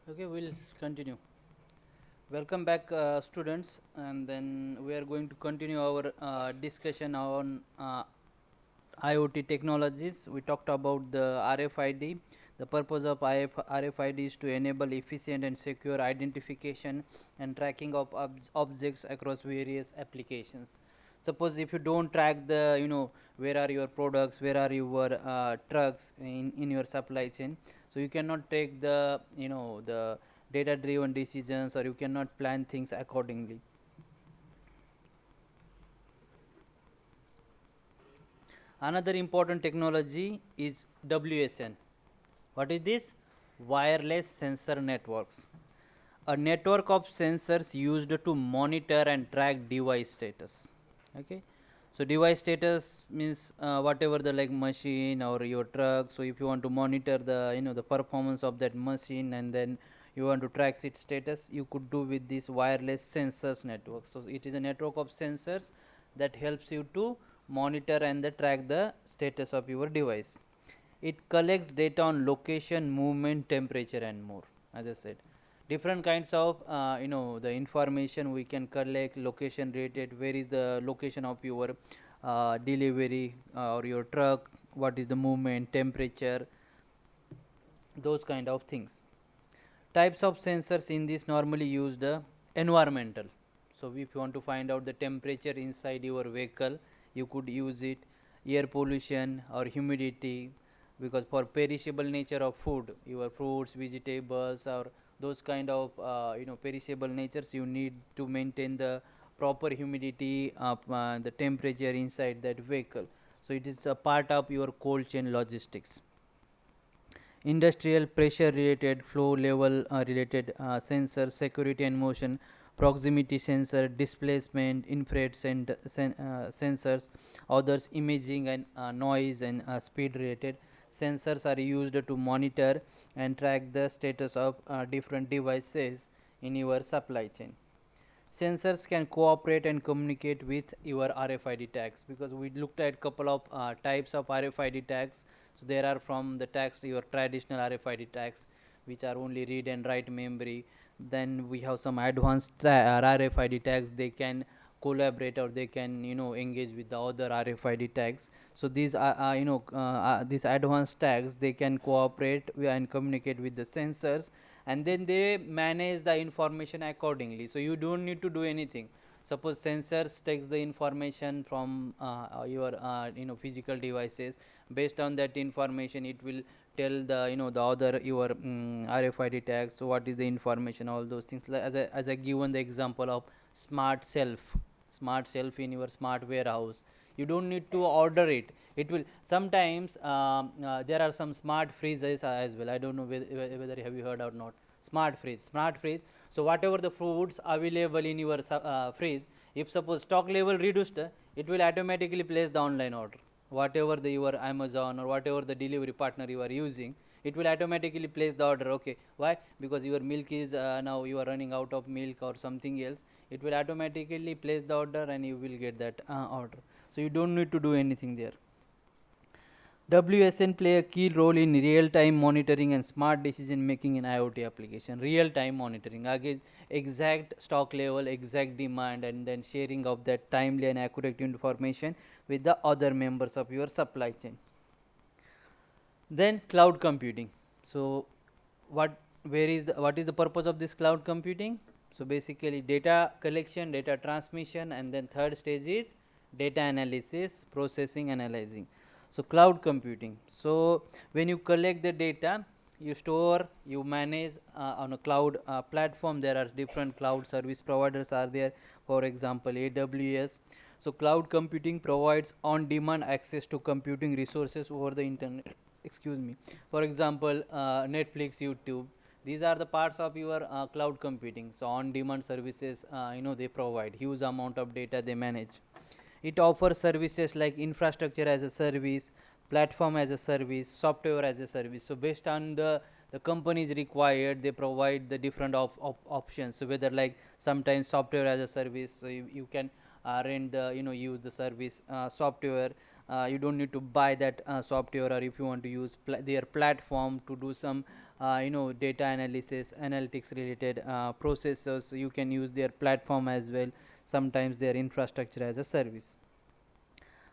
Okay, we'll continue. Welcome back, students, and then we are going to continue our discussion on IoT technologies. We talked about the RFID. The purpose of RFID is to enable efficient and secure identification and tracking of objects across various applications. Suppose if you don't track the, where are your products, where are your trucks in your supply chain, so you cannot take the, the data driven decisions, or you cannot plan things accordingly. Another important technology is WSN. What is this? Wireless sensor networks. A network of sensors used to monitor and track device status. Okay, so device status means whatever the like machine or your truck. So if you want to monitor the, the performance of that machine, and then you want to track its status, you could do with this wireless sensors network. So it is a network of sensors that helps you to monitor and track the status of your device. It collects data on location, movement, temperature, and more. As I said, different kinds of the information we can collect, location related, where is the location of your delivery or your truck, what is the movement, temperature, those kind of things. Types of sensors in this normally use the environmental. So if you want to find out the temperature inside your vehicle, you could use it. Air pollution or humidity, because for perishable nature of food, your fruits, vegetables, or those kind of perishable natures, you need to maintain the proper humidity of the temperature inside that vehicle. So it is a part of your cold chain logistics. Industrial pressure related, flow level related sensors, security and motion, proximity sensor, displacement, infrared sensors. Others imaging and noise and speed related sensors are used to monitor and track the status of different devices in your supply chain. Sensors can cooperate and communicate with your RFID tags, because we looked at couple of types of RFID tags. So there are from the tags, your traditional RFID tags, which are only read and write memory. Then we have some advanced RFID tags. They can collaborate, or they can engage with the other RFID tags. So these are these advanced tags, they can cooperate and communicate with the sensors, and then they manage the information accordingly. So you don't need to do anything. Suppose sensors takes the information from your physical devices. Based on that information, it will tell the the other your RFID tags. So what is the information, all those things. As I given the example of smart shelf in your smart warehouse, you don't need to order it. It will sometimes there are some smart freezers as well. I don't know whether have you heard or not. Smart freeze. So whatever the foods available in your freeze, if suppose stock level reduced, it will automatically place the online order. Whatever the your Amazon or whatever the delivery partner you are using, it will automatically place the order. Okay, why? Because your milk is now you are running out of milk or something else. It will automatically place the order, and you will get that order. So you don't need to do anything there. WSN play a key role in real-time monitoring and smart decision making in IoT application. Real-time monitoring, again, exact stock level, exact demand, and then sharing of that timely and accurate information with the other members of your supply chain. Then cloud computing. So what what is the purpose of this cloud computing? So basically data collection, data transmission, and then third stage is data analysis, processing, analyzing. So cloud computing. So when you collect the data, you store, you manage on a cloud platform. There are different cloud service providers are there, for example AWS. So cloud computing provides on demand access to computing resources over the internet. Excuse me. For example Netflix, YouTube, these are the parts of your cloud computing. So on demand services, they provide huge amount of data they manage. It offers services like infrastructure as a service, platform as a service, software as a service. So based on the companies required, they provide the different options. So whether like sometimes software as a service, so you can rent the, use the service software. You don't need to buy that software, or if you want to use their platform to do some data analysis, analytics related processes, so you can use their platform as well, sometimes their infrastructure as a service.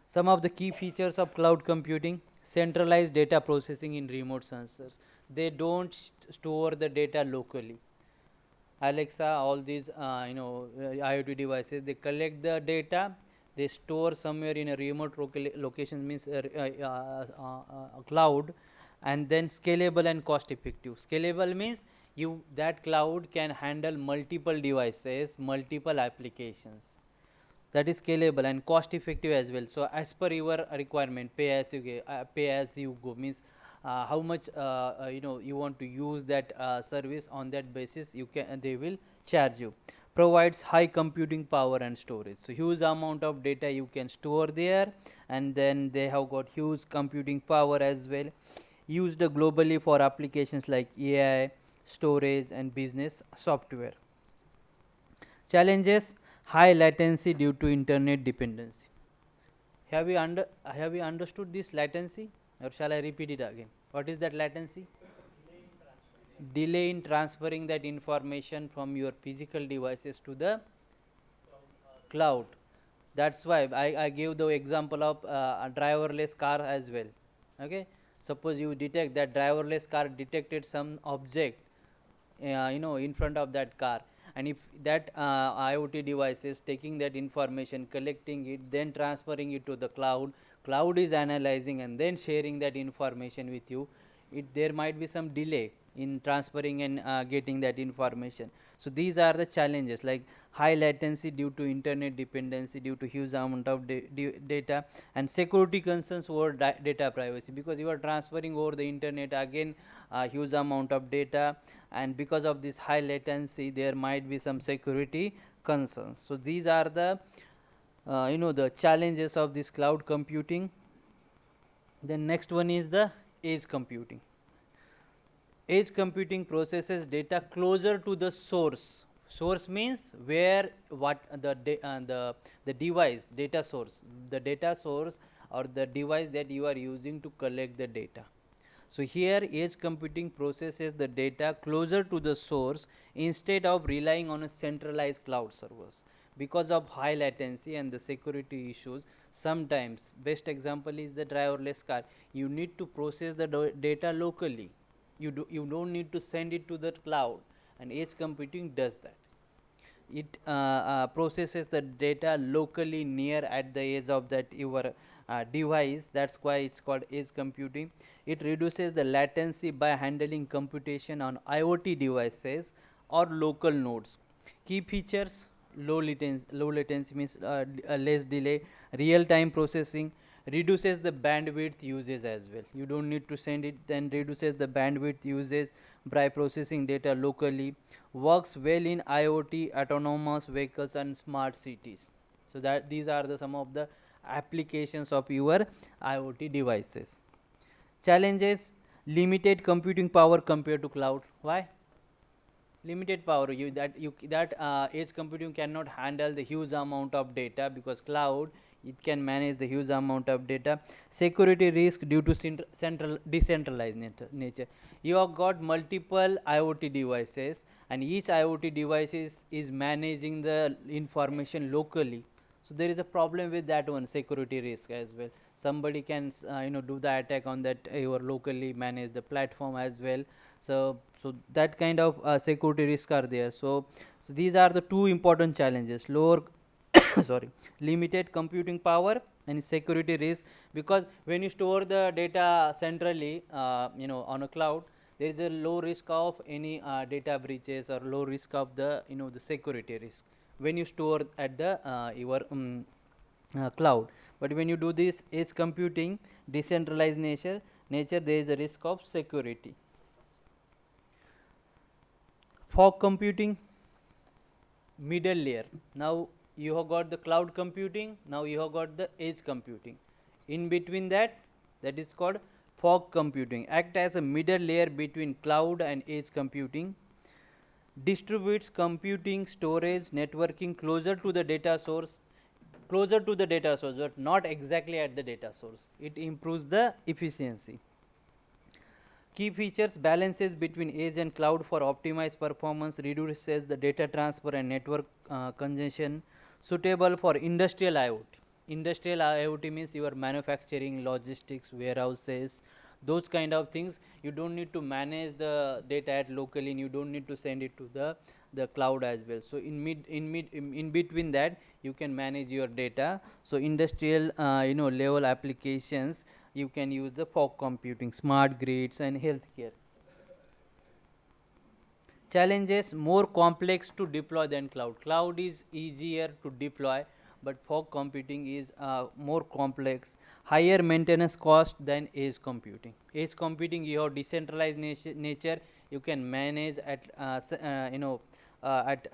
Some of the key features of cloud computing: centralized data processing in remote sensors. They don't store the data locally. Alexa, all these IoT devices, they collect the data, they store somewhere in a remote location, means cloud, and then scalable and cost effective. Scalable means that cloud can handle multiple devices, multiple applications. That is scalable and cost effective as well. So as per your requirement, pay as you go means how much you want to use that service. On that basis you can, they will charge you. Provides high computing power and storage, so huge amount of data you can store there, and then they have got huge computing power as well. Used globally for applications like AI, storage and business software. Challenges: high latency due to internet dependency. Have you understood this latency, or shall I repeat it again? What is that latency? Delay in transferring that information from your physical devices to the cloud. That's why I gave the example of a driverless car as well. Okay, suppose you detect that driverless car detected some object in front of that car, and if that IoT device is taking that information, collecting it, then transferring it to the cloud, cloud is analyzing and then sharing that information with you, there might be some delay in transferring and getting that information. So these are the challenges, like high latency due to internet dependency, due to huge amount of data, and security concerns over data privacy, because you are transferring over the internet again huge amount of data, and because of this high latency there might be some security concerns. So these are the the challenges of this cloud computing. Then next one is the edge computing. Edge computing processes data closer to the source. Source means where what the device, data source, the data source or the device that you are using to collect the data. So here edge computing processes the data closer to the source instead of relying on a centralized cloud servers. Because of high latency and the security issues, sometimes best example is the driverless car. You need to process the data locally. You don't need to send it to the cloud, and edge computing does that. It processes the data locally near at the edge of that your device. That's why it's called edge computing. It reduces the latency by handling computation on IoT devices or local nodes. Key features: low latency means less delay, real time processing, reduces the bandwidth usage as well. You don't need to send it, then reduces the bandwidth usage by processing data locally. Works well in IoT, autonomous vehicles and smart cities. So that these are the some of the applications of your IoT devices. Challenges: limited computing power compared to cloud. Why? Limited power. Edge computing cannot handle the huge amount of data, because cloud, it can manage the huge amount of data. Security risk due to central decentralized nature. You have got multiple IoT devices, and each IoT device is managing the information locally. So there is a problem with that one, security risk as well. Somebody can do the attack on that your locally manage the platform as well. So that kind of security risk are there. So these are the two important challenges: lower sorry, limited computing power and security risk. Because when you store the data centrally on a cloud, there is a low risk of any data breaches or low risk of the the security risk when you store at the your cloud. But when you do this edge computing, decentralized nature, there is a risk of security. Fog computing, middle layer. Now you have got the cloud computing, now you have got the edge computing. In between that, that is called fog computing, act as a middle layer between cloud and edge computing, distributes computing, storage, networking closer to the data source, but not exactly at the data source. It improves the efficiency. Key features: balances between edge and cloud for optimized performance, reduces the data transfer and network congestion, suitable for industrial IoT. Industrial IoT means your manufacturing, logistics, warehouses, those kind of things. You don't need to manage the data at locally, and you don't need to send it to the cloud as well. So in between that, you can manage your data. So industrial level applications, you can use the fog computing, smart grids and healthcare. Challenges: more complex to deploy than cloud is easier to deploy, but fog computing is more complex, higher maintenance cost than edge computing. Edge computing, you have decentralized nature, you can manage at at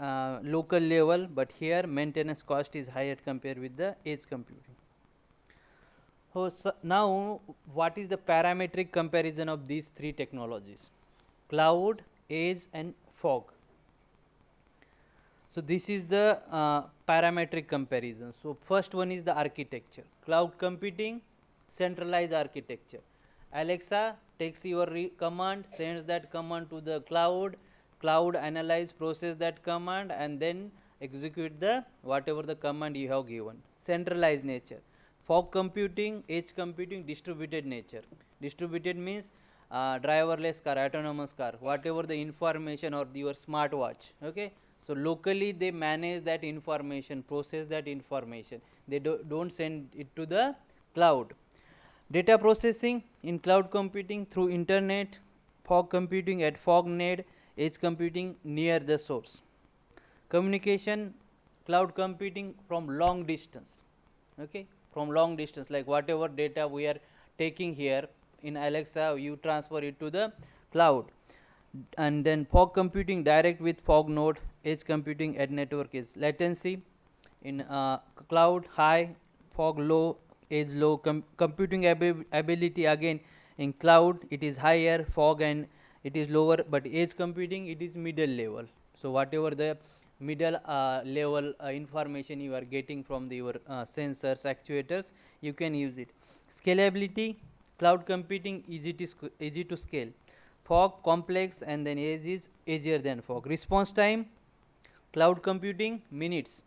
local level, but here maintenance cost is higher compared with the edge computing. So now, what is the parametric comparison of these three technologies? Cloud, edge and fog. So this is the parametric comparison. So first one is the architecture. Cloud computing, centralized architecture. Alexa takes your command, sends that command to the cloud. Cloud analyze, process that command, and then execute the whatever the command you have given. Centralized nature. Fog computing, edge computing, distributed nature. Distributed means driverless car, autonomous car, whatever the information, or your smartwatch. Okay, so locally they manage that information, process that information, they don't send it to the cloud. Data processing in cloud computing through internet, fog computing at fognet, edge computing near the source. Communication, cloud computing from long distance. Okay, from long distance, like whatever data we are taking here in Alexa, you transfer it to the cloud. And then fog computing direct with fog node, edge computing at network is latency. In cloud high, fog low, edge low. Computing ability again in cloud it is higher, fog and it is lower, but edge computing it is middle level. So whatever the middle level information you are getting from your sensors, actuators, you can use it. Scalability, cloud computing easy to scale, fog complex, and then edge is easier than fog. Response time, cloud computing minutes,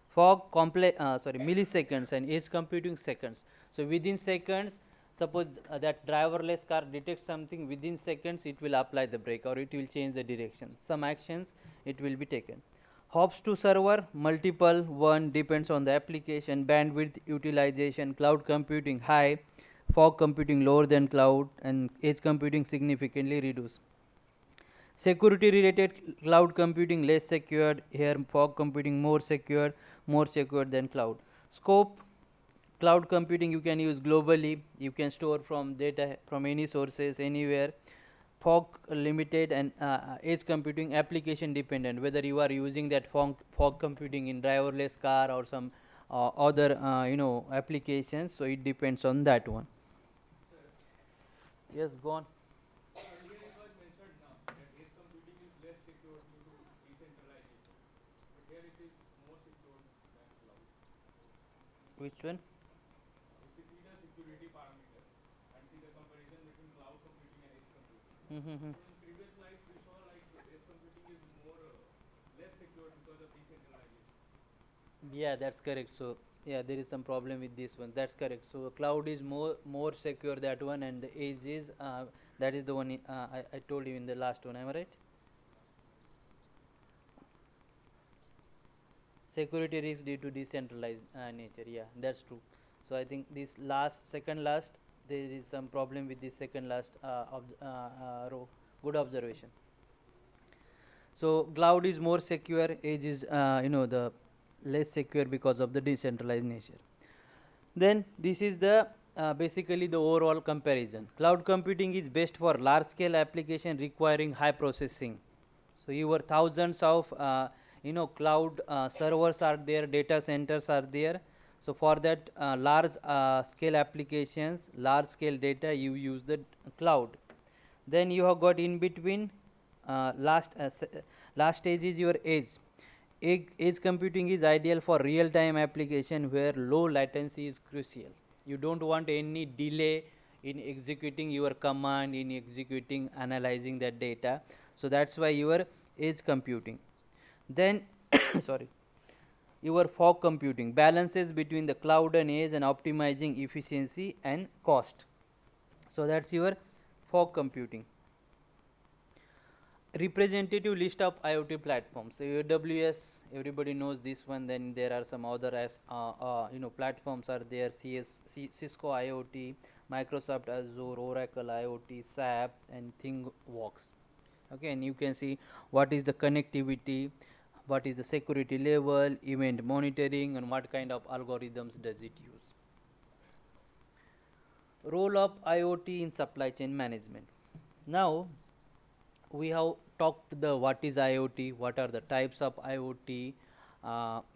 fog milliseconds, and edge computing seconds. So within seconds, suppose that driverless car detects something, within seconds it will apply the brake or it will change the direction, some actions it will be taken. Hops to server, multiple, one depends on the application. Bandwidth utilization, cloud computing high, fog computing lower than cloud, and edge computing significantly reduced. Security related, cloud computing less secured, here fog computing more secured than cloud. Scope, cloud computing you can use globally, you can store from data from any sources anywhere. Fog limited, and edge computing application dependent, whether you are using that fog computing in driverless car or some other applications, so it depends on that one. Yes, go on. Earlier it was mentioned now that edge computing is less secure due to decentralization, but here it is more secure than cloud. Which one? If you see the security parameter and see the comparison between cloud computing and edge computing. Mm-hmm. So in previous slides we saw like edge computing is more less secure because of decentralization. Yeah, that's correct. So yeah, there is some problem with this one. That's correct. So cloud is more secure, that one, and the edge is that is the one I told you in the last one. Am I right? Security risk due to decentralized nature. Yeah, that's true. So I think this second last, there is some problem with this second last of row. Good observation. So cloud is more secure, edge is the less secure because of the decentralized nature. Then this is the basically the overall comparison. Cloud computing is best for large scale application requiring high processing. So your thousands of cloud servers are there, data centers are there. So for that large scale applications, large scale data, you use the cloud. Then you have got in between last stage is your edge. Edge computing is ideal for real time application where low latency is crucial. You don't want any delay in executing your command, in executing analyzing that data. So that's why your edge computing. Then sorry, your fog computing balances between the cloud and edge and optimizing efficiency and cost. So that's your fog computing. Representative list of IoT platforms. So AWS, everybody knows this one. Then there are some other platforms are there. Cisco IoT, Microsoft Azure, Oracle IoT, SAP, and ThingWorks. Okay, and you can see what is the connectivity, what is the security level, event monitoring, and what kind of algorithms does it use. Role of IoT in supply chain management. Now we have talked the what is IoT, what are the types of IoT,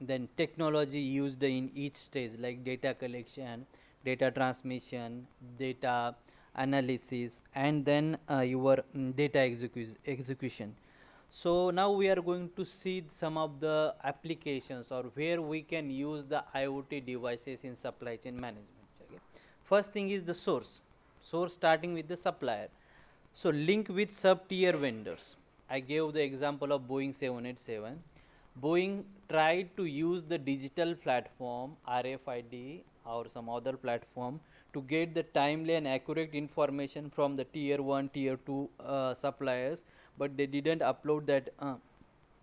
then technology used in each stage like data collection, data transmission, data analysis, and then your data execution. So now we are going to see some of the applications or where we can use the IoT devices in supply chain management. Okay. First thing is the source starting with the supplier. So link with sub-tier vendors. I gave the example of Boeing 787. Boeing tried to use the digital platform RFID or some other platform to get the timely and accurate information from the tier 1, tier 2 suppliers, but they didn't upload that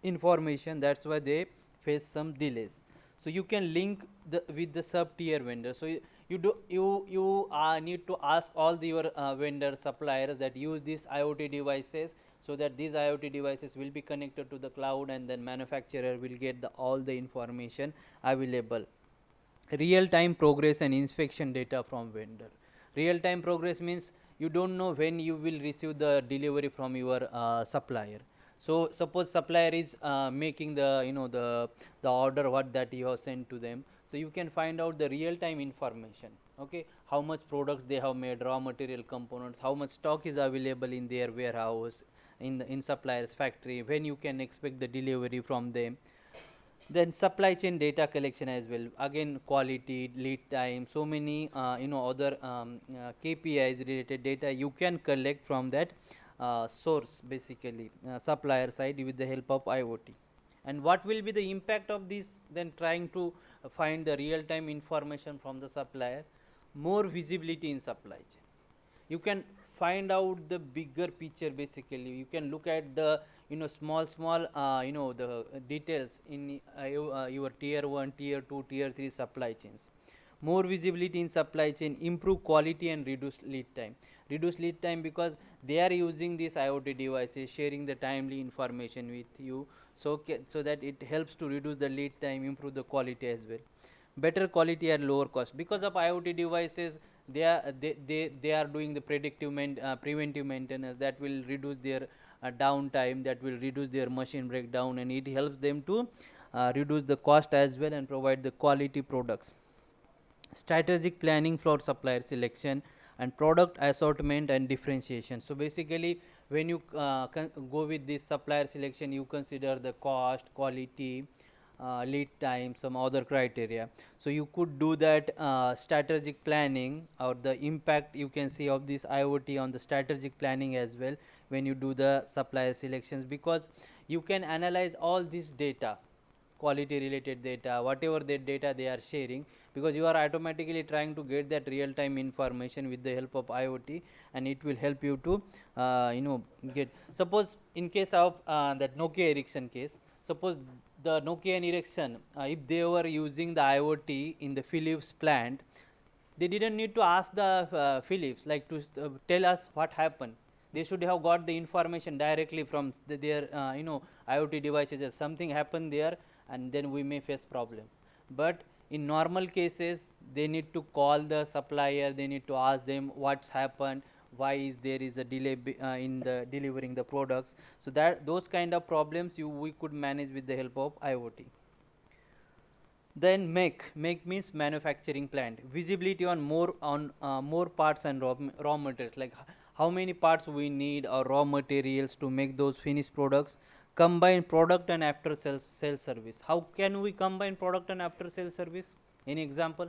information. That's why they face some delays. So you can link with the sub tier vendor. So you need to ask all your vendor suppliers that use these IoT devices, so that these IoT devices will be connected to the cloud, and then manufacturer will get all the information available. Real time progress and inspection data from vendor. Real time progress means you don't know when you will receive the delivery from your supplier. So suppose supplier is making the order what that you have sent to them, so you can find out the real time information. Okay, how much products they have made, raw material components, how much stock is available in their warehouse, in suppliers factory, when you can expect the delivery from them. Then supply chain data collection as well, again quality, lead time, so many other KPIs related data you can collect from that source, basically supplier side, with the help of IoT. And what will be the impact of this? Then trying to find the real time information from the supplier, more visibility in supply chain. You can find out the bigger picture. Basically you can look at the small the details in your tier 1, tier 2, tier 3 supply chains. More visibility in supply chain, improve quality and reduce lead time. Reduce lead time because they are using these IoT devices, sharing the timely information with you, so that it helps to reduce the lead time, improve the quality as well. Better quality at lower cost because of IoT devices. They are doing the preventive maintenance that will reduce their downtime, that will reduce their machine breakdown, and it helps them to reduce the cost as well and provide the quality products. Strategic planning for supplier selection and product assortment and differentiation. So basically when you go with this supplier selection, you consider the cost, quality, lead time, some other criteria. So you could do that strategic planning, or the impact you can see of this IoT on the strategic planning as well when you do the supplier selections, because you can analyze all this data, quality related data, whatever the data they are sharing, because you are automatically trying to get that real time information with the help of IoT, and it will help you to get. Suppose in case of that Nokia Ericsson case, suppose the Nokia and Ericsson, if they were using the IoT in the Philips plant, they didn't need to ask the Philips like to tell us what happened. they should have got the information directly from their IoT devices. As something happened there, and then we may face problem. But in normal cases, they need to call the supplier, they need to ask them what's happened, why is there is a delay in the delivering the products. So that those kind of problems we could manage with the help of IoT. Then make means manufacturing plant, visibility on more parts and raw materials, like how many parts we need or raw materials to make those finished products. Combine product and after sales service. How can we combine product and after sales service? Any example?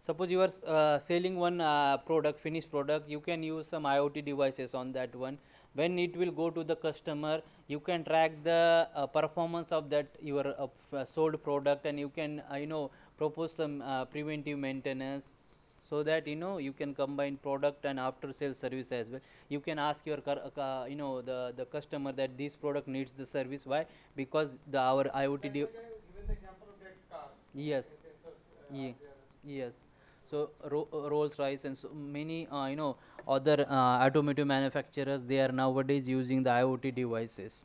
Suppose you are selling one product, finished product, you can use some IoT devices on that one. When it will go to the customer, you can track the performance of that your sold product, and you can propose some preventive maintenance, so that you can combine product and after sales service as well. You can ask your the customer that this product needs the service. Why? Because our IoT That's why I given the example of that car. yes. The sensors Ye- are there. yes. So Rolls Royce and so many other automotive manufacturers, they are nowadays using the IoT devices.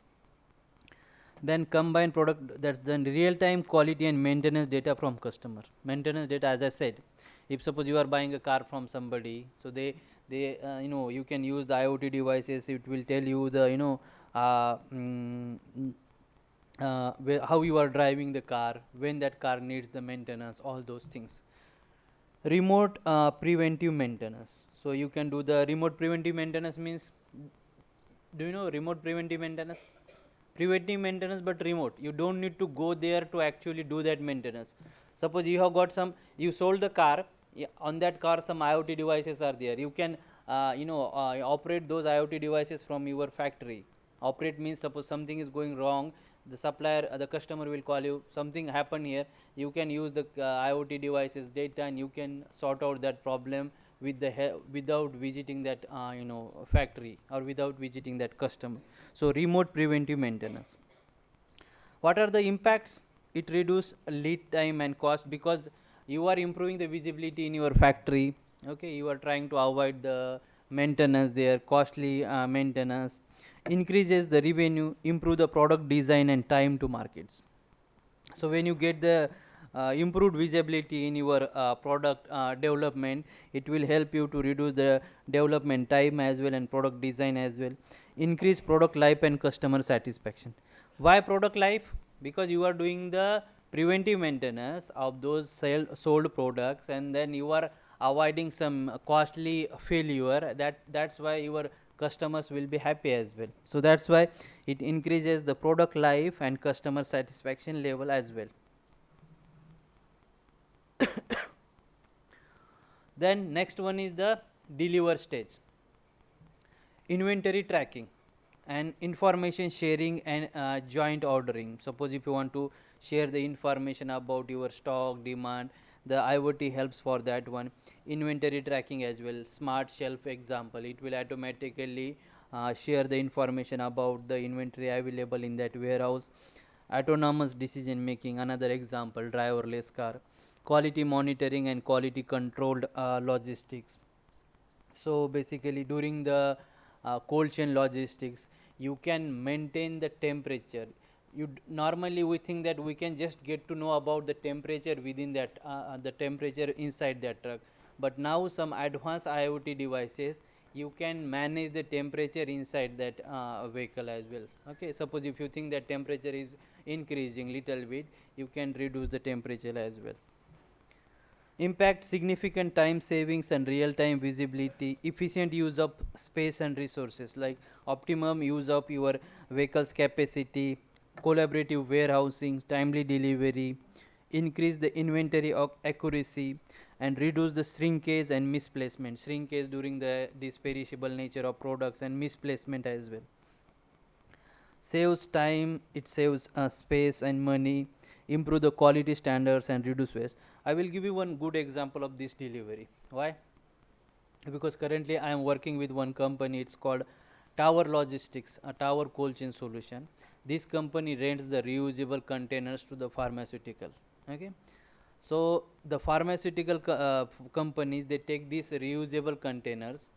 Then combine product, that's then real time quality and maintenance data from customer. Maintenance data, as I said, if suppose you are buying a car from somebody, so they you can use the IoT devices. It will tell you the uh, mm, how you are driving the car, when that car needs the maintenance, all those things. Remote preventive maintenance. So you can do the remote preventive maintenance means, do you know remote preventive maintenance? Preventive maintenance, but remote. You don't need to go there to actually do that maintenance. Suppose you have got some, you sold the car, on that car some IoT devices are there. You can operate those IoT devices from your factory. Operate means, suppose something is going wrong, the supplier, the customer will call you, something happened here. You can use the IoT devices data, and you can sort out that problem with the without visiting that factory, or without visiting that customer. So remote preventive maintenance. What are the impacts? It reduce lead time and cost, because you are improving the visibility in your factory. Okay, you are trying to avoid the maintenance there, costly maintenance. Increases the revenue, improve the product design and time to markets. So when you get the improved visibility in your product development, it will help you to reduce the development time as well, and product design as well. Increase product life and customer satisfaction. Why product life? Because you are doing the preventive maintenance of those sold products, and then you are avoiding some costly failure. That's why your customers will be happy as well. So that's why it increases the product life and customer satisfaction level as well. Then next one is the deliver stage. Inventory tracking and information sharing and joint ordering. Suppose if you want to share the information about your stock demand, the IoT helps for that one. Inventory tracking as well. Smart shelf example, it will automatically share the information about the inventory available in that warehouse. Autonomous decision making, another example, driverless car. Quality monitoring and quality controlled logistics. So basically during the cold chain logistics, you can maintain the temperature. Normally we think that we can just get to know about the temperature within that the temperature inside that truck, but now some advanced IoT devices, you can manage the temperature inside that vehicle as well. Okay, suppose if you think that temperature is increasing little bit, you can reduce the temperature as well. Impact: significant time savings and real time visibility, efficient use of space and resources, like optimum use of your vehicle's capacity, collaborative warehousing, timely delivery, increase the inventory of accuracy, and reduce the shrinkage and misplacement. Shrinkage during the this perishable nature of products, and misplacement as well. Saves time, it saves space and money, improve the quality standards and reduce waste. I will give you one good example of this delivery. Why? Because currently I am working with one company, it's called Tower Logistics, a tower cold chain solution. This company rents the reusable containers to the pharmaceutical. Okay, so the pharmaceutical companies, they take these reusable containers,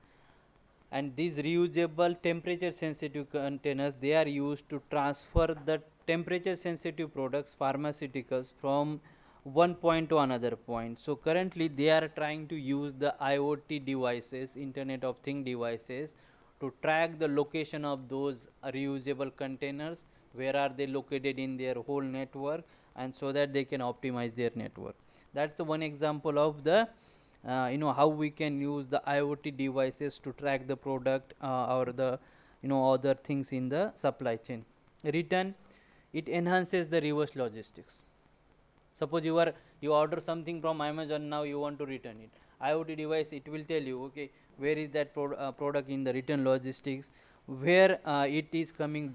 and these reusable temperature sensitive containers, they are used to transfer the temperature sensitive products, pharmaceuticals, from one point to another point. So currently they are trying to use the IoT devices, internet of thing devices, to track the location of those reusable containers, where are they located in their whole network, and so that they can optimize their network. That's the one example of the how we can use the IoT devices to track the product, or the other things in the supply chain. Return, it enhances the reverse logistics. Suppose you order something from Amazon, now you want to return it. IoT device, it will tell you, okay, where is that product in the return logistics, where it is coming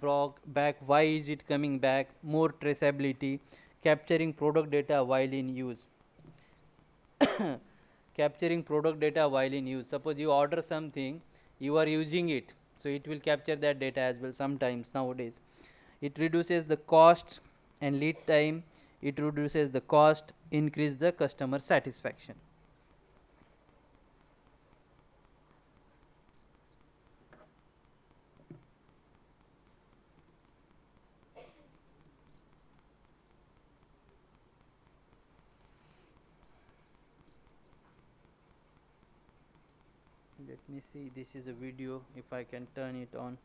back, why is it coming back, more traceability, capturing product data while in use. Capturing product data while in use. Suppose you order something, you are using it, so it will capture that data as well sometimes nowadays. It reduces the cost and lead time, it reduces the cost, increase the customer satisfaction. Let me see, this is a video, if I can turn it on.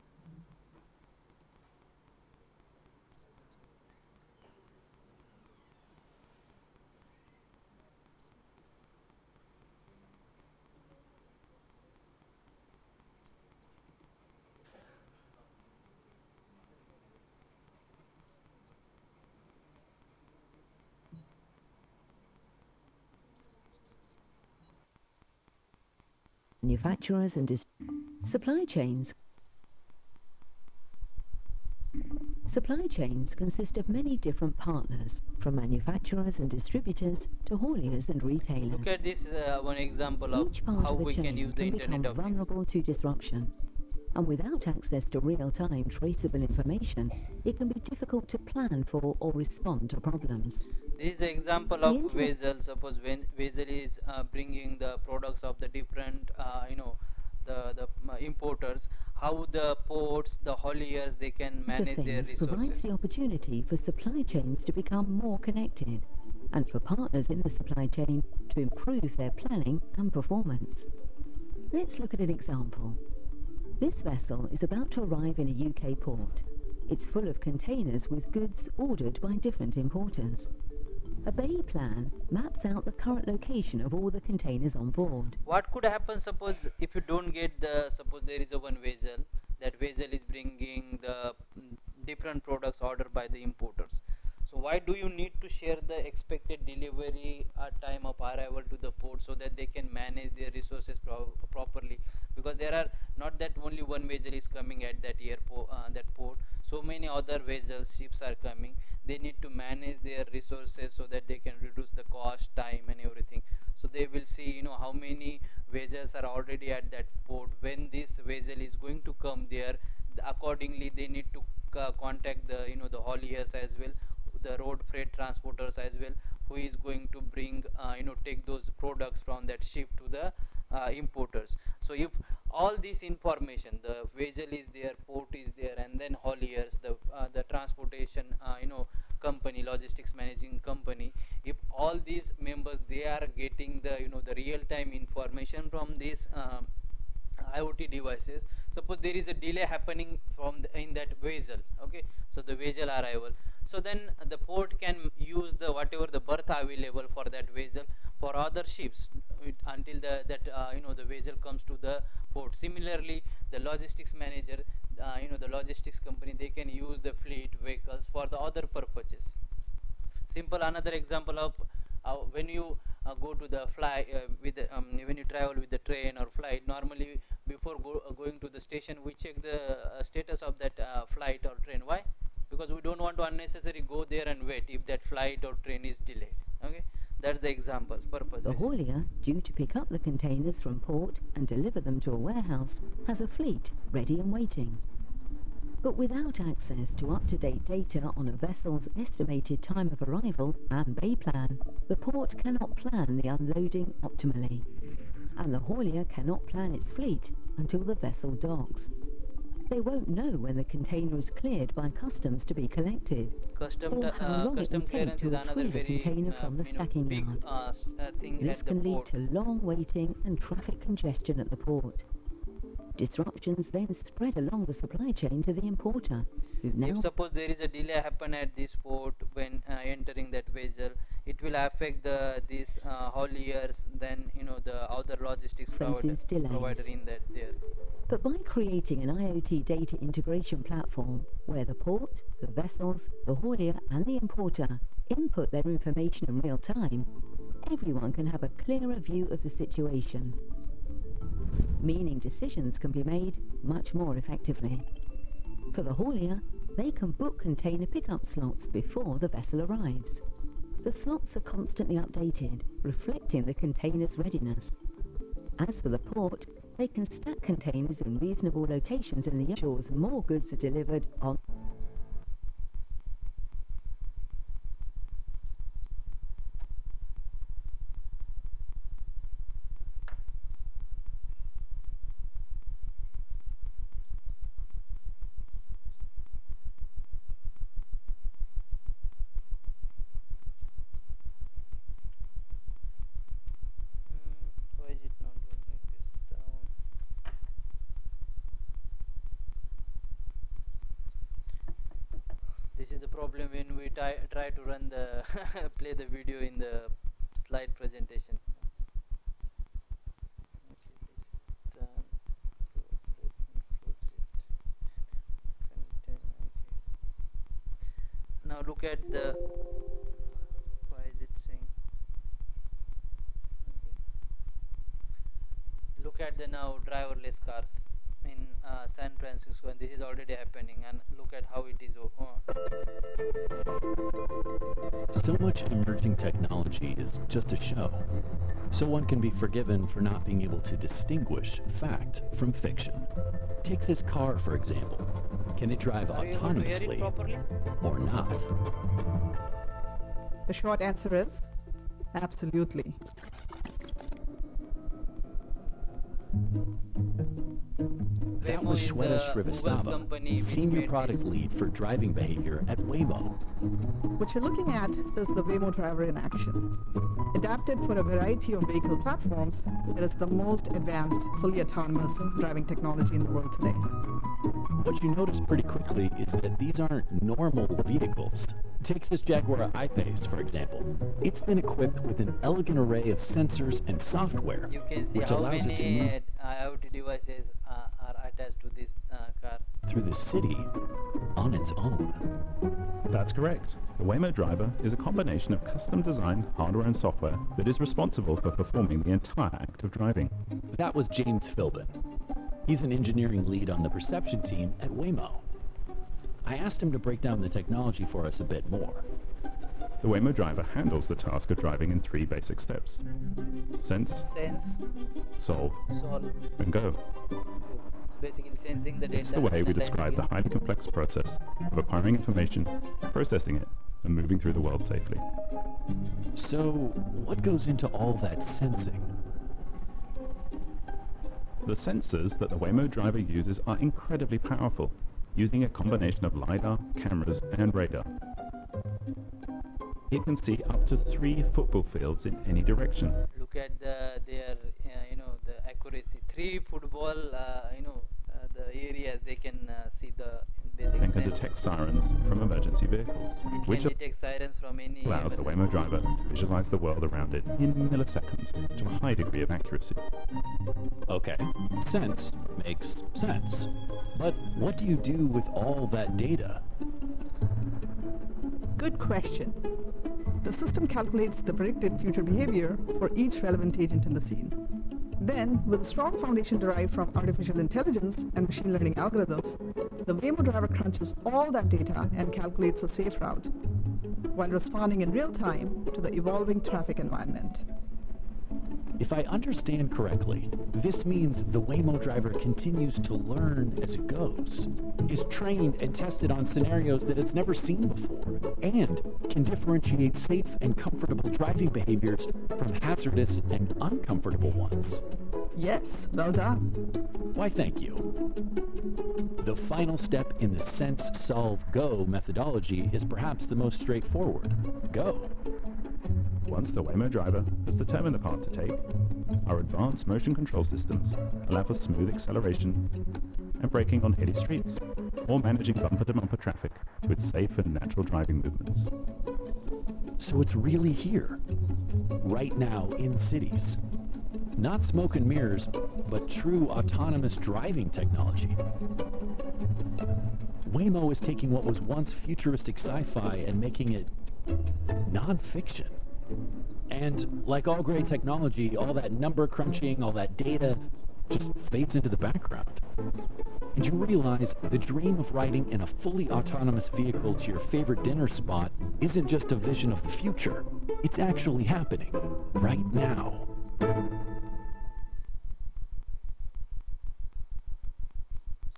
Manufacturers and supply chains. Supply chains consist of many different partners, from manufacturers and distributors to hauliers and retailers. Look at this one example of Each part how of the we can chain use the can internet become of things. vulnerable to disruption, and without access to real-time traceable information, it can be difficult to plan for or respond to problems. This is an example The of internet Vessel. Suppose when Vessel is bringing the products of the different, the importers, how the ports, the hauliers, they can of manage their Things provides resources. the opportunity for supply chains to become more connected, and for partners in the supply chain to improve their planning and performance. Let's look at an example. This vessel is about to arrive in a UK port. It's full of containers with goods ordered by different importers. A bay plan maps out the current location of all the containers on board. What could happen, suppose if you don't get the, suppose there is a one vessel, that vessel is bringing the different products ordered by the importers. So why do you need to share the expected delivery time of arrival to the port, so that they can manage their resources properly? Because there are not that only one vessel is coming at that airport, that port. So many other vessels, ships are coming. They need to manage their resources so that they can reduce the cost, time, and everything. So they will see, how many vessels are already at that port. When this vessel is going to come there, accordingly they need to contact the, the hauliers as well, the road freight transporters as well, who is going to bring, take those products from that ship to the importers. So if all this information, the vessel is there, port is there, and then hauliers, the transportation, company, logistics managing company, if all these members, they are getting the, the real time information from these IoT devices. Suppose there is a delay happening from in that vessel, okay, so the vessel arrival, so then the port can use the whatever the berth available for that vessel for other ships, until the vessel comes to the port. Similarly, the logistics manager, the logistics company, they can use the fleet vehicles for the other purposes. Simple another example of when you go to the fly with the, when you travel with the train or flight, normally before going to the station, we check the status of that flight or train. Why? Because we don't want to unnecessarily go there and wait if that flight or train is delayed. Okay, that's the example purpose. The haulier, due to pick up the containers from port and deliver them to a warehouse, has a fleet ready and waiting. But without access to up-to-date data on a vessel's estimated time of arrival and bay plan, the port cannot plan the unloading optimally. and the haulier cannot plan its fleet until the vessel docks. They won't know when the container is cleared by customs to be collected, or how long it will custom take clearance to is another retrieve a very container from the stacking big yard. thing This at the can lead port. to long waiting and traffic congestion at the port. Disruptions then spread along the supply chain to the importer, who If now suppose there is a delay happen at this port when entering that vessel, it will affect these hauliers, then the other logistics faces provider delays. in that there. But by creating an IoT data integration platform where the port, the vessels, the haulier and the importer input their information in real time, everyone can have a clearer view of the situation, meaning decisions can be made much more effectively. For the haulier, they can book container pickup slots before the vessel arrives. The slots are constantly updated, reflecting the container's readiness. As for the port, they can stack containers in reasonable locations in the ensures more goods are delivered on. Why is it not working this down? This is the problem when we try to run the play the video in the slide presentation. Okay, this done. So let me close it. Content. Okay. Now look at the. Why is it saying? Okay. Look at the now driverless cars in San Francisco, and this is already happening, and look at how it is. So much emerging technology is just a show, so one can be forgiven for not being able to distinguish fact from fiction. Take this car, for example. Can it drive Are you able to hear it autonomously properly? or not? The short answer is absolutely. That Waymo was is Shweta the Google's Srivastava, company which Senior made Product this. Lead for Driving Behavior at Waymo. What you're looking at is the Waymo driver in action. Adapted for a variety of vehicle platforms, it is the most advanced, fully autonomous driving technology in the world today. What you notice pretty quickly is that these aren't normal vehicles. Take this Jaguar I-Pace, for example. It's been equipped with an elegant array of sensors and software, You can see which how allows it to move many IoT devices are attached to this car. through the city on its own. That's correct. The Waymo driver is a combination of custom-designed hardware and software that is responsible for performing the entire act of driving. That was James Philbin. He's an engineering lead on the perception team at Waymo. I asked him to break down the technology for us a bit more. The Waymo driver handles the task of driving in 3 basic steps: sense, Sense, solve, solve. and go. Basically sensing the data. It's the way we describe the analyzing highly complex process of acquiring information, processing it, and moving through the world safely. So, what goes into all that sensing? The sensors that the Waymo driver uses are incredibly powerful, using a combination of LiDAR, cameras, and radar. It can see up to 3 football fields in any direction. it. Look at their the accuracy. 3 football the areas they can see the basic. And can sense. detect sirens from emergency vehicles, It which can detect sirens from any. allows the emergency. Waymo driver to visualize the world around it in milliseconds to a high degree of accuracy. Okay, sense makes sense. But what do you do with all that data? Good question. The system calculates the predicted future behavior for each relevant agent in the scene. Then, with a strong foundation derived from artificial intelligence and machine learning algorithms, the Waymo driver crunches all that data and calculates a safe route, while responding in real time to the evolving traffic environment. If I understand correctly, this means the Waymo driver continues to learn as it goes, is trained and tested on scenarios that it's never seen before, and can differentiate safe and comfortable driving behaviors from hazardous and uncomfortable ones. Yes, well done. Why, thank you. The final step in the Sense, Solve, Go methodology is perhaps the most straightforward. Go. Once the Waymo driver has determined the path to take, our advanced motion control systems allow for smooth acceleration and braking on hilly streets, or managing bumper-to-bumper traffic with safe and natural driving movements. So it's really here, right now in cities. Not smoke and mirrors, but true autonomous driving technology. Waymo is taking what was once futuristic sci-fi and making it non-fiction. And like all great technology, all that number crunching, all that data just fades into the background. And you realize the dream of riding in a fully autonomous vehicle to your favorite dinner spot isn't just a vision of the future. It's actually happening right now.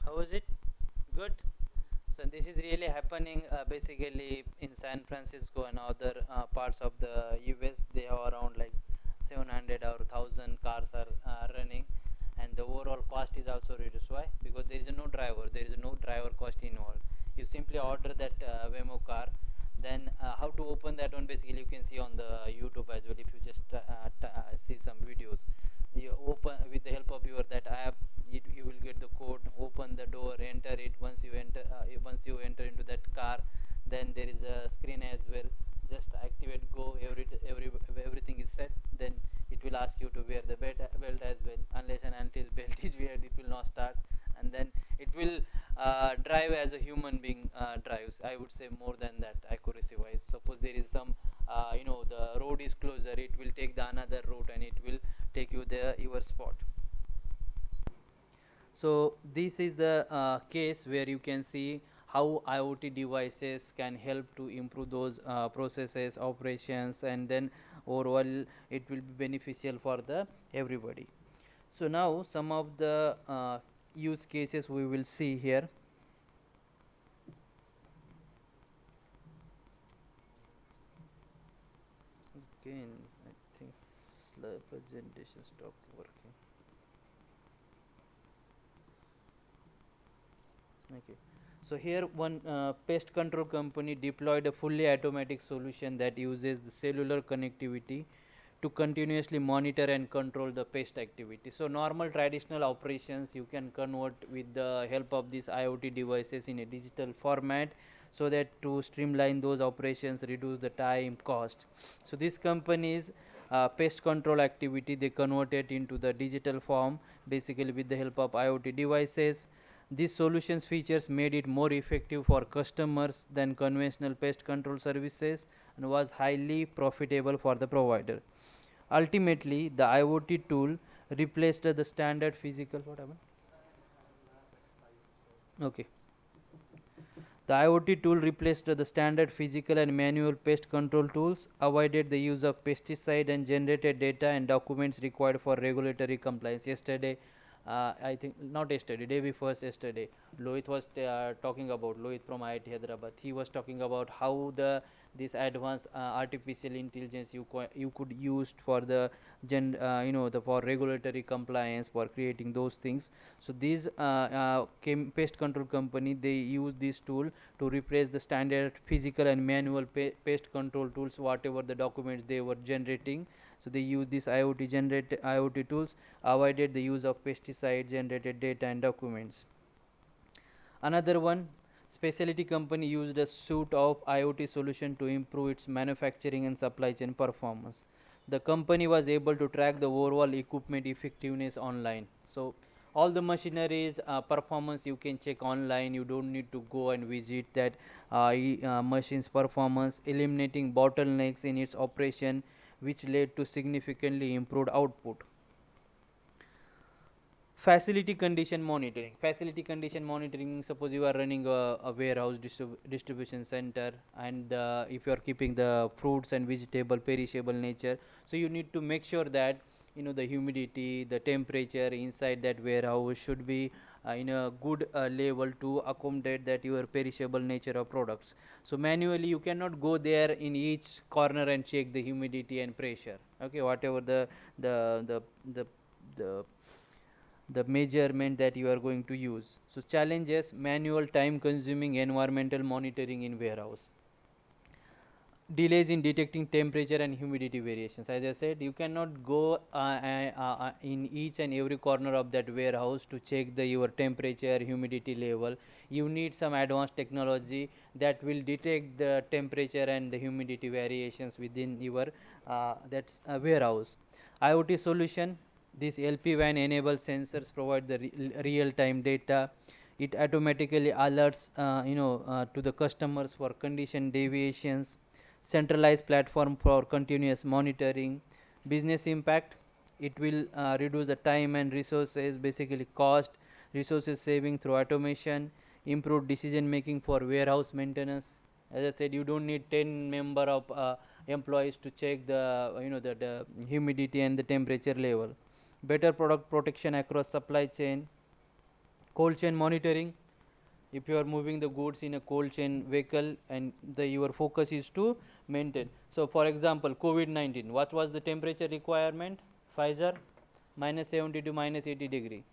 How was it? Good. So this is really happening basically in San Francisco and other parts of the US. They have around like 700 or 1000 cars are running, and the overall cost is also reduced. Why? Because there is no driver. There is no driver cost involved. You simply order that Waymo car. Then how to open that one? Basically, you can see on the YouTube as well. If you just see some videos, you open with the help of your that app. You will get the code, open the door, enter it. Once you enter into that car, then there is a screen as well. Just activate go, everything is set. Then it will ask you to wear the belt as well. Unless and until belt is weared, it will not start. And then it will drive as a human being drives. I would say more than that accuracy wise. Suppose there is some the road is closer, it will take the another route and it will take you there your spot. So this is the case where you can see how IoT devices can help to improve those processes, operations, and then overall it will be beneficial for the everybody. So now some of the use cases we will see here. Again, I think slide presentation stopped working. Okay. So here one pest control company deployed a fully automatic solution that uses the cellular connectivity to continuously monitor and control the pest activity. So normal traditional operations you can convert with the help of these IoT devices in a digital format, so that to streamline those operations, reduce the time cost. So these companies pest control activity they converted into the digital form basically with the help of IoT devices. These solutions features made it more effective for customers than conventional pest control services and was highly profitable for the provider. Ultimately, the IoT tool replaced the standard physical. What happened? Okay. The IoT tool replaced the standard physical and manual pest control tools, avoided the use of pesticide, and generated data and documents required for regulatory compliance. Yesterday, I think not yesterday, day before yesterday, Lohit was talking about Lohit from IIT Hyderabad. He was talking about how this advanced artificial intelligence you could use for the for regulatory compliance for creating those things. So these pest control company they use this tool to replace the standard physical and manual pest control tools whatever the documents they were generating. So they use this IoT tools, avoided the use of pesticide generated data and documents. Another one, specialty company used a suite of IoT solution to improve its manufacturing and supply chain performance. The company was able to track the overall equipment effectiveness online. So all the machineries performance you can check online. You don't need to go and visit that machine's performance, eliminating bottlenecks in its operation, which led to significantly improved output. Facility condition monitoring, suppose you are running a warehouse distribution center, and if you are keeping the fruits and vegetable perishable nature, so you need to make sure that the humidity, the temperature inside that warehouse should be in a good level to accommodate that your perishable nature of products. So manually you cannot go there in each corner and check the humidity and pressure. Okay, whatever the the measurement that you are going to use. So challenges: manual, time consuming environmental monitoring in warehouse, delays in detecting temperature and humidity variations. As I said, you cannot go in each and every corner of that warehouse to check your temperature, humidity level. You need some advanced technology that will detect the temperature and the humidity variations within your warehouse. IoT solution: this LP-WAN enables sensors provide the real-time data. It automatically alerts to the customers for condition deviations. Centralized platform for continuous monitoring. Business impact: it will reduce the time and resources, basically cost, resources saving through automation. Improve decision making for warehouse maintenance. As I said, you don't need 10 member of employees to check the humidity and the temperature level. Better product protection across supply chain. Cold chain monitoring: if you are moving the goods in a cold chain vehicle and your focus is to maintain. So for example, COVID-19, what was the temperature requirement? Pfizer, -70 to -80 degree.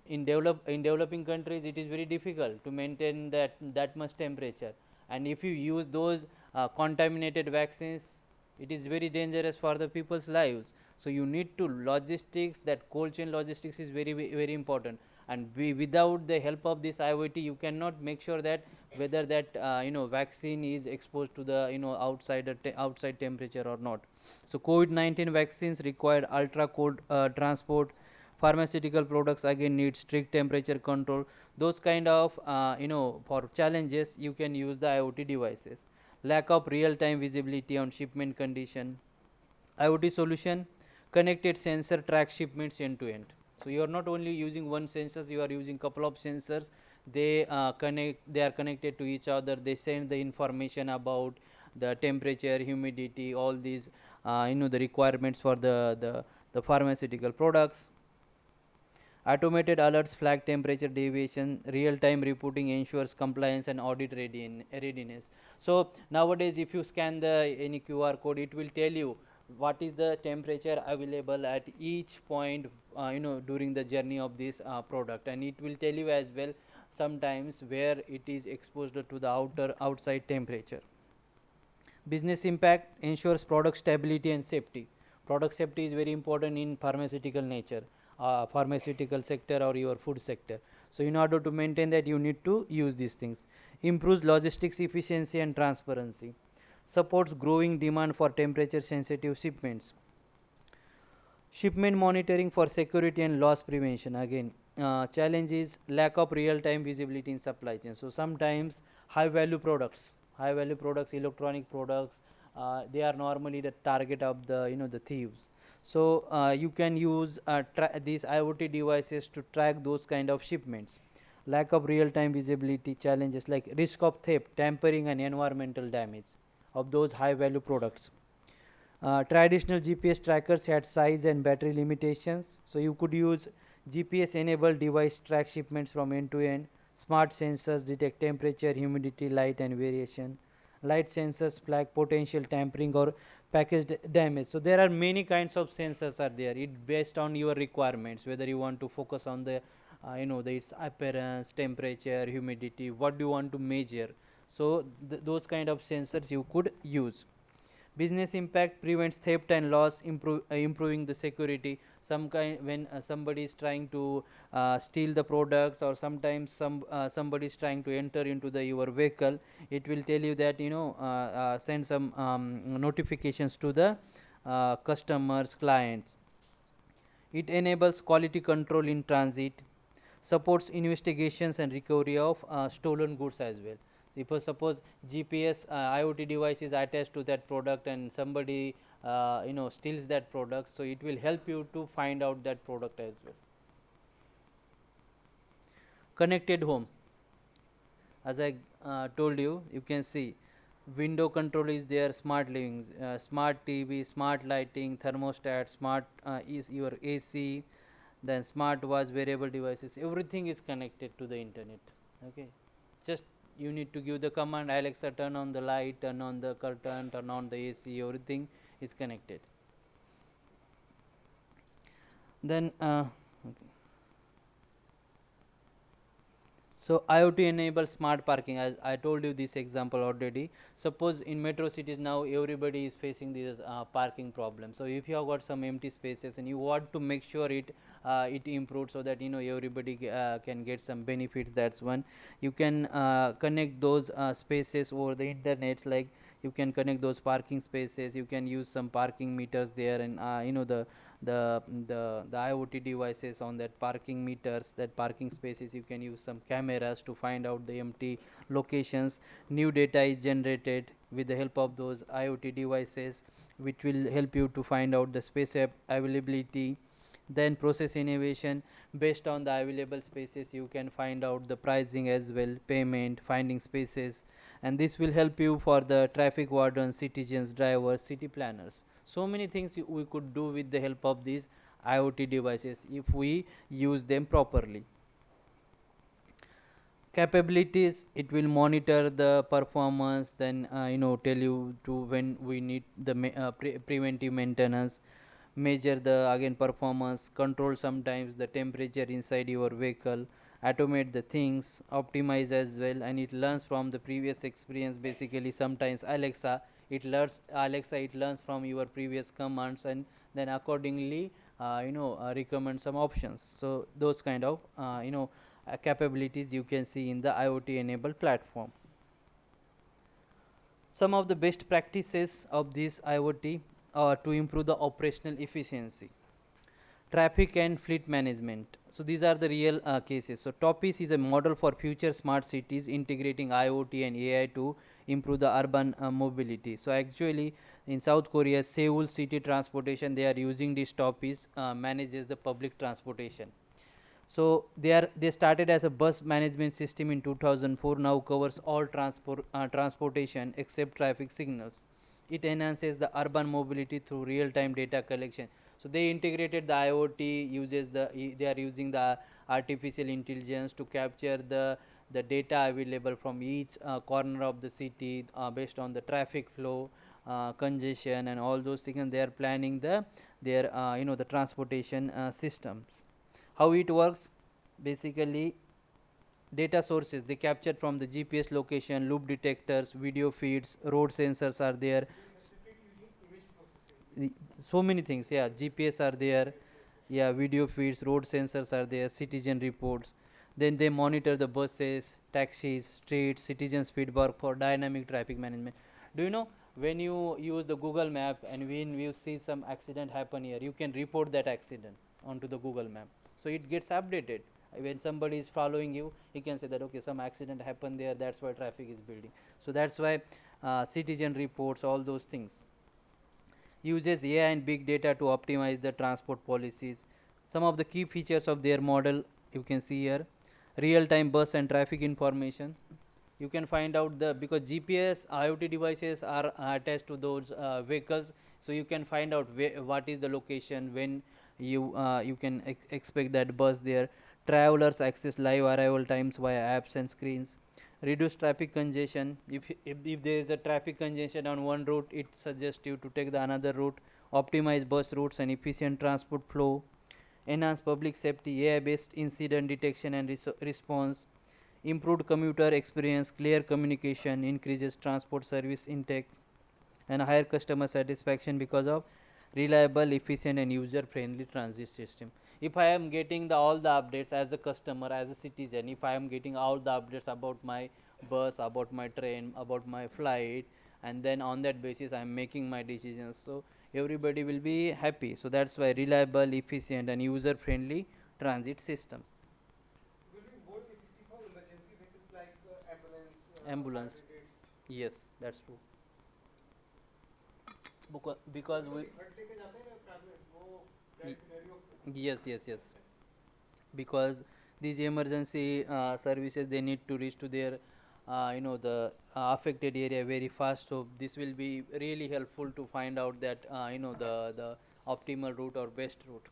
In developing countries, it is very difficult to maintain that much temperature, and if you use those contaminated vaccines, it is very dangerous for the people's lives. So you need to logistics, that cold chain logistics is very important, and without the help of this IoT, you cannot make sure that whether that vaccine is exposed to the outside temperature or not. So COVID-19 vaccines required ultra cold transport. Pharmaceutical products again need strict temperature control. Those kind of for challenges, you can use the IoT devices. Lack of real time visibility on shipment condition. IoT solution: connected sensor track shipments end to end. So you are not only using one sensors, you are using couple of sensors. They they are connected to each other. They send the information about the temperature, humidity, all these the requirements for the pharmaceutical products. Automated alerts flag temperature deviation. Real time reporting ensures compliance and audit readiness. So nowadays, if you scan any QR code, it will tell you what is the temperature available at each point during the journey of this product, and it will tell you as well sometimes where it is exposed to the outside temperature. Business impact: ensures product stability and safety. Product safety is very important in pharmaceutical nature, pharmaceutical sector or your food sector. So in order to maintain that, you need to use these things. Improves logistics efficiency and transparency. Supports growing demand for temperature sensitive shipments. Shipment monitoring for security and loss prevention. Again, challenge is lack of real time visibility in supply chain. So sometimes high value products, electronic products, they are normally the target of the thieves. So you can use these IoT devices to track those kind of shipments. Lack of real time visibility challenges like risk of theft, tampering and environmental damage of those high value products. Traditional GPS trackers had size and battery limitations, so you could use GPS enabled device track shipments from end to end. Smart sensors detect temperature, humidity, light and variation. Light sensors flag potential tampering or package damage. So there are many kinds of sensors are there. It based on your requirements, whether you want to focus on the its appearance, temperature, humidity, what do you want to measure. So those kind of sensors you could use. Business impact: prevents theft and loss, improving the security. Some kind when somebody is trying to steal the products, or sometimes somebody is trying to enter into your vehicle, it will tell you that send some notifications to the customers, clients. It enables quality control in transit. Supports investigations and recovery of stolen goods as well. If suppose GPS IoT device is attached to that product and somebody steals that product, so it will help you to find out that product as well. Connected home: as I told you, you can see window control is there, smart living, smart TV, smart lighting, thermostat, smart is your AC, then smart watch, wearable devices, everything is connected to the internet. Okay, just you need to give the command, Alexa turn on the light, turn on the curtain, turn on the AC, everything is connected. Then okay. So IoT enable smart parking. As I told you this example already. Suppose in metro cities now everybody is facing this parking problem. So if you have got some empty spaces and you want to make sure it improves so that everybody can get some benefits. That's one. You can connect those spaces over the internet. Like you can connect those parking spaces. You can use some parking meters there, and the IoT devices on that parking meters, that parking spaces, you can use some cameras to find out the empty locations. New data is generated with the help of those IoT devices, which will help you to find out the space availability. Then process innovation, based on the available spaces you can find out the pricing as well, payment, finding spaces, and this will help you for the traffic wardens, citizens, drivers, city planners. So many things we could do with the help of these IoT devices if we use them properly. Capabilities, it will monitor the performance, then tell you to when we need the preventive maintenance, measure the again performance, control sometimes the temperature inside your vehicle, automate the things, optimize as well, and it learns from the previous experience. Basically sometimes Alexa, it learns from your previous commands, and then accordingly recommend some options. So those kind of capabilities you can see in the IoT enabled platform. Some of the best practices of this IoT to improve the operational efficiency. Traffic and fleet management. So these are the real cases. So Topis is a model for future smart cities integrating IoT and AI to improve the urban mobility. So actually in South Korea, Seoul city transportation, they are using this Topis manages the public transportation. So they started as a bus management system in 2004. Now covers all transportation except traffic signals. It enhances the urban mobility through real-time data collection. So they integrated the IoT, they are using the artificial intelligence to capture the data available from each corner of the city based on the traffic flow, congestion, and all those things. And they are planning the transportation systems. How it works? Basically data sources they captured from the GPS location, loop detectors, video feeds, road sensors are there. So many things, yeah, GPS are there, yeah, video feeds, road sensors are there, citizen reports. Then they monitor the buses, taxis, streets, citizens feedback for dynamic traffic management. Do you know, when you use the Google map and when you see some accident happen here, you can report that accident onto the Google map, so it gets updated. When somebody is following you, he can say that okay, some accident happened there, that's why traffic is building. So that's why citizen reports, all those things. Uses AI and big data to optimize the transport policies. Some of the key features of their model you can see here: real-time bus and traffic information. You can find out because GPS IoT devices are attached to those vehicles, so you can find out what is the location when you can expect that bus there. Travelers access live arrival times via apps and screens. Reduce traffic congestion. If there is a traffic congestion on one route, it suggests you to take the another route. Optimize bus routes and efficient transport flow. Enhance public safety, AI based incident detection and response. Improved commuter experience, clear communication, increases transport service intake, and higher customer satisfaction because of reliable, efficient, and user friendly transit system. If I am getting all the updates as a customer, as a citizen, if I am getting all the updates about my bus, about my train, about my flight, and then on that basis I am making my decisions, so everybody will be happy. So that's why reliable, efficient, and user friendly transit system. Will be more efficient for emergency vehicles like ambulance, fire Ambulance, brigades. yes, that's true. Because क्योंकि we हट लेके जाते हैं ना traveller वो that scenario. yes, yes, yes, because these emergency services, they need to reach to their the affected area very fast. So this will be really helpful to find out that the optimal route or best route.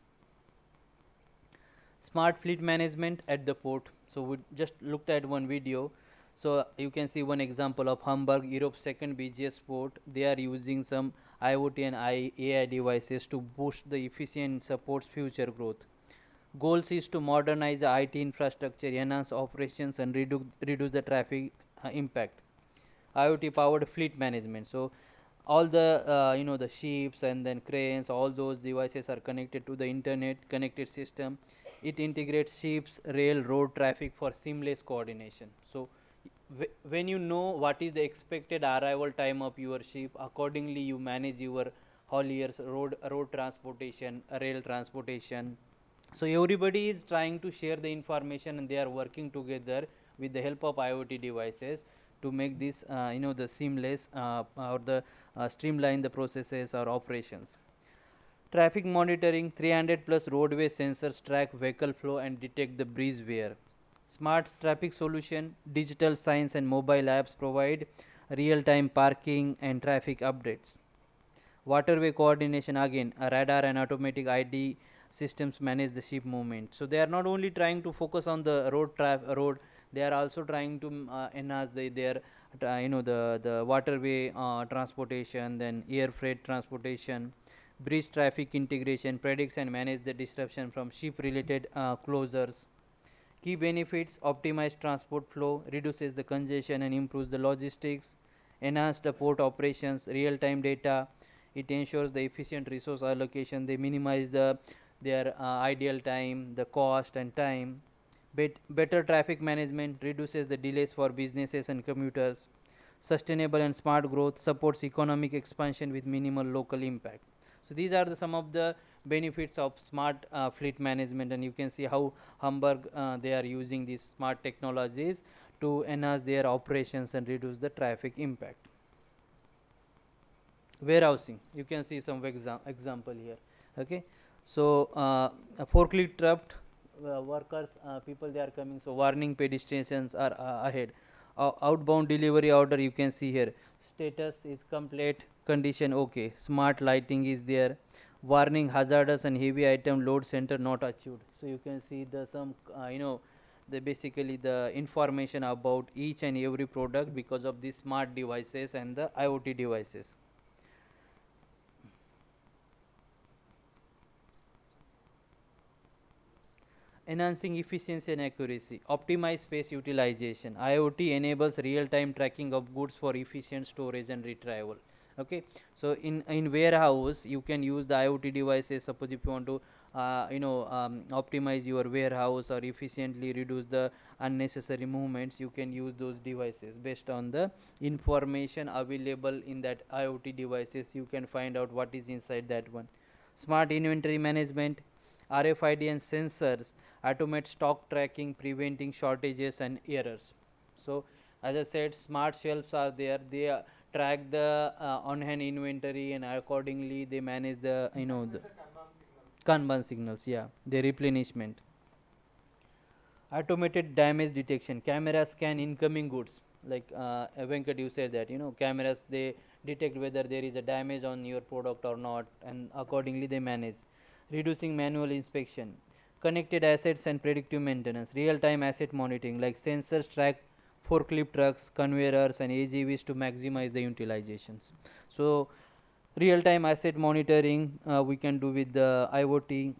Smart fleet management at the port. So we just looked at one video. So you can see one example of Hamburg, Europe's second busiest port. They are using some IoT and AI devices to boost the efficient supports future growth. Goals is to modernize the IT infrastructure, enhance operations, and reduce the traffic impact. IoT powered fleet management. So all the the ships and then cranes, all those devices are connected to the internet connected system. It integrates ships, rail, road traffic for seamless coordination. So when you know what is the expected arrival time of your ship, accordingly you manage your hauliers, road transportation, rail transportation. So everybody is trying to share the information and they are working together with the help of IoT devices to make this the seamless or the streamline the processes or operations. Traffic monitoring, 300 plus roadway sensors track vehicle flow and detect the breeze wear. Smart traffic solution, digital signs and mobile apps provide real time parking and traffic updates. Waterway coordination, again a radar and automatic ID systems manage the ship movement. So they are not only trying to focus on the road, they are also trying to enhance their the waterway transportation, then air freight transportation. Bridge traffic integration predicts and manage the disruption from ship related closures. Key benefits: optimized transport flow, reduces the congestion and improves the logistics, enhanced the port operations, real time data. It ensures the efficient resource allocation. They minimize their ideal time, the cost and time. Better traffic management reduces the delays for businesses and commuters. Sustainable and smart growth supports economic expansion with minimal local impact. So these are some of the benefits of smart fleet management, and you can see how Hamburg they are using these smart technologies to enhance their operations and reduce the traffic impact. Warehousing, you can see some example here. Okay, so a forklift truck workers, people they are coming, so warning pedestrians are ahead. Outbound delivery order, you can see here, status is complete, condition okay, smart lighting is there, warning hazardous and heavy item load center not achieved. So you can see the some the basically the information about each and every product because of these smart devices and the IoT devices. Enhancing efficiency and accuracy, optimize space utilization. IoT enables real-time tracking of goods for efficient storage and retrieval. Okay, so in warehouse you can use the IoT devices. Suppose if you want to optimize your warehouse or efficiently reduce the unnecessary movements, you can use those devices based on the information available in that IoT devices. You can find out what is inside that one. Smart inventory management, RFID and sensors automate stock tracking, preventing shortages and errors. So as I said, smart shelves are there. They track the on-hand inventory and accordingly they manage the the Kanban signals. Yeah, the replenishment. Automated damage detection, cameras scan incoming goods. Like Venkat, you said that cameras they detect whether there is a damage on your product or not, and accordingly they manage. Reducing manual inspection, connected assets and predictive maintenance, real-time asset monitoring, like sensors track forklift trucks, conveyors and AGVs to maximize the utilizations. So real-time asset monitoring we can do with the IoT.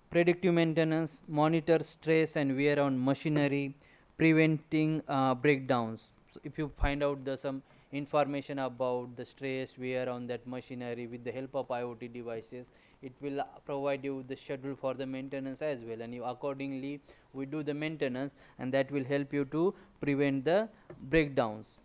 Predictive maintenance, monitor stress and wear on machinery, preventing breakdowns. So if you find out the some information about the stress wear on that machinery with the help of IoT devices, it will provide you the schedule for the maintenance as well, and you accordingly we do the maintenance, and that will help you to prevent the breakdowns.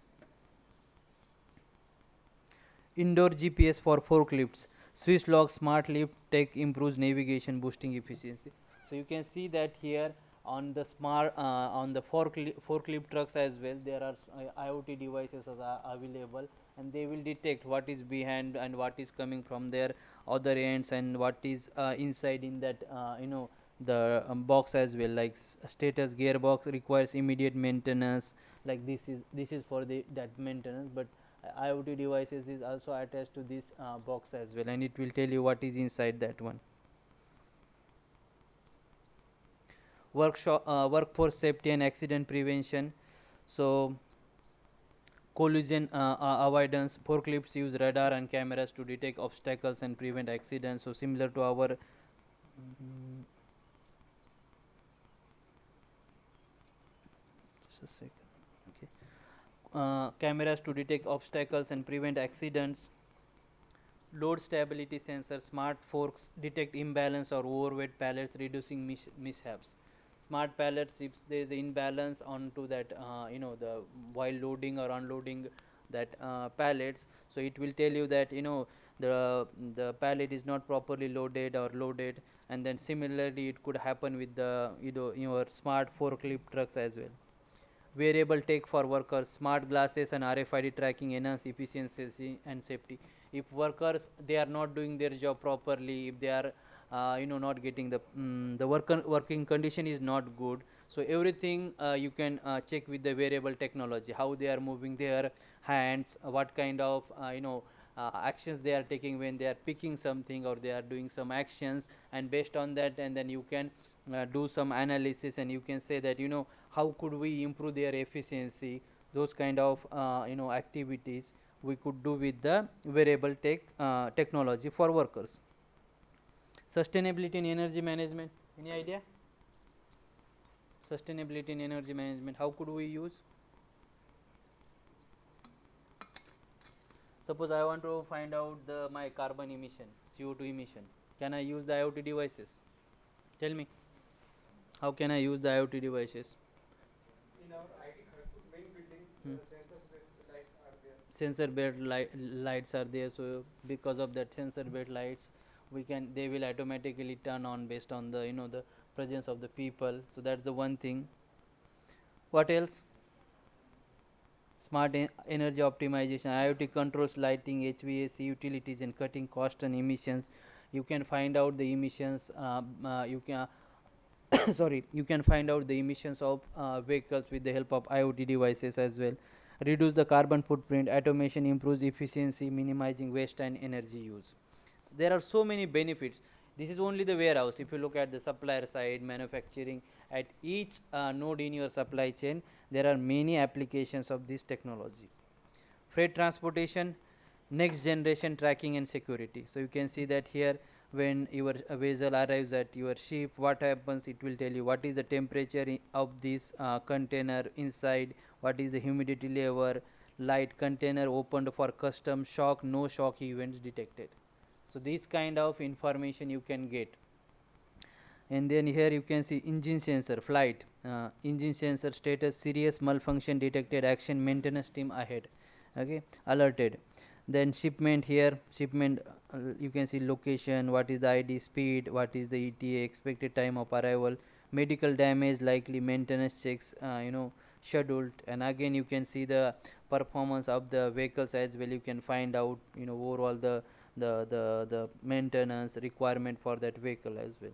Indoor GPS for forklifts, switch lock smart lift tech improves navigation, boosting efficiency. So you can see that here on the smart on the forklift trucks as well, there are IoT devices are available, and they will detect what is behind and what is coming from their other ends and what is inside in that the box as well. Like status gearbox requires immediate maintenance, like this is for the that maintenance, but IoT devices is also attached to this box as well, and it will tell you what is inside that one. Workforce safety and accident prevention. So collision avoidance, forklifts use radar and cameras to detect obstacles and prevent accidents. So similar to our just a second. Okay. Cameras to detect obstacles and prevent accidents. Load stability sensor. Smart forks detect imbalance or overweight pallets, reducing mishaps. Smart pallets, if there is imbalance onto that the while loading or unloading that pallets, so it will tell you that the pallet is not properly loaded or loaded. And then similarly it could happen with the your smart forklift trucks as well. Wearable tech for workers. Smart glasses and RFID tracking enhance efficiency and safety. If workers they are not doing their job properly, if they are not getting the working condition is not good, so everything you can check with the wearable technology, how they are moving their hands, what kind of actions they are taking when they are picking something or they are doing some actions, and based on that, and then you can do some analysis, and you can say that how could we improve their efficiency. Those kind of activities we could do with the wearable technology for workers. Sustainability in energy management, any idea? Sustainability in energy management, how could we use? Suppose I want to find out my carbon emission, CO2 emission. Can I use the IoT devices? Tell me, how can I use the IoT devices? In our IT Kharagpur main building, Hmm. sensors with lights are there. Sensor based lights are there, so because of that sensor based lights, they will automatically turn on based on the presence of the people. So that's the one thing. What else? Smart energy optimization. IoT controls lighting, HVAC utilities, and cutting cost and emissions. You can find out the emissions. You can sorry, you can find out the emissions of vehicles with the help of IoT devices as well. Reduce the carbon footprint. Automation improves efficiency, minimizing waste and energy use. There are so many benefits. This is only the warehouse. If you look at the supplier side, manufacturing, at each node in your supply chain, there are many applications of this technology. Freight transportation, next generation tracking and security. So you can see that here, when your vessel arrives at your ship, what happens, it will tell you what is the temperature of this container inside, what is the humidity level, light container opened for custom, shock, no shock events detected. So this kind of information you can get. And then here you can see engine sensor, flight engine sensor status, serious malfunction detected, action, maintenance team ahead. Okay, alerted. Then shipment, here shipment, you can see location, what is the ID, speed, what is the ETA, expected time of arrival, medical damage, likely maintenance checks scheduled. And again you can see the performance of the vehicles as well. You can find out overall the maintenance requirement for that vehicle as well.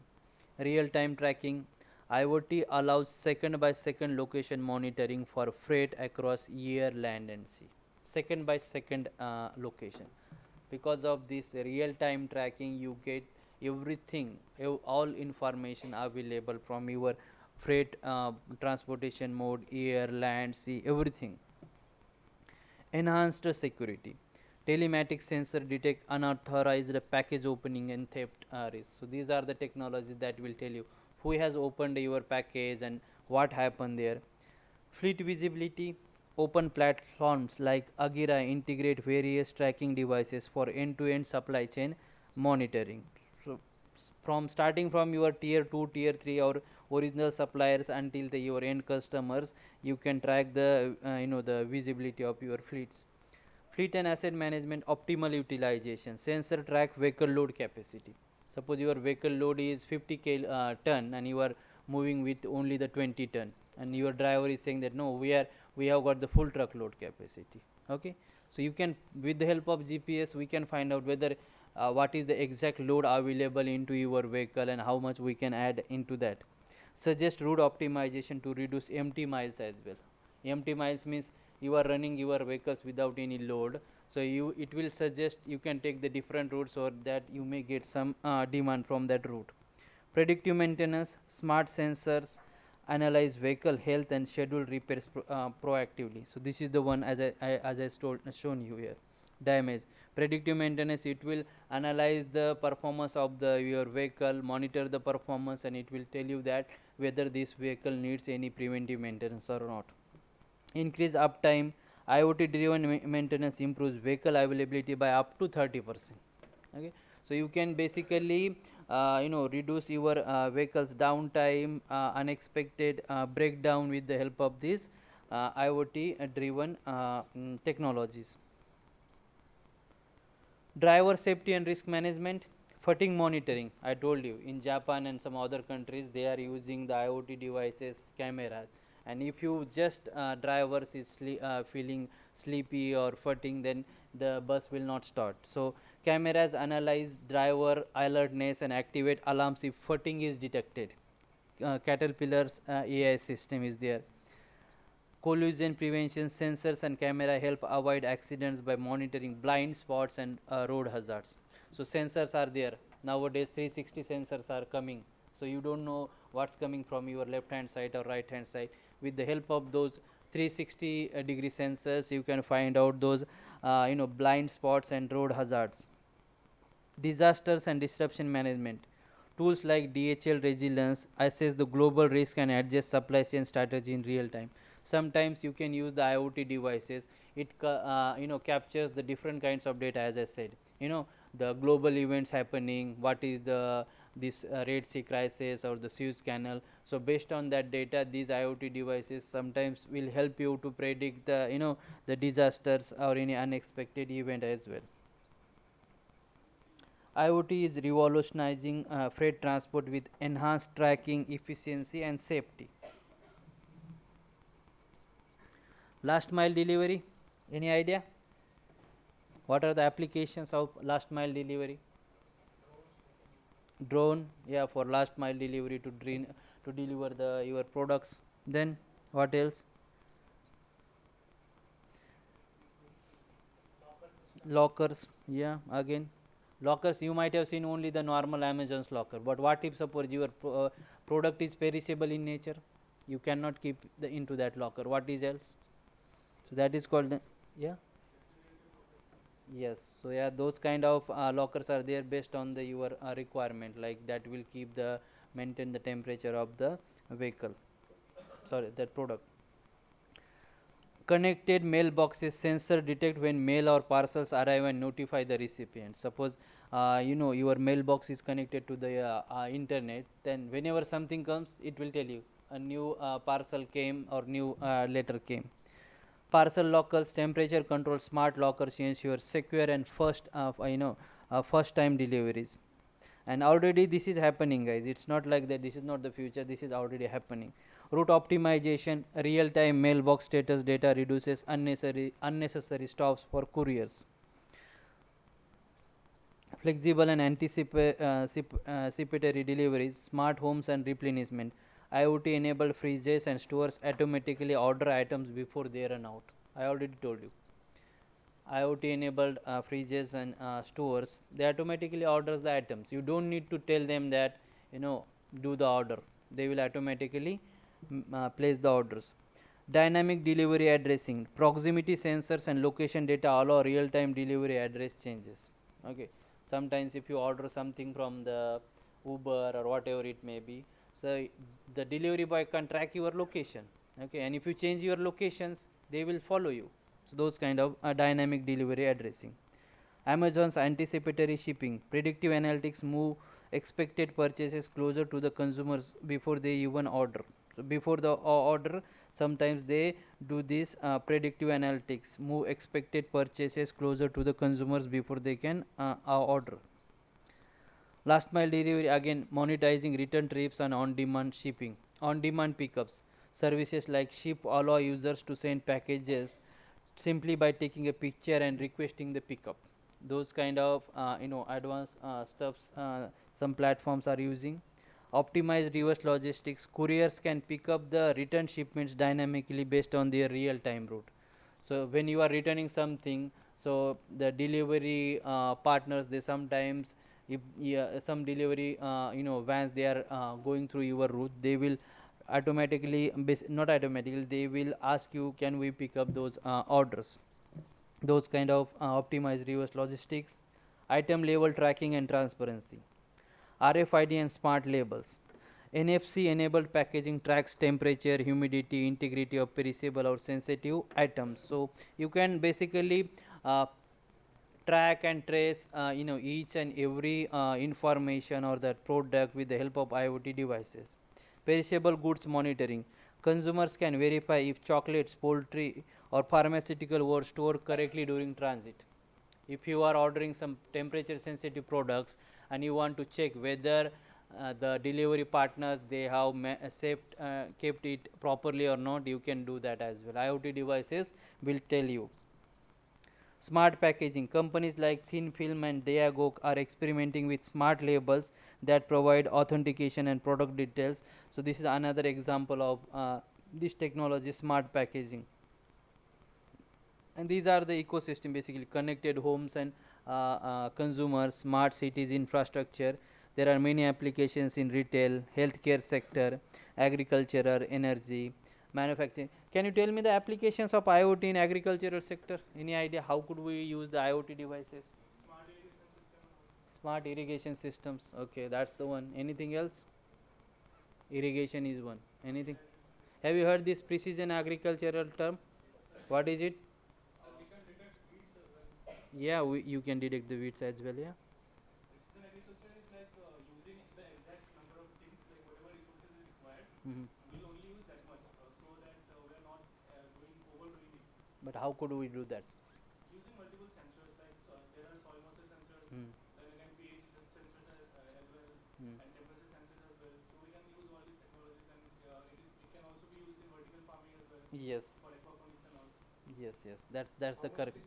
Real time tracking. IoT allows second by second location monitoring for freight across air, land, and sea. Second by second location. Because of this real time tracking, you get everything, all information available from your freight transportation mode, air, land, sea, everything. Enhanced security. Telematic sensor detect unauthorized package opening and theft risk. So these are the technologies that will tell you who has opened your package and what happened there. Fleet visibility. Open platforms like Agira integrate various tracking devices for end-to-end supply chain monitoring. So from starting from your tier 2, tier 3 or original suppliers until your end customers, you can track the the visibility of your fleets. Fleet and asset management, optimal utilization. Sensor track vehicle load capacity. Suppose your vehicle load is 50 ton and you are moving with only the 20 ton, and your driver is saying that no, we have got the full truck load capacity. Okay, so you can, with the help of GPS, we can find out whether what is the exact load available into your vehicle and how much we can add into that. Suggest route optimization to reduce empty miles as well. Empty miles means you are running your vehicles without any load, so it will suggest you can take the different routes, or that you may get some demand from that route. Predictive maintenance. Smart sensors analyze vehicle health and schedule repairs proactively. So this is the one, as I shown you here. Damage. Predictive maintenance, it will analyze the performance of your vehicle, monitor the performance, and it will tell you that whether this vehicle needs any preventive maintenance or not. increase uptime. IoT driven maintenance improves vehicle availability by up to 30%. Okay, so you can basically reduce your vehicles downtime, unexpected breakdown with the help of these IoT driven technologies. Driver safety and risk management, fatigue monitoring. I told you in Japan and some other countries they are using the IoT devices, cameras, and if you just drivers is feeling sleepy or fatigue, then the bus will not start. So cameras analyze driver alertness and activate alarms if fatigue is detected. Caterpillar's AI system is there. Collision prevention sensors and camera help avoid accidents by monitoring blind spots and road hazards. So sensors are there nowadays. 360 sensors are coming, so you don't know what's coming from your left hand side or right hand side. With the help of those 360 degree sensors, you can find out those blind spots and road hazards. Disasters and disruption management. Tools like DHL Resilience assess the global risk and adjust supply chain strategy in real time. Sometimes you can use the IoT devices. It captures the different kinds of data, as I said. The global events happening. What is the this Red Sea crisis or the Suez Canal? So based on that data, these IoT devices sometimes will help you to predict the disasters or any unexpected event as well. IoT is revolutionizing freight transport with enhanced tracking, efficiency, and safety. Last mile delivery. Any idea? What are the applications of last mile delivery? Drone, yeah, for last mile delivery to deliver your products. Then what else? Lockers, yeah, again lockers. You might have seen only the normal Amazon's locker, but what if suppose your product is perishable in nature? You cannot keep into that locker. What is else? So that is called the, yeah, yes. So yeah, those kind of lockers are there based on the your requirement, like that will keep the maintain the temperature of the vehicle, sorry, that product. Connected mailboxes sensor detect when mail or parcels arrive and notify the recipient. Suppose your mailbox is connected to the internet, then whenever something comes, it will tell you a new parcel came or new letter came. Parcel lockers, temperature control smart lockers ensure secure and first time deliveries. And already this is happening, guys. It's not like that this is not the future, this is already happening. Route optimization, real time mailbox status data reduces unnecessary stops for couriers. Flexible and anticipatory deliveries, smart homes and replenishment. IoT enabled fridges and stores automatically order items before they run out. I already told you. IoT enabled fridges and stores, they automatically orders the items. You don't need to tell them that do the order. They will automatically place the orders. Dynamic delivery addressing, proximity sensors and location data allow real time delivery address changes. Okay, sometimes if you order something from the Uber or whatever it may be, so the delivery boy can track your location. Okay, and if you change your locations, they will follow you. So those kind of dynamic delivery addressing. Amazon's anticipatory shipping, predictive analytics move expected purchases closer to the consumers before they even order. So before the order, sometimes they do this predictive analytics, move expected purchases closer to the consumers before they can order. Last mile delivery, again monetizing return trips and on demand shipping. On demand pickups, services like Ship allow users to send packages simply by taking a picture and requesting the pickup. Those kind of advanced stuffs some platforms are using. Optimized reverse logistics, couriers can pick up the return shipments dynamically based on their real time route. So when you are returning something, so the delivery partners, they sometimes, if some delivery vans, they are going through your route, they will automatically not automatically, they will ask you, can we pick up those orders. Those kind of optimized reverse logistics. Item level tracking and transparency, RFID and smart labels. NFC enabled packaging tracks temperature, humidity, integrity of perishable or sensitive items. So you can basically track and trace each and every information or that product with the help of IoT devices. Perishable goods monitoring. Consumers can verify if chocolates, poultry or pharmaceutical were stored correctly during transit. If you are ordering some temperature sensitive products and you want to check whether the delivery partners they have kept it properly or not, you can do that as well. IoT devices will tell you. Smart packaging. Companies like Thin Film and Diageo are experimenting with smart labels that provide authentication and product details. So this is another example of this technology, smart packaging. And these are the ecosystem, basically connected homes and consumers, smart cities infrastructure. There are many applications in retail, healthcare sector, agriculture, energy, manufacturing. Can you tell me the applications of IoT in agricultural sector? Any idea how could we use the IoT devices? Smart irrigation systems. Okay, that's the one. Anything else? Irrigation is one. Anything? Have you heard this precision agricultural term? What is it? Yeah, you can detect the weeds as well. Yeah. Mhm. But how could we do that? Hmm. Hmm. Yes. Yes, yes. That's the correct.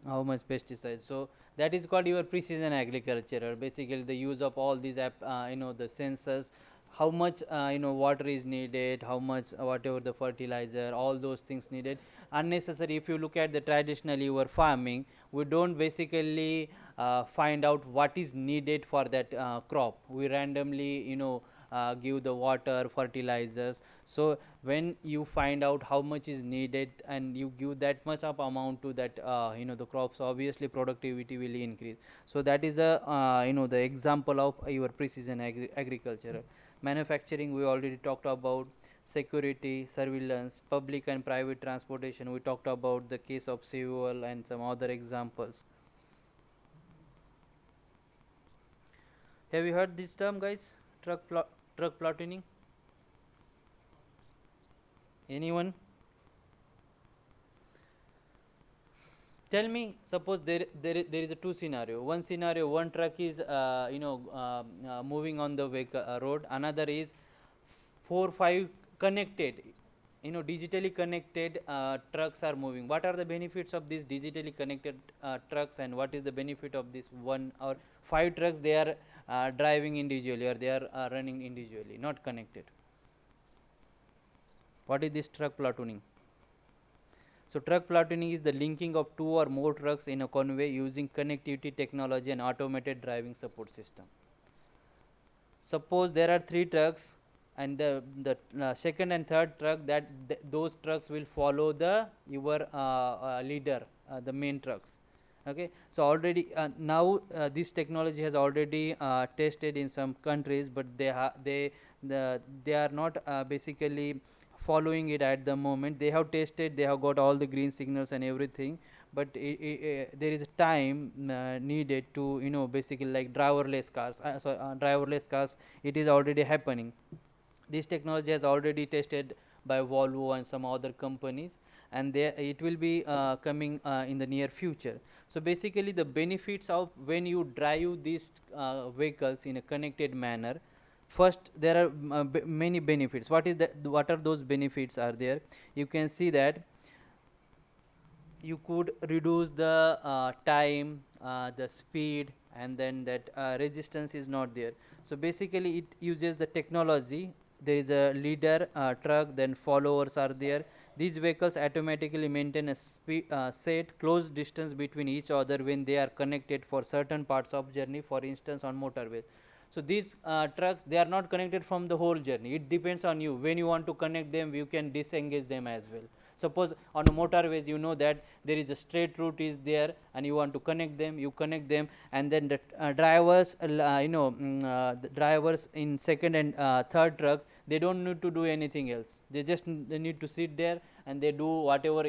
How much pesticide? So that is called your precision agriculture, or basically the use of all these the sensors, how much water is needed, how much whatever the fertilizer, all those things needed. Unnecessary. If you look at the traditionally your farming, we don't basically find out what is needed for that crop. We randomly give the water, fertilizers. So when you find out how much is needed and you give that much of amount to that the crops, obviously productivity will increase. So that is a the example of your precision agriculture. Manufacturing we already talked about. Security, surveillance, public and private transportation, we talked about the case of civil and some other examples. Have you heard this term, guys? Truck platooning? Anyone? Tell me, suppose there is a two scenario. One scenario, one truck is moving on the road. Another is 4 5 connected, digitally connected trucks are moving. What are the benefits of these digitally connected trucks, and what is the benefit of this one or 5 trucks they are driving individually, or they are running individually, not connected? What is this truck platooning? So truck platooning is the linking of 2 or more trucks in a convoy using connectivity technology and automated driving support system. Suppose there are 3 trucks, and the second and third truck, those trucks will follow the your leader, the main trucks. Okay, so already now this technology has already tested in some countries, but they are not basically following it at the moment. They have tested, they have got all the green signals and everything, but there is a time needed to basically like driverless cars. Driverless cars, it is already happening. This technology has already tested by Volvo and some other companies, and it will be coming in the near future. So basically the benefits of when you drive these vehicles in a connected manner. First, there are many benefits. What are those benefits are there? You can see that you could reduce the time, the speed, and then that resistance is not there. So basically it uses the technology. There is a leader truck, then followers are there. These vehicles automatically maintain a set close distance between each other when they are connected for certain parts of journey, for instance on motorways. So these trucks, they are not connected from the whole journey. It depends on you. When you want to connect them, you can disengage them as well. Suppose on a motorways, you know that there is a straight route is there and you want to connect them, you connect them, and then the drivers the drivers in second and third trucks, they don't need to do anything else, they just they need to sit there and they do whatever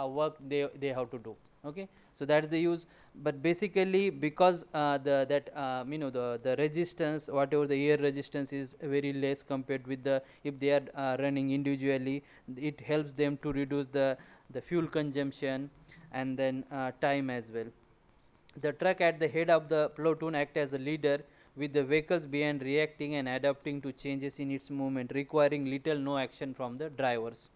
work they have to do. Okay, so that's the use. But basically, because the that the resistance, whatever the air resistance is very less compared with the, if they are running individually, it helps them to reduce the fuel consumption and then time as well. The truck at the head of the platoon act as a leader, with the vehicles behind reacting and adapting to changes in its movement, requiring little no action from the drivers.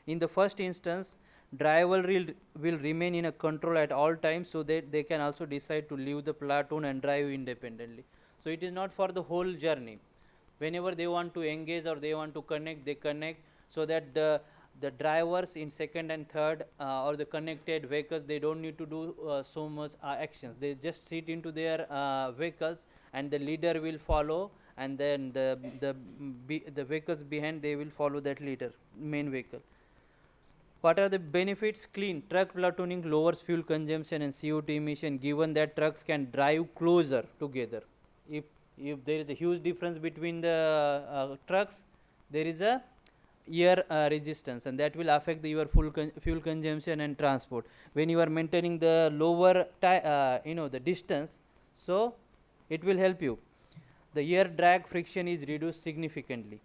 In the first instance, driver will remain in a control at all times, so that they can also decide to leave the platoon and drive independently. So it is not for the whole journey. Whenever they want to engage or they want to connect, they connect, so that the drivers in second and third or the connected vehicles, they don't need to do so much actions. They just sit into their vehicles and the leader will follow, and then the vehicles behind, they will follow that leader, main vehicle. What are the benefits? Clean truck platooning lowers fuel consumption and CO2 emission, given that trucks can drive closer together. If there is a huge difference between the trucks, there is a air resistance, and that will affect your fuel consumption and transport. When you are maintaining the lower the distance, so it will help you. The air drag friction is reduced significantly.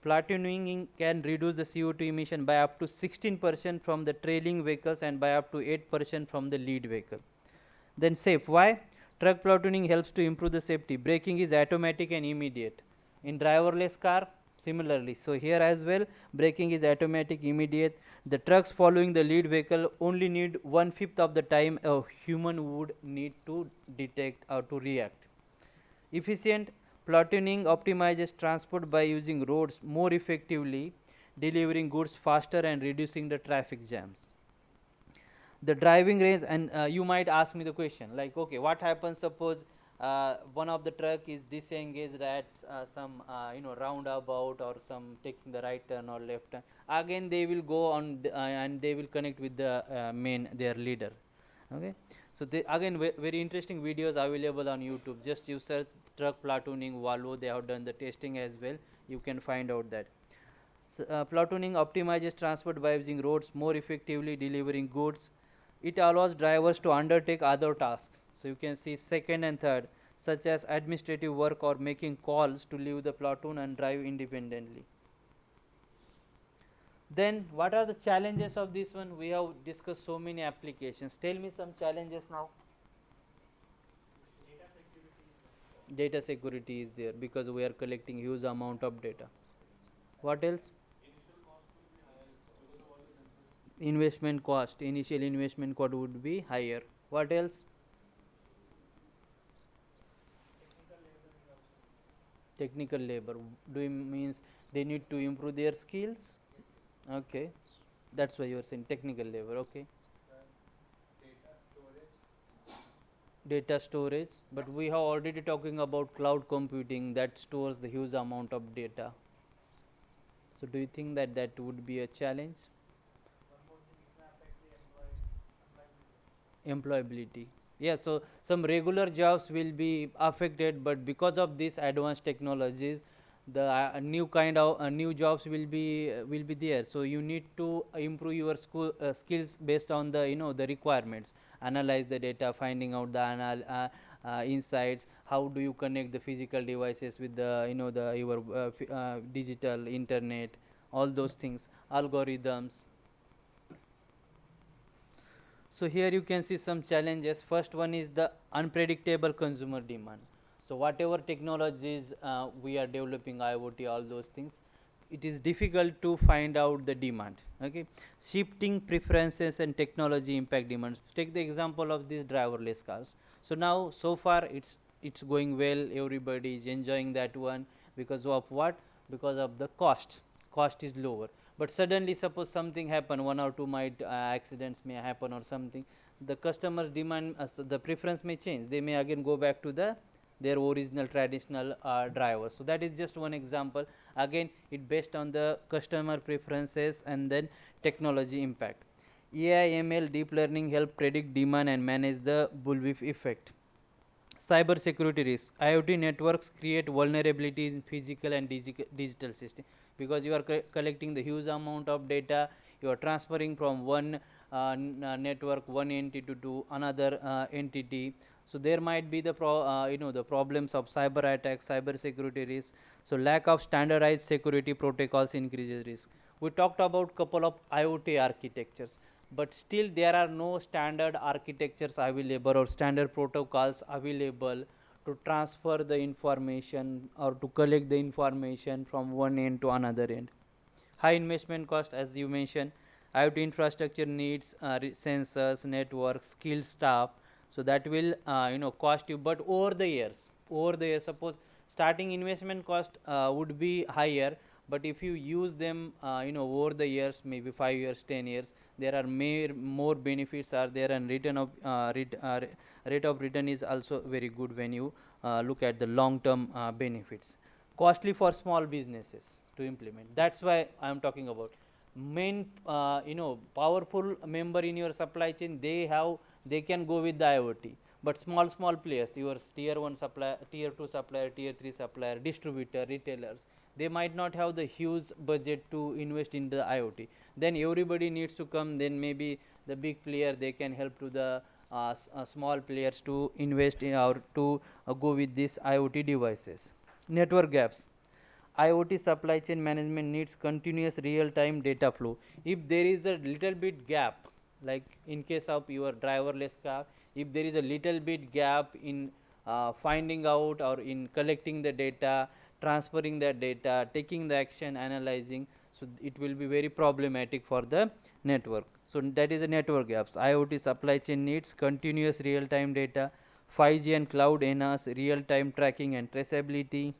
Platooning can reduce the CO2 emission by up to 16% from the trailing vehicles and by up to 8% from the lead vehicle. Then safe. Why? Truck platooning helps to improve the safety. Braking is automatic and immediate. In driverless car, similarly. So here as well, braking is automatic, immediate. The trucks following the lead vehicle only need 1/5 of the time a human would need to detect or to react. Efficient. Platooning optimizes transport by using roads more effectively, delivering goods faster and reducing the traffic jams. The driving range, and you might ask me the question like, okay, what happens suppose one of the truck is disengaged at some roundabout or some taking the right turn or left turn, again they will go on and they will connect with the main their leader. Okay, so they again very interesting videos available on YouTube. Just you search truck platooning Volvo, they have done the testing as well, you can find out that. So, platooning optimizes transport by using roads more effectively, delivering goods. It allows drivers to undertake other tasks. So you can see second and third, such as administrative work or making calls, to leave the platoon and drive independently. Then what are the challenges of this one? We have discussed so many applications. Tell me some challenges now. Data security is there because we are collecting huge amount of data. What else? Investment cost, initial investment cost would be higher. What else? Technical labor. Do you means they need to improve their skills? Okay, that's why you are saying technical labor. Okay, data storage, but we have already talking about cloud computing that stores the huge amount of data. So do you think that that would be a challenge? Employability. Yeah, so some regular jobs will be affected, but because of these advanced technologies, the new kind of new jobs will be there. So you need to improve your skills based on the the requirements, analyze the data, finding out the insights. How do you connect the physical devices with the the your digital internet, all those things, algorithms. So here you can see some challenges. First one is the unpredictable consumer demand. So whatever technologies we are developing, IoT, all those things, it is difficult to find out the demand. Okay, shifting preferences and technology impact demands. Take the example of these driverless cars. So now so far it's going well. Everybody is enjoying that one because of what? Because of the cost. Cost is lower, but suddenly suppose something happen, one or two might accidents may happen or something, the customers demand the preference may change, they may again go back to the their original traditional drivers. So that is just one example. Again, it based on the customer preferences and then technology impact. AI, ML, deep learning help predict demand and manage the bullwhip effect. Cyber security risk. IoT networks create vulnerabilities in physical and digital system, because you are collecting the huge amount of data, you are transferring from one network, one entity to another entity. So there might be the the problems of cyber attacks, cyber security risk. So lack of standardized security protocols increases risk. We talked about couple of IoT architectures, but still there are no standard architectures available or standard protocols available to transfer the information or to collect the information from one end to another end. High investment cost, as you mentioned. IoT infrastructure needs sensors, networks, skilled staff, so that will cost you. But over the years, suppose starting investment cost would be higher, but if you use them over the years, maybe 5 years, 10 years, there are more benefits are there, and rate of return is also very good when you look at the long term benefits. Costly for small businesses to implement. That's why I am talking about main powerful member in your supply chain. They can go with the IoT, but small players, your tier 1 supplier, tier 2 supplier, tier 3 supplier, distributor, retailers, they might not have the huge budget to invest in the IoT. Then everybody needs to come, then maybe the big player, they can help to the small players to invest in or to go with these IoT devices. Network gaps. IoT supply chain management needs continuous real-time data flow. If there is a little bit gap, like in case of your driverless car, if there is a little bit gap in finding out or in collecting the data, transferring that data, taking the action, analyzing, so it will be very problematic for the network. So that is a network gaps. IoT supply chain needs continuous real-time data. 5G and cloud enhance real-time tracking and traceability.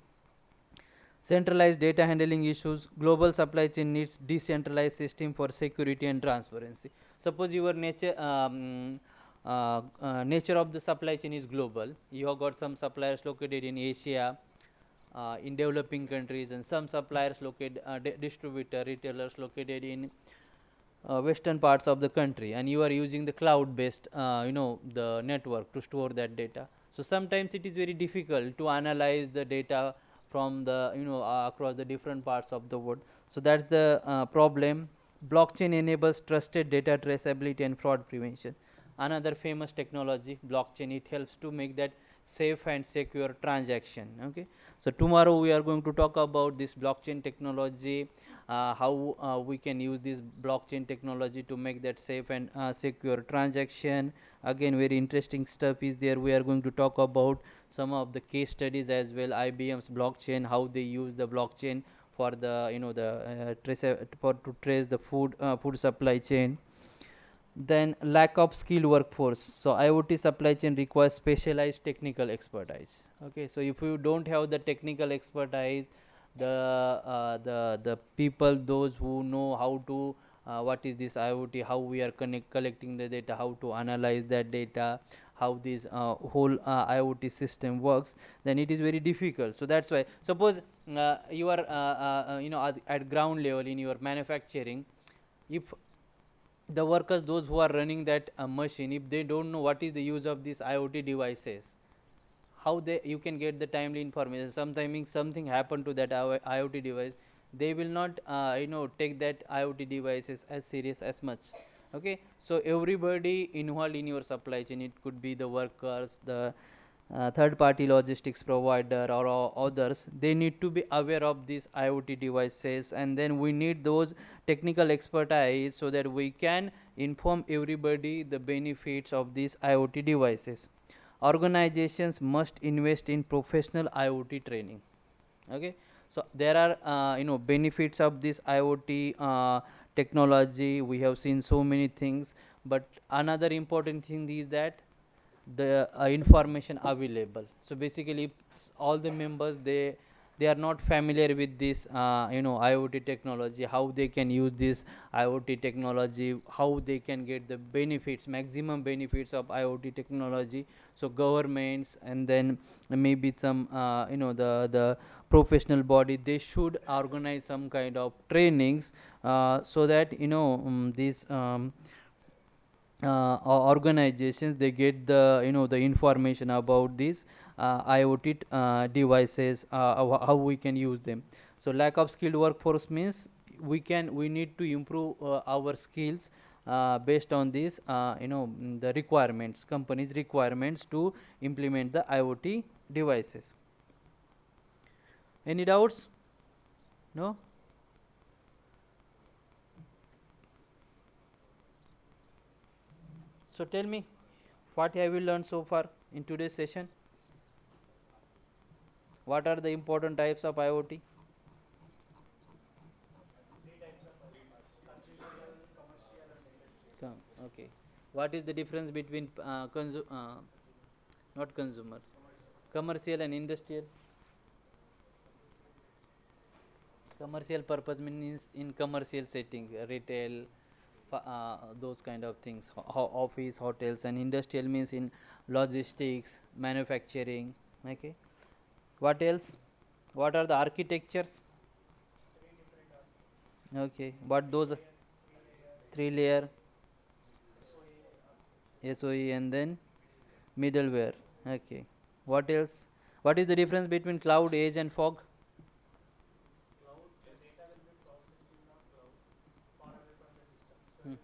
Centralized data handling issues. Global supply chain needs decentralized system for security and transparency. Suppose your nature of the supply chain is global. You have got some suppliers located in Asia, in developing countries, and some suppliers located, distributor, retailers located in western parts of the country, and you are using the cloud based the network to store that data. So sometimes it is very difficult to analyze the data from the across the different parts of the world. So that's the problem. Blockchain enables trusted data traceability and fraud prevention. Another famous technology, blockchain, it helps to make that safe and secure transaction. Okay, so tomorrow we are going to talk about this blockchain technology, how we can use this blockchain technology to make that safe and secure transaction. Again, very interesting stuff is there. We are going to talk about some of the case studies as well. IBM's blockchain, how they use the blockchain for the for to trace the food supply chain. Then lack of skilled workforce. So IoT supply chain requires specialized technical expertise. Okay, so if you don't have the technical expertise, the people, those who know how to what is this IoT, how we are collecting the data, how to analyze that data, how this whole IoT system works, then it is very difficult. So that's why, suppose you are at ground level in your manufacturing, if the workers, those who are running that machine, if they don't know what is the use of these IoT devices, how they you can get the timely information. Sometimes something happened to that IoT device, they will not take that IoT devices as serious as much. Okay, so everybody involved in your supply chain, it could be the workers, the third party logistics provider, or others, they need to be aware of these IoT devices, and then we need those technical expertise so that we can inform everybody the benefits of these IoT devices. Organizations must invest in professional IoT training. Okay, so there are benefits of this IoT technology. We have seen so many things, but another important thing is that the information available. So basically, all the members, they they are not familiar with this IoT technology, how they can use this IoT technology, how they can get the benefits, maximum benefits of IoT technology. So governments and then maybe some the professional body, they should organize some kind of trainings, so that these organizations, they get the the information about these IoT devices, how we can use them. So lack of skilled workforce means we need to improve our skills based on these the requirements, companies requirements to implement the IoT devices. Any doubts? No? So tell me, what have you learned so far in today's session? What are the important types of IoT? Okay. What is the difference between not consumer, commercial and industrial? Commercial purpose means in commercial setting, retail, those kind of things, office, hotels, and industrial means in logistics, manufacturing. Okay. What else? What are the architectures? Okay. What those? Three layer SOE and then middleware. Okay. What else? What is the difference between cloud, edge, and fog? Hmm.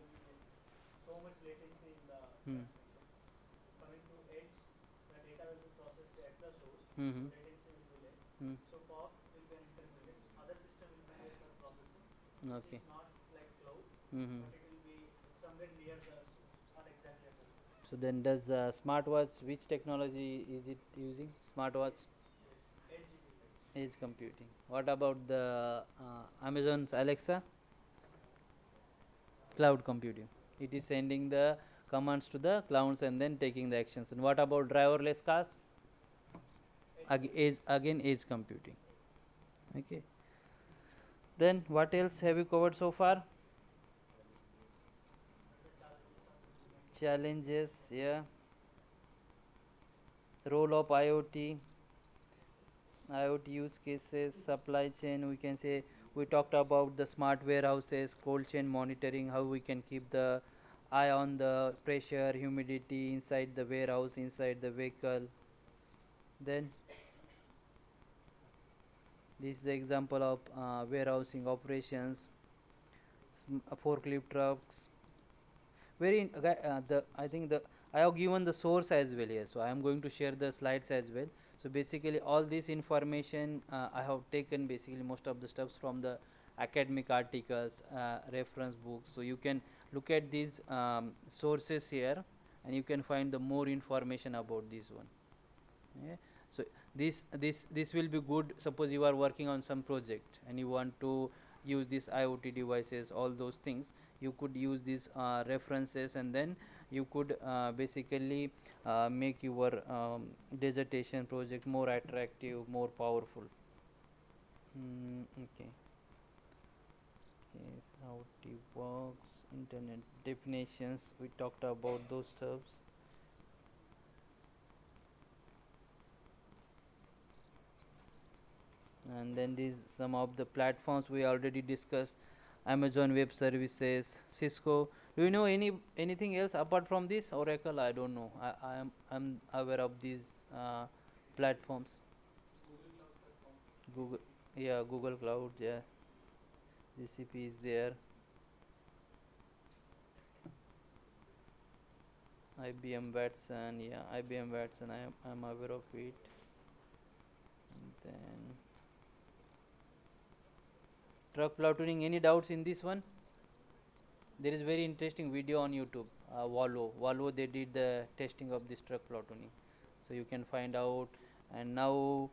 Hmm. Mm-hmm. Hmm. Okay. Mm-hmm. So then, does smartwatch, which technology is it using? Smartwatch, edge computing. What about the Amazon's Alexa? Cloud computing. It is sending the commands to the clouds and then taking the actions. And what about driverless cars? Again edge computing. Okay. Then what else have you covered so far? Challenges, yeah. Role of IoT, IoT use cases, supply chain. We can say we talked about the smart warehouses, cold chain monitoring, how we can keep the eye on the pressure, humidity inside the warehouse, inside the vehicle. Then this is the example of warehousing operations, forklift trucks. Very the I think the I have given the source as well here, so I am going to share the slides as well. So basically all this information I have taken basically most of the stuffs from the academic articles, reference books. So you can look at these sources here and you can find the more information about this one. Yeah. So this will be good. Suppose you are working on some project and you want to use these IoT devices, all those things, you could use these references, and then you could basically make your dissertation project more attractive, more powerful. Okay. Yes, how it works, internet definitions, we talked about those stuffs. And then these some of the platforms we already discussed: Amazon Web Services, Cisco. Do you know anything else apart from this? Oracle, I don't know. I'm aware of these platforms. Google, yeah, Google Cloud, yeah. GCP is there. IBM Watson, yeah, IBM Watson, I'm aware of it. And then truck platooning, any doubts in this one? There is very interesting video on YouTube. Volvo, they did the testing of this truck platooning, so you can find out. And now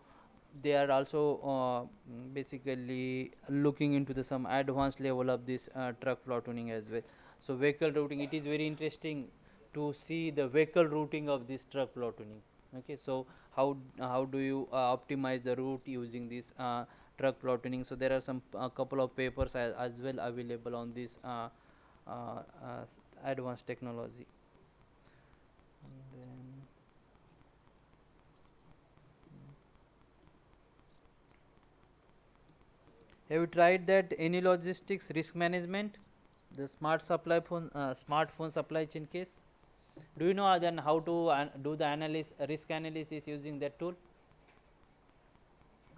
they are also basically looking into the some advanced level of this truck platooning as well. So vehicle routing, it is very interesting to see the vehicle routing of this truck platooning. Okay, so how do you optimize the route using this truck platooning. So there are some couple of papers as well available on this advanced technology. And then have you tried that any logistics risk management, the smartphone supply chain case? Do you know then how to do the risk analysis using that tool?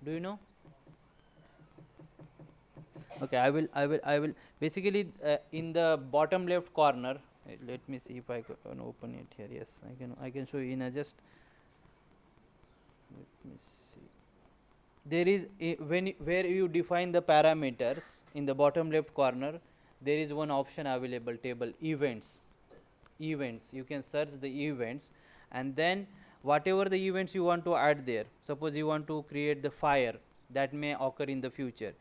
Do you know? Okay, I will basically in the bottom left corner. Let me see if I can open it here. Yes, I can show you in a just. Let me see. There is where you define the parameters in the bottom left corner. There is one option available, table events. You can search the events, and then whatever the events you want to add there, suppose you want to create the fire that may occur in the future,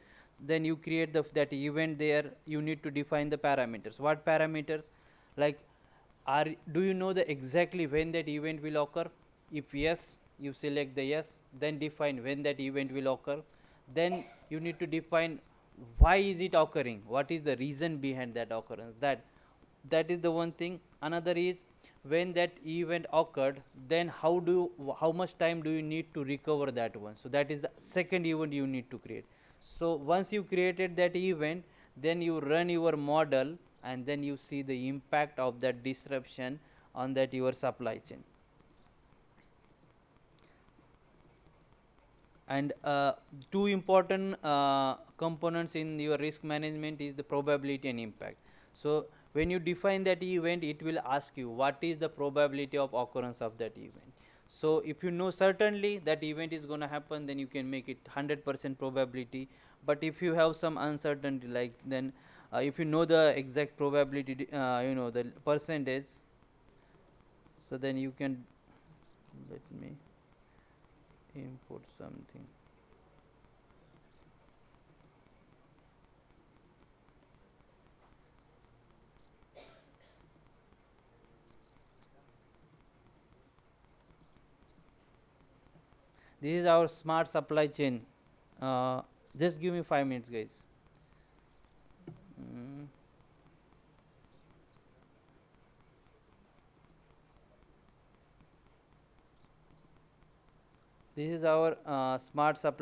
then you create that event there. You need to define the parameters. What parameters? Like, do you know the exactly when that event will occur? If yes, you select the yes, then define when that event will occur. Then you need to define why is it occurring, what is the reason behind that occurrence. That is the one thing. Another is, when that event occurred, then how much time do you need to recover that one. So that is the second event you need to create. So once you created that event, then you run your model, and then you see the impact of that disruption on that your supply chain. And two important components in your risk management is the probability and impact. So when you define that event, it will ask you what is the probability of occurrence of that event. So if you know certainly that event is going to happen, then you can make it 100% probability. But if you have some uncertainty, like, then if you know the exact probability, the percentage, so then you can, let me import something. This is our smart supply chain. Just give me 5 minutes, guys. Mm. This is our smart supply